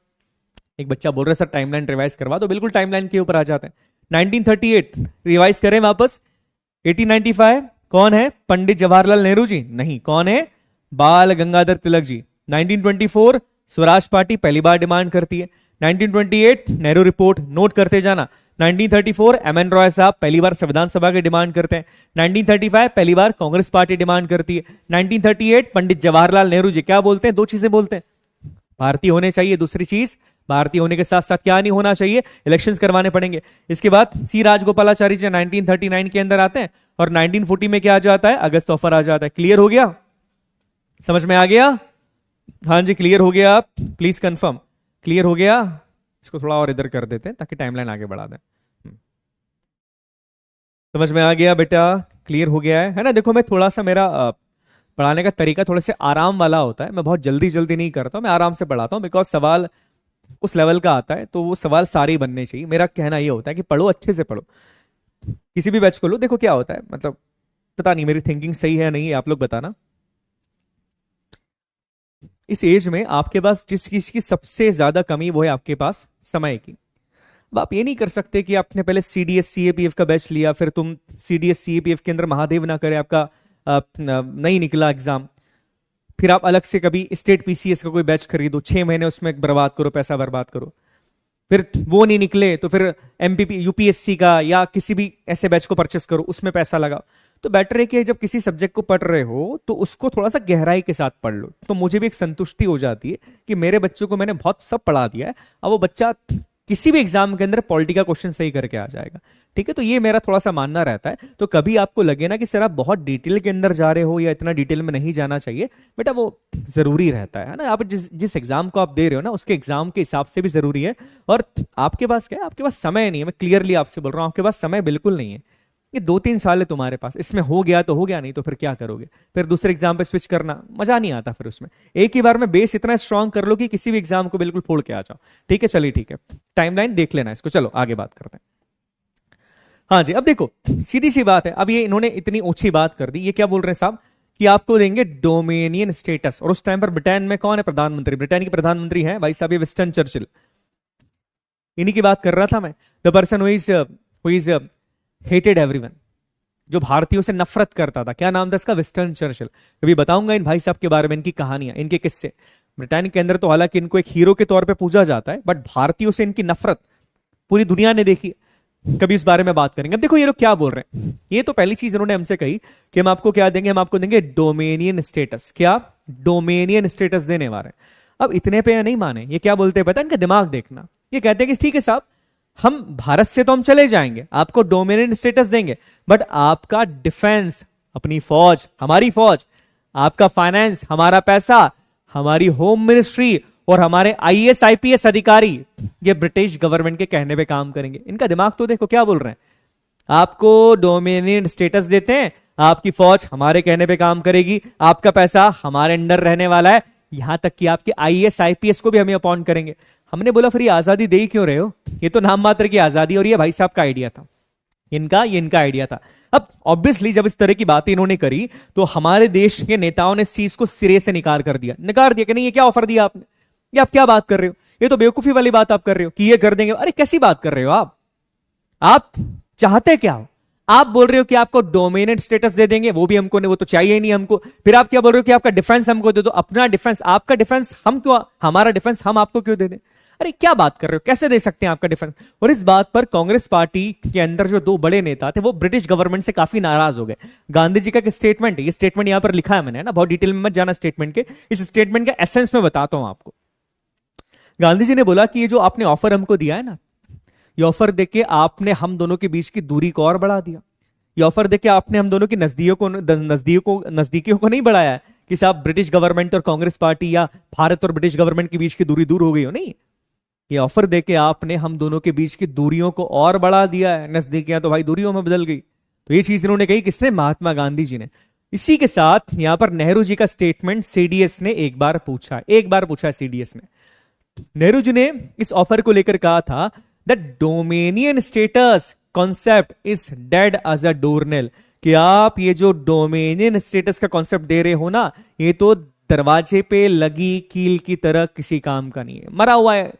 एक बच्चा बोल रहा है सर टाइमलाइन रिवाइज करवा दो, बिल्कुल टाइमलाइन के ऊपर आ जाते हैं। 1938 रिवाइज करें वापस। 1895 कौन है? पंडित जवाहरलाल नेहरू जी? नहीं, कौन है? बाल गंगाधर तिलक जी। 1924 स्वराज पार्टी पहली बार डिमांड करती है। 1928 नेहरू रिपोर्ट, नोट करते जाना। 1934 एम एन रॉय साहब पहली बार संविधान सभा की डिमांड करते हैं। 1935 पहली बार कांग्रेस पार्टी डिमांड करती है। 1938 पंडित जवाहरलाल नेहरू जी क्या बोलते हैं? दो चीजें बोलते हैं, भारतीय होने चाहिए, दूसरी चीज भारतीय होने के साथ साथ क्या नहीं होना चाहिए? इलेक्शंस करवाने पड़ेंगे। इसके बाद सी राजगोपालाचारी जी 1939 के अंदर आते हैं और 1940 में क्या आ जाता है? अगस्त ऑफर आ जाता है। क्लियर हो गया? समझ में आ गया? हाँ जी, क्लियर हो गया? प्लीज कंफर्म क्लियर हो गया। इसको थोड़ा और इधर कर देते हैं ताकि टाइमलाइन आगे बढ़ा दें। समझ में आ गया बेटा? क्लियर हो गया है ना? देखो मैं थोड़ा सा, मेरा पढ़ाने का तरीका थोड़े से आराम वाला होता है। मैं बहुत जल्दी जल्दी नहीं करता हूं, मैं आराम से पढ़ाता हूं, बिकॉज सवाल उस लेवल का आता है तो वो सवाल सारे ही बनने चाहिए। मेरा कहना ये होता है कि पढ़ो, अच्छे से पढ़ो, किसी भी बैच को लो। देखो क्या होता है, मतलब पता नहीं मेरी थिंकिंग सही है नहीं है, आप लोग बताना। इस एज में आपके पास जिस चीज की सबसे ज्यादा कमी वो है आपके पास समय की। अब आप ये नहीं कर सकते कि आपने पहले सीडीएस सीएपीएफ का बैच लिया, फिर तुम सीडीएस सीएपीएफ के अंदर महादेव ना करे, आपका नहीं निकला एग्जाम, फिर आप अलग से कभी स्टेट पीसीएस का कोई बैच खरीदो, 6 महीने उसमें बर्बाद करो, पैसा बर्बाद करो, फिर वो नहीं निकले तो फिर एमपीपी यूपीएससी का या किसी भी ऐसे बैच को परचेस करो, उसमें पैसा लगाओ। तो बेटर है कि जब किसी सब्जेक्ट को पढ़ रहे हो तो उसको थोड़ा सा गहराई के साथ पढ़ लो। तो मुझे भी एक संतुष्टि हो जाती है कि मेरे बच्चों को मैंने बहुत सब पढ़ा दिया है, अब वो बच्चा किसी भी एग्जाम के अंदर पॉलिटी का क्वेश्चन सही करके आ जाएगा। ठीक है, तो ये मेरा थोड़ा सा मानना रहता है। तो कभी आपको लगे ना कि सर आप बहुत डिटेल के अंदर जा रहे हो या इतना डिटेल में नहीं जाना चाहिए, बेटा वो जरूरी रहता है ना। आप जिस एग्जाम को आप दे रहे हो ना उसके एग्जाम के हिसाब से भी जरूरी है। और आपके पास क्या है? आपके पास समय नहीं है। मैं क्लियरली आपसे बोल रहा हूं, आपके पास समय बिल्कुल नहीं है। ये 2-3 साल है तुम्हारे पास, इसमें हो गया तो हो गया, नहीं तो फिर क्या करोगे? फिर दूसरे एग्जाम पे स्विच करना मजा नहीं आता फिर उसमें। एक ही बार में बेस इतना स्ट्रांग कर लो कि किसी भी एग्जाम को बिल्कुल फोड़ के आ जाओ। ठीक है, चलिए ठीक है, टाइमलाइन देख लेना इसको। चलो आगे बात करते हैं। हाँ जी, अब देखो सीधी सी बात है। अब ये इन्होंने इतनी ऊंची बात कर दी, ये क्या बोल रहे हैं साहब कि आपको देंगे डोमेनियन स्टेटस। और उस टाइम पर ब्रिटेन में कौन है प्रधानमंत्री? ब्रिटेन के प्रधानमंत्री हैं भाई साहब ये विंस्टन चर्चिल। इन्हीं की बात कर रहा था मैं। The person who is hated everyone, जो भारतीयों से नफरत करता था। क्या नाम था इसका? Winston Churchill. कभी बताऊंगा इन भाई साहब के बारे में, इनकी कहानियां, इनके किस्से। ब्रिटेन के अंदर तो हालांकि इनको एक हीरो के तौर पे पूजा जाता है, बट भारतीयों से इनकी नफरत पूरी दुनिया ने देखी। कभी इस बारे में बात करेंगे। अब देखो ये लोग क्या बोल रहे हैं। ये तो पहली चीज इन्होंने हमसे कही कि हम आपको क्या देंगे? हम आपको देंगे डोमेनियन स्टेटस। क्या? डोमेनियन स्टेटस देने वाले हैं। अब इतने पे नहीं माने, ये क्या बोलते हैं पता है? इनका दिमाग देखना। ये कहते हैं कि ठीक है साहब, हम भारत से तो हम चले जाएंगे, आपको डोमिनेंट स्टेटस देंगे, बट आपका डिफेंस, अपनी फौज, हमारी फौज, आपका फाइनेंस, हमारा पैसा, हमारी होम मिनिस्ट्री और हमारे आईएएस आईपीएस अधिकारी ये ब्रिटिश गवर्नमेंट के कहने पे काम करेंगे। इनका दिमाग तो देखो क्या बोल रहे हैं। आपको डोमिनेंट स्टेटस देते हैं, आपकी फौज हमारे कहने पे काम करेगी, आपका पैसा हमारे अंडर रहने वाला है, यहां तक कि आपके आईएएस आईपीएस को भी हमें अपॉइंट करेंगे। हमने बोला फिर ये आजादी दे ही क्यों रहे हो? ये तो नाम मात्र की आजादी। और ये भाई साहब का आइडिया था, इनका आइडिया था। अब ऑब्वियसली जब इस तरह की बातें इन्होंने करी तो हमारे देश के नेताओं ने इस चीज को सिरे से निकार दिया कि नहीं, ये क्या ऑफर दिया आपने, ये आप क्या बात कर रहे हो, ये तो बेवकूफी वाली बात आप कर रहे हो कि ये कर देंगे। अरे कैसी बात कर रहे हो आप चाहते क्या हो? आप बोल रहे हो कि आपको डोमिनेंट स्टेटस दे देंगे, वो भी हमको नहीं, वो तो चाहिए ही नहीं हमको। फिर आप क्या बोल रहे हो कि आपका डिफेंस हमको दे दो। अपना डिफेंस, आपका डिफेंस हम क्यों, हमारा डिफेंस हम आपको क्यों दे दें? अरे क्या बात कर रहे हो, कैसे दे सकते हैं आपका डिफेंस? और इस बात पर कांग्रेस पार्टी के अंदर जो 2 बड़े नेता थे वो ब्रिटिश गवर्नमेंट से काफी नाराज हो गए। गांधी जी का एक स्टेटमेंट है, ये स्टेटमेंट यहां पर लिखा है मैंने, ना बहुत डिटेल में मत जाना स्टेटमेंट के, इस स्टेटमेंट का एसेंस में बताता हूं आपको। गांधी जी ने बोला कि ये जो आपने ऑफर हमको दिया है ना, ये ऑफर देके आपने हम दोनों के बीच की दूरी को और बढ़ा दिया। ये ऑफर देके आपने हम दोनों की नजदीकियों को नहीं बढ़ाया है कि साहब ब्रिटिश गवर्नमेंट और कांग्रेस पार्टी या भारत और ब्रिटिश गवर्नमेंट के बीच की दूरी दूर हो गई हो, नहीं। ये ऑफर देके आपने हम दोनों के बीच की दूरियों को और बढ़ा दिया है। नजदीकियां तो भाई दूरियों में बदल गई। तो ये चीज इन्होंने कही, किसने? महात्मा गांधी जी ने। इसी के साथ यहां पर नेहरू जी का स्टेटमेंट सीडीएस ने एक बार पूछा सीडीएस ने। नेहरू जी ने इस ऑफर को लेकर कहा था that dominion status concept is dead as a doornail, कि आप ये जो डोमेनियन स्टेटस का कॉन्सेप्ट दे रहे हो ना, ये तो दरवाजे पे लगी कील की तरह किसी काम का नहीं है, मरा हुआ है,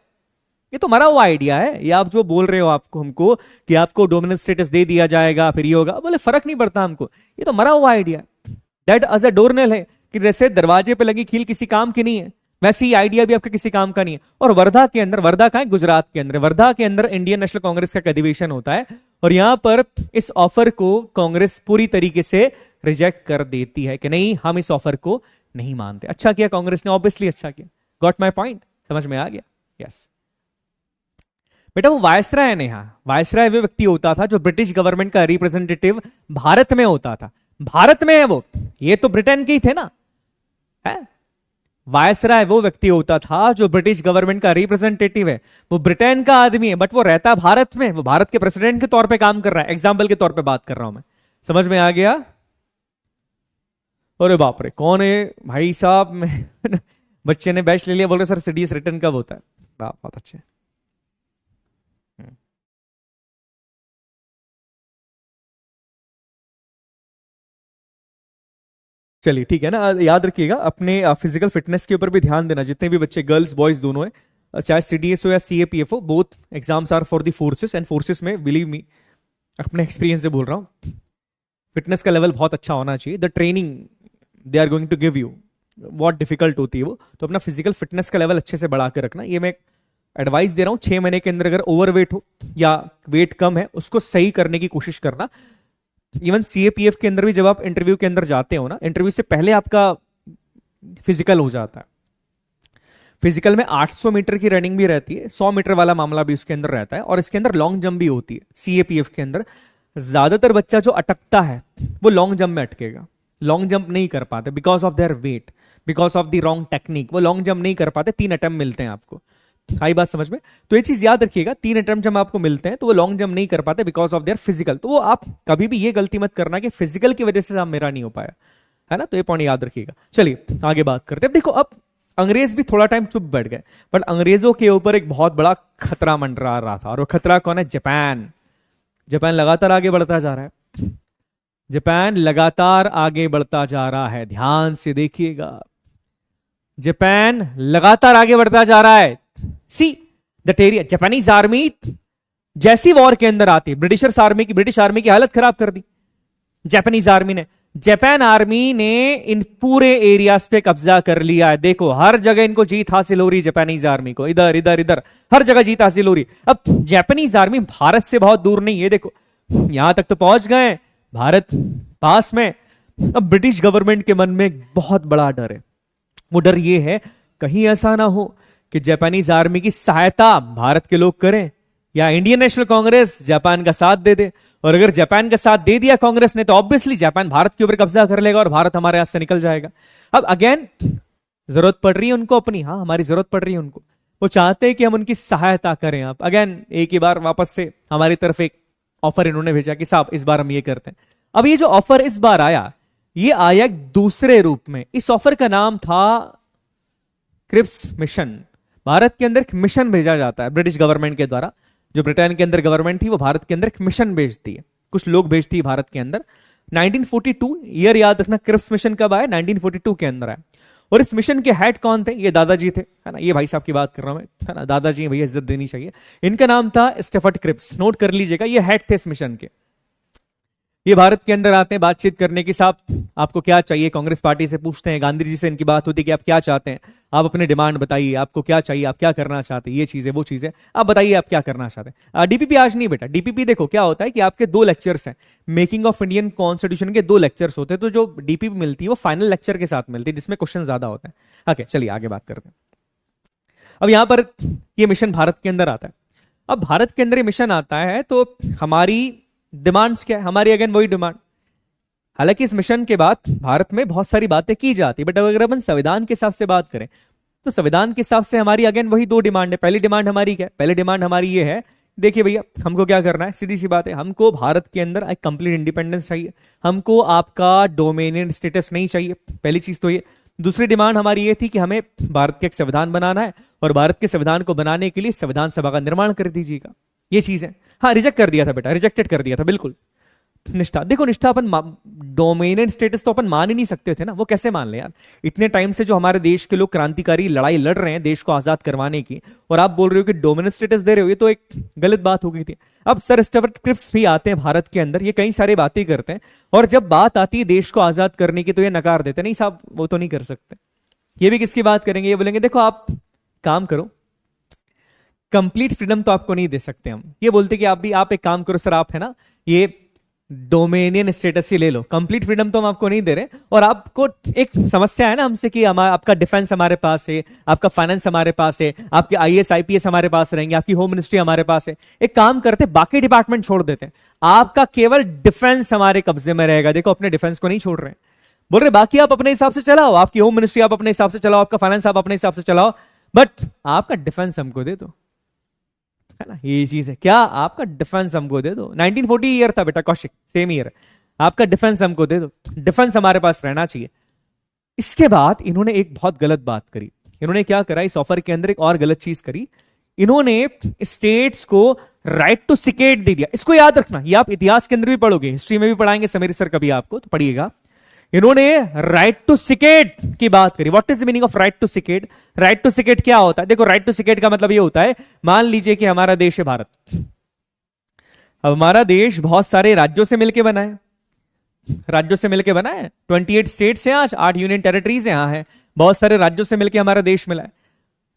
ये तो मरा हुआ आइडिया है। ये आप जो बोल रहे हो आपको हमको कि आपको डोमिनेंट स्टेटस दे दिया जाएगा फिर ये होगा, बोले फर्क नहीं पड़ता हमको, ये तो मरा हुआ आइडिया है। दैट एज अ डोरनेल है कि जैसे दरवाजे पे लगी कील किसी काम की नहीं है, वैसे ही आइडिया भी आपका किसी काम का नहीं है। और वर्धा के अंदर, वर्धा का है गुजरात के अंदर, वर्धा के अंदर इंडियन नेशनल कांग्रेस का अधिवेशन होता है और यहां पर इस ऑफर को कांग्रेस पूरी तरीके से रिजेक्ट कर देती है कि नहीं, हम इस ऑफर को नहीं मानते। अच्छा किया कांग्रेस ने, ऑब्वियसली अच्छा किया। गॉट माई पॉइंट, समझ में आ गया? यस बेटा, वो वायसराय है नेहा, वायसराय वो व्यक्ति होता था जो ब्रिटिश गवर्नमेंट का रिप्रेजेंटेटिव भारत में होता था। भारत में है वो, ये तो ब्रिटेन के ही थे ना, है? वायसराय वो व्यक्ति होता था जो ब्रिटिश गवर्नमेंट का रिप्रेजेंटेटिव है, वो ब्रिटेन का आदमी है बट वो रहता है भारत में, वो भारत के प्रेसिडेंट के तौर पे काम कर रहा है। एग्जाम्पल के तौर पे बात कर रहा हूं मैं, समझ में आ गया? अरे बाप रे, कौन है भाई साहब? मैं बच्चे ने बैच ले लिया, बोल रहे सर सीडीएस रिटर्न कब होता है? बहुत अच्छे। चलिए ठीक है ना, याद रखिएगा अपने फिजिकल फिटनेस के ऊपर भी ध्यान देना। जितने भी बच्चे, गर्ल्स बॉयज दोनों है, चाहे सीडीएस हो या सीएपीएफ हो, both exams are for the forces and forces में बिलीव मी, अपने एक्सपीरियंस से बोल रहा हूँ, फिटनेस का लेवल बहुत अच्छा होना चाहिए। The training they are going to give you बहुत डिफिकल्ट होती है वो, तो अपना फिजिकल फिटनेस का लेवल अच्छे से बढ़ा कर रखना। ये मैं एडवाइस दे रहा हूँ। 6 महीने के अंदर अगर ओवरवेट हो या वेट कम है उसको सही करने की कोशिश करना। इवन सीएपीएफ के अंदर भी जब आप इंटरव्यू के अंदर जाते हो ना, इंटरव्यू से पहले आपका फिजिकल हो जाता है। फिजिकल में 800 मीटर की रनिंग भी रहती है, 100 मीटर वाला मामला भी उसके अंदर रहता है और इसके अंदर लॉन्ग जंप भी होती है। सीएपीएफ के अंदर ज्यादातर बच्चा जो अटकता है वो लॉन्ग जंप में अटकेगा, लॉन्ग जंप नहीं कर पाते because of their weight, because of the wrong technique, वो लॉन्ग जंप नहीं कर पाते। 3 अटेम्प्ट मिलते हैं आपको, आई बात समझ में? तो ये चीज याद रखिएगा, 3 अटेम्प्ट जब आपको मिलते हैं तो वो लॉन्ग जंप नहीं कर पाते बिकॉज ऑफ देयर फिजिकल। तो वो आप कभी भी ये गलती मत करना कि फिजिकल की वजह से आप मेरा नहीं हो पाया, है ना? तो ये पॉइंट याद रखिएगा। चलिए आगे बात करते हैं। देखो अब अंग्रेज भी थोड़ा टाइम चुप बैठ गए, बट अंग्रेजों के ऊपर एक बहुत बड़ा खतरा मंडरा रहा था और वो खतरा कौन है? जापान। जापान लगातार आगे बढ़ता जा रहा है, जापान लगातार आगे बढ़ता जा रहा है, ध्यान से देखिएगा। जापान लगातार आगे बढ़ता जा रहा है। See that area, Japanese army जैसी वॉर के अंदर आती है, ब्रिटिश आर्मी की हालत खराब कर दी जापानीज आर्मी ने। जापान आर्मी ने इन पूरे एरियाज पे कब्जा कर लिया है। देखो हर जगह इनको जीत हासिल हो रही, जापानीज आर्मी को, इधर इधर इधर हर जगह जीत हासिल हो रही। अब जापानीज आर्मी भारत से बहुत दूर नहीं है, देखो यहां तक तो पहुंच गए, भारत पास में। अब ब्रिटिश गवर्नमेंट के मन में एक बहुत बड़ा डर है, वो डर ये है कहीं ऐसा ना हो कि जापानीज आर्मी की सहायता भारत के लोग करें या इंडियन नेशनल कांग्रेस जापान का साथ दे दे। और अगर जापान का साथ दे दिया कांग्रेस ने तो ऑब्वियसली जापान भारत के ऊपर कब्जा कर लेगा और भारत हमारे हाथ से निकल जाएगा। अब अगेन जरूरत पड़ रही है उनको अपनी, हाँ हमारी जरूरत पड़ रही है उनको, वो चाहते हैं कि हम उनकी सहायता करें। आप अगेन एक ही बार वापस से हमारी तरफ एक ऑफर इन्होंने भेजा कि साहब इस बार हम ये करते हैं। अब ये जो ऑफर इस बार आया, ये आया दूसरे रूप में। इस ऑफर का नाम था क्रिप्स मिशन। भारत के अंदर एक मिशन भेजा जाता है ब्रिटिश गवर्नमेंट के द्वारा। जो ब्रिटेन के अंदर गवर्नमेंट थी वो भारत के अंदर एक मिशन भेजती है, कुछ लोग भेजती है भारत के अंदर। 1942 ईयर याद रखना, क्रिप्स मिशन कब आया? 1942 के अंदर आया। और इस मिशन के हेड कौन थे? ये दादाजी थे, है ना? ये भाई साहब की बात कर रहा हूं मैं, है ना? दादाजी भैया, इज्जत देनी चाहिए। इनका नाम था स्टेफर्ड क्रिप्स, नोट कर लीजिएगा, ये हेड थे इस मिशन के। ये भारत के अंदर आते हैं बातचीत करने की, साहब आपको क्या चाहिए? कांग्रेस पार्टी से पूछते हैं, गांधी जी से इनकी बात होती है कि आप क्या चाहते हैं, आप अपने डिमांड बताइए, आपको क्या चाहिए, आप क्या करना चाहते हैं, ये चीजें वो चीजें आप बताइए, आप क्या करना चाहते हैं। डीपीपी आज नहीं बेटा, डीपीपी देखो क्या होता है कि आपके 2 लेक्चर्स हैं, मेकिंग ऑफ इंडियन कॉन्स्टिट्यूशन के 2 लेक्चर्स होते हैं, तो जो डीपीपी मिलती है वो फाइनल लेक्चर के साथ मिलती है जिसमें क्वेश्चन ज्यादा होते हैं। ओके चलिए आगे बात करते हैं। अब यहां पर ये मिशन भारत के अंदर आता है। अब भारत के अंदर ये मिशन आता है तो हमारी डिमांड्स क्या है? हमारी अगेन वही डिमांड। हालांकि इस मिशन के बाद भारत में बहुत सारी बातें की जाती है, बट अगर अपन संविधान के हिसाब से बात करें तो संविधान के हिसाब से हमारी अगेन वही 2 डिमांड है। पहली डिमांड हमारी क्या है? पहली डिमांड हमारी ये है, देखिए भैया हमको क्या करना है, सीधी सी बात है, हमको भारत के अंदर एक कंप्लीट इंडिपेंडेंस चाहिए, हमको आपका डोमिनियन स्टेटस नहीं चाहिए, पहली चीज तो ये। दूसरी डिमांड हमारी ये थी कि हमें भारत का एक संविधान बनाना है और भारत के संविधान को बनाने के लिए संविधान सभा का निर्माण कर दीजिएगा, ये चीज है। हाँ रिजेक्ट कर दिया था बेटा, रिजेक्टेड कर दिया था बिल्कुल। निष्ठा, देखो निष्ठा अपन डोमिनेंट स्टेटस तो अपन मान ही नहीं सकते थे ना, वो कैसे मान ले यार। इतने टाइम से जो हमारे देश के लोग क्रांतिकारी लड़ाई लड़ रहे हैं देश को आजाद करवाने की, और आप बोल रहे हो कि डोमिनेंट स्टेटस दे रहे हो, ये तो एक गलत बात हो गई थी। अब सर स्टुअर्ट क्रिप्स भी आते हैं भारत के अंदर, ये कई सारी बातें करते हैं, और जब बात आती है देश को आजाद करने की तो ये नकार देते नहीं साहब वो तो नहीं कर सकते। ये भी किसकी बात करेंगे, ये बोलेंगे देखो आप काम करो, कंप्लीट फ्रीडम तो आपको नहीं दे सकते हम। ये बोलते कि आप एक काम करो सर, आप है ना ये डोमेनियन स्टेटस ही ले लो, कंप्लीट फ्रीडम तो हम आपको नहीं दे रहे, और आपको एक समस्या है ना हमसे कि आपका डिफेंस हमारे पास है, आपका फाइनेंस हमारे पास है, आपके आईएएस आईपीएस हमारे पास रहेंगे, आपकी होम मिनिस्ट्री हमारे पास है। एक काम करते बाकी डिपार्टमेंट छोड़ देते, आपका केवल डिफेंस हमारे कब्जे में रहेगा। देखो अपने डिफेंस को नहीं छोड़ रहे, बोल रहे बाकी आप अपने हिसाब से चलाओ, आपकी होम मिनिस्ट्री आप अपने हिसाब से चलाओ, आपका फाइनेंस आप अपने हिसाब से चलाओ, बट आपका डिफेंस हमको दे दो, है ना। ये चीज है, क्या आपका डिफेंस हमको दे दो। 1940 ईयर था बेटा कौशिक, सेम ईयर, आपका डिफेंस हमको दे दो, डिफेंस हमारे पास रहना चाहिए। इसके बाद इन्होंने एक बहुत गलत बात करी, इन्होंने क्या करा इस ऑफर के अंदर एक और गलत चीज करी, इन्होंने स्टेट्स को राइट टू सिकेट दे दिया। इसको याद रखना, ये आप इतिहास के अंदर भी पढ़ोगे, हिस्ट्री में भी पढ़ाएंगे समीर सर कभी आपको, तो पढ़िएगा। इन्होंने राइट टू सिकेट की बात करी। What is the meaning of right to secret? Right to secret क्या होता है? देखो राइट टू सिकेट का मतलब ये होता है, मान लीजिए कि हमारा देश है भारत, अब हमारा देश बहुत सारे राज्यों से मिलकर बना है, राज्यों से मिलकर बना है, 28 स्टेट्स हैं आज, 8 यूनियन टेरिटरीज यहां है, बहुत सारे राज्यों से मिलकर हमारा देश मिला है।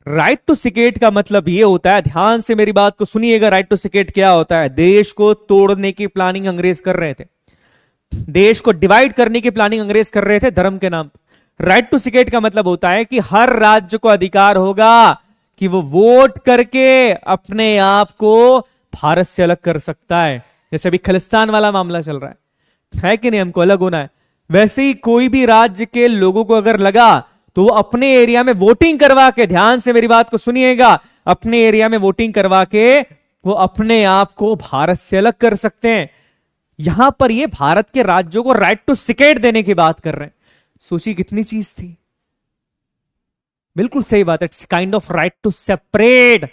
राइट टू सिकेट का मतलब ये होता है, ध्यान से मेरी बात को सुनिएगा, राइट टू सिकेट क्या होता है? देश को तोड़ने की प्लानिंग अंग्रेज कर रहे थे, देश को डिवाइड करने की प्लानिंग अंग्रेज कर रहे थे धर्म के नाम पर। राइट टू सिकेट का मतलब होता है कि हर राज्य को अधिकार होगा कि वो वोट करके अपने आप को भारत से अलग कर सकता है। जैसे अभी खालिस्तान वाला मामला चल रहा है कि नहीं, हमको अलग होना है, वैसे ही कोई भी राज्य के लोगों को अगर लगा तो वो अपने एरिया में वोटिंग करवा के, ध्यान से मेरी बात को सुनिएगा, अपने एरिया में वोटिंग करवा के वो अपने आप को भारत से अलग कर सकते हैं। यहां पर ये भारत के राज्यों को राइट टू सिकेट देने की बात कर रहे हैं। सोचिए कितनी चीज थी, बिल्कुल सही बात है, it's kind of right to separate,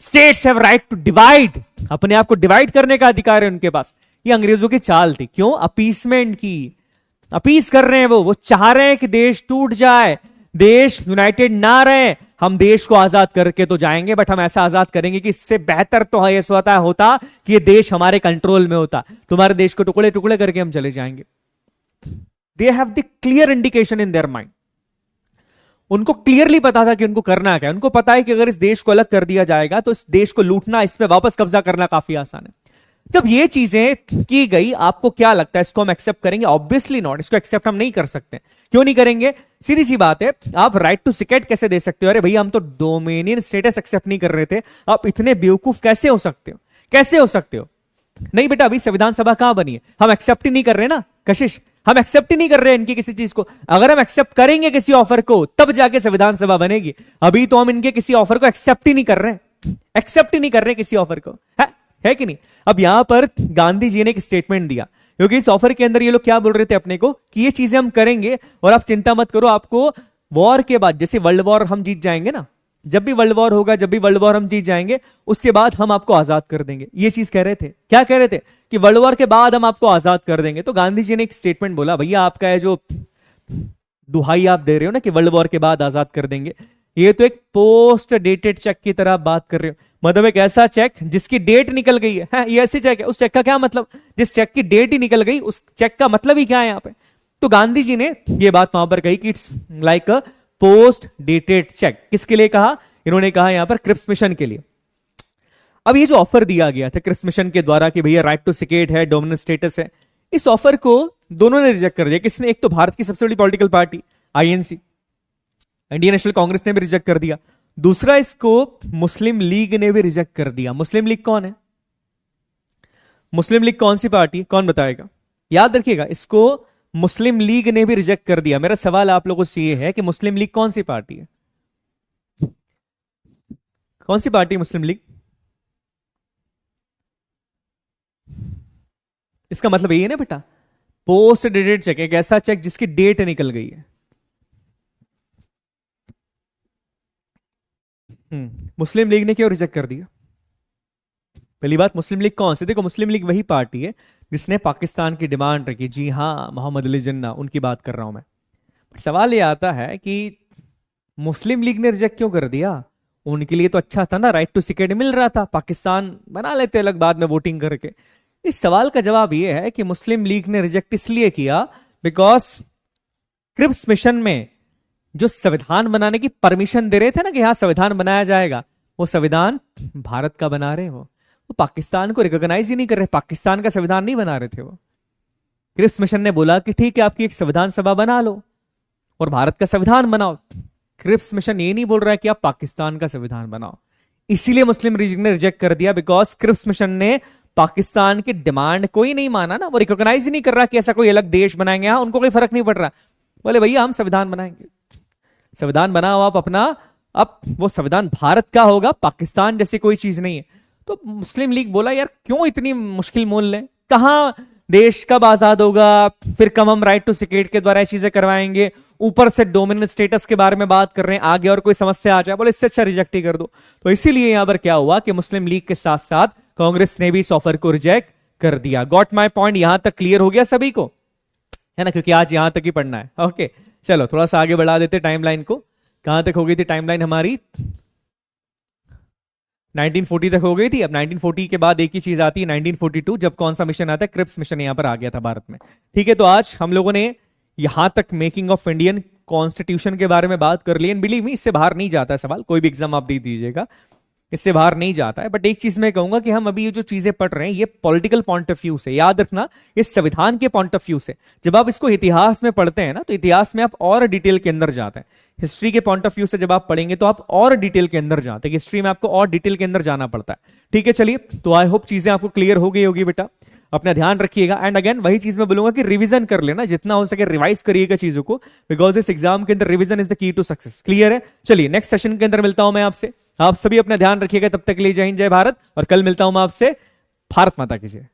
states have right to divide, अपने आप को डिवाइड करने का अधिकार है उनके पास। ये अंग्रेजों की चाल थी, क्यों? अपीसमेंट की, अपीस कर रहे हैं वो चाह रहे हैं कि देश टूट जाए, देश यूनाइटेड ना रहे, हम देश को आजाद करके तो जाएंगे, बट हम ऐसा आजाद करेंगे कि इससे बेहतर तो ये होता कि ये देश हमारे कंट्रोल में होता, तुम्हारे देश को टुकड़े टुकड़े करके हम चले जाएंगे। They have the clear indication in their mind, उनको क्लियरली पता था कि उनको करना क्या है। उनको पता है कि अगर इस देश को अलग कर दिया जाएगा तो इस देश को लूटना, इस पे वापस कब्जा करना काफी आसान है। जब ये चीजें की गई, आपको क्या लगता है इसको हम एक्सेप्ट करेंगे? ऑब्वियसली नॉट, इसको एक्सेप्ट हम नहीं कर सकते। क्यों नहीं करेंगे? सीधी सी बात है, आप राइट टू सिकेट कैसे दे सकते हो? अरे भैया हम तो डोमिनियन स्टेटस एक्सेप्ट नहीं कर रहे थे, आप इतने बेवकूफ कैसे हो सकते हो? कैसे हो सकते हो? नहीं बेटा, अभी संविधान सभा कहां बनी है, हम एक्सेप्ट ही नहीं कर रहे ना कशिश, हम एक्सेप्ट ही नहीं कर रहे इनकी किसी चीज को। अगर हम एक्सेप्ट करेंगे किसी ऑफर को तब जाके संविधान सभा बनेगी, अभी तो हम इनके किसी ऑफर को एक्सेप्ट ही नहीं कर रहे, एक्सेप्ट ही नहीं कर रहे किसी ऑफर को, है कि नहीं? अब यहां पर गांधी जी ने एक स्टेटमेंट दिया, क्योंकि इस ऑफर के अंदर ये लोग क्या बोल रहे थे अपने को कि ये चीजें हम करेंगे और आप चिंता मत करो, आपको वॉर के बाद, जैसे वर्ल्ड वॉर हम जीत जाएंगे ना, जब भी वर्ल्ड वॉर होगा, जब भी वर्ल्ड वॉर हम जीत जाएंगे उसके बाद हम आपको आजाद कर देंगे। ये चीज कह रहे थे, क्या कह रहे थे? कि वर्ल्ड वॉर के बाद हम आपको आजाद कर देंगे। तो गांधी जी ने एक स्टेटमेंट बोला, भैया आपका है जो दुहाई आप दे रहे हो ना कि वर्ल्ड वॉर के बाद आजाद कर देंगे, ये तो एक पोस्ट डेटेड चेक की तरह बात कर रहे हो, मतलब एक ऐसा चेक जिसकी डेट निकल गई है, ये ऐसी चेक है, उस चेक का क्या मतलब? जिस चेक की डेट ही निकल गई उस चेक का मतलब ही क्या है यहाँ पे? तो गांधी जी ने ये बात वहां पर कही कि it's like a post dated cheque. किसके लिए कहा? इन्होंने कहा यहां पर क्रिप्स मिशन के लिए। अब ये जो ऑफर दिया गया था क्रिप्स मिशन के द्वारा कि भैया राइट टू सिकेट है, डोमिनेंट स्टेटस है, इस ऑफर को दोनों ने रिजेक्ट कर दिया। किसने? एक तो भारत की सबसे बड़ी political party INC, Indian national Congress ने भी रिजेक्ट कर दिया, दूसरा इसको मुस्लिम लीग ने भी रिजेक्ट कर दिया। मुस्लिम लीग कौन है? मुस्लिम लीग कौन सी पार्टी, कौन बताएगा? याद रखिएगा, इसको मुस्लिम लीग ने भी रिजेक्ट कर दिया। मेरा सवाल आप लोगों से यह है कि मुस्लिम लीग कौन सी पार्टी है? कौन सी पार्टी मुस्लिम लीग? इसका मतलब यही है ना बेटा, पोस्ट डेटेड चेक, एक ऐसा चेक जिसकी डेट निकल गई है। मुस्लिम लीग ने क्यों रिजेक्ट कर दिया पहली बात, मुस्लिम लीग कौन सी? देखो, मुस्लिम लीग वही पार्टी है जिसने पाकिस्तान की डिमांड रखी। जी हाँ, मोहम्मद अली जिन्ना, उनकी बात कर रहा हूं मैं। बट सवाल ये आता है कि मुस्लिम लीग ने रिजेक्ट क्यों कर दिया? उनके लिए तो अच्छा था ना, राइट टू सिकेट मिल रहा था, पाकिस्तान बना लेते अलग बाद में वोटिंग करके। इस सवाल का जवाब यह है कि मुस्लिम लीग ने रिजेक्ट इसलिए किया बिकॉज क्रिप्स मिशन में जो संविधान बनाने की परमिशन दे रहे थे ना कि यहां संविधान बनाया जाएगा, वो संविधान भारत का बना रहे वो पाकिस्तान को रिकॉग्नाइज ही नहीं कर रहे, पाकिस्तान का संविधान नहीं बना रहे थे वो। क्रिप्स मिशन ने बोला कि ठीक है, आपकी एक संविधान सभा बना लो और भारत का संविधान बनाओ। क्रिप्स मिशन ये नहीं बोल रहा है कि आप पाकिस्तान का संविधान बनाओ। इसीलिए मुस्लिम लीग ने रिजेक्ट कर दिया, बिकॉज क्रिप्स मिशन ने पाकिस्तान की डिमांड को ही नहीं माना ना, वो रिकॉग्नाइज ही नहीं कर रहा कि ऐसा कोई अलग देश बनाएंगे। हाँ, उनको कोई फर्क नहीं पड़ रहा, बोले भैया हम संविधान बनाएंगे, संविधान बनाओ आप अपना, अब वो संविधान भारत का होगा, पाकिस्तान जैसी कोई चीज नहीं है। तो मुस्लिम लीग बोला यार क्यों इतनी मुश्किल मोल लें, कहां देश कब आजाद होगा, फिर कब हम राइट टू सिकेट के द्वारा ये चीजें करवाएंगे, ऊपर से डोमिनेंट स्टेटस के बारे में बात कर रहे हैं, आगे और कोई समस्या आ जाए, बोले इससे अच्छा रिजेक्ट ही कर दो। तो इसीलिए यहां पर क्या हुआ कि मुस्लिम लीग के साथ साथ कांग्रेस ने भी इस ऑफर को रिजेक्ट कर दिया। Got my point? यहां तक क्लियर हो गया सभी को, है ना? क्योंकि आज यहां तक ही पढ़ना है। ओके, चलो थोड़ा सा आगे बढ़ा देते टाइमलाइन को। कहां तक हो गई थी टाइमलाइन हमारी? 1940 तक हो गई थी। अब 1940 के बाद एक ही चीज आती है 1942, जब कौन सा मिशन आता है? क्रिप्स मिशन यहां पर आ गया था भारत में। ठीक है, तो आज हम लोगों ने यहां तक मेकिंग ऑफ इंडियन कॉन्स्टिट्यूशन के बारे में बात कर ली। एंड बिलीव मी, इससे बाहर नहीं जाता है सवाल, कोई भी एग्जाम आप दे दीजिएगा, इससे बाहर नहीं जाता है। बट एक चीज मैं कहूंगा कि हम अभी ये जो चीजें पढ़ रहे हैं ये पॉलिटिकल पॉइंट ऑफ व्यू से, याद रखना, ये संविधान के पॉइंट ऑफ व्यू से। जब आप इसको इतिहास में पढ़ते हैं ना, तो इतिहास में आप और डिटेल के अंदर जाते हैं। हिस्ट्री के पॉइंट ऑफ व्यू से जब आप पढ़ेंगे तो आप और डिटेल के अंदर जाते हैं। हिस्ट्री में आपको और डिटेल के अंदर जाना पड़ता है। ठीक है, चलिए, तो आई होप चीजें आपको क्लियर हो गई होगी बेटा, अपना ध्यान रखिएगा। एंड अगेन वही चीज मैं बोलूंगा कि रिवीजन कर लेना, जितना हो सके रिवाइज करिएगा चीजों को, बिकॉज इस एग्जाम के अंदर revision is the key to success. Clear है? चलिए नेक्स्ट सेशन के अंदर मिलता हूं मैं आपसे। आप सभी अपना ध्यान रखिएगा, तब तक के लिए जय हिंद जय भारत, और कल मिलता हूं मैं आपसे। भारत माता की जय।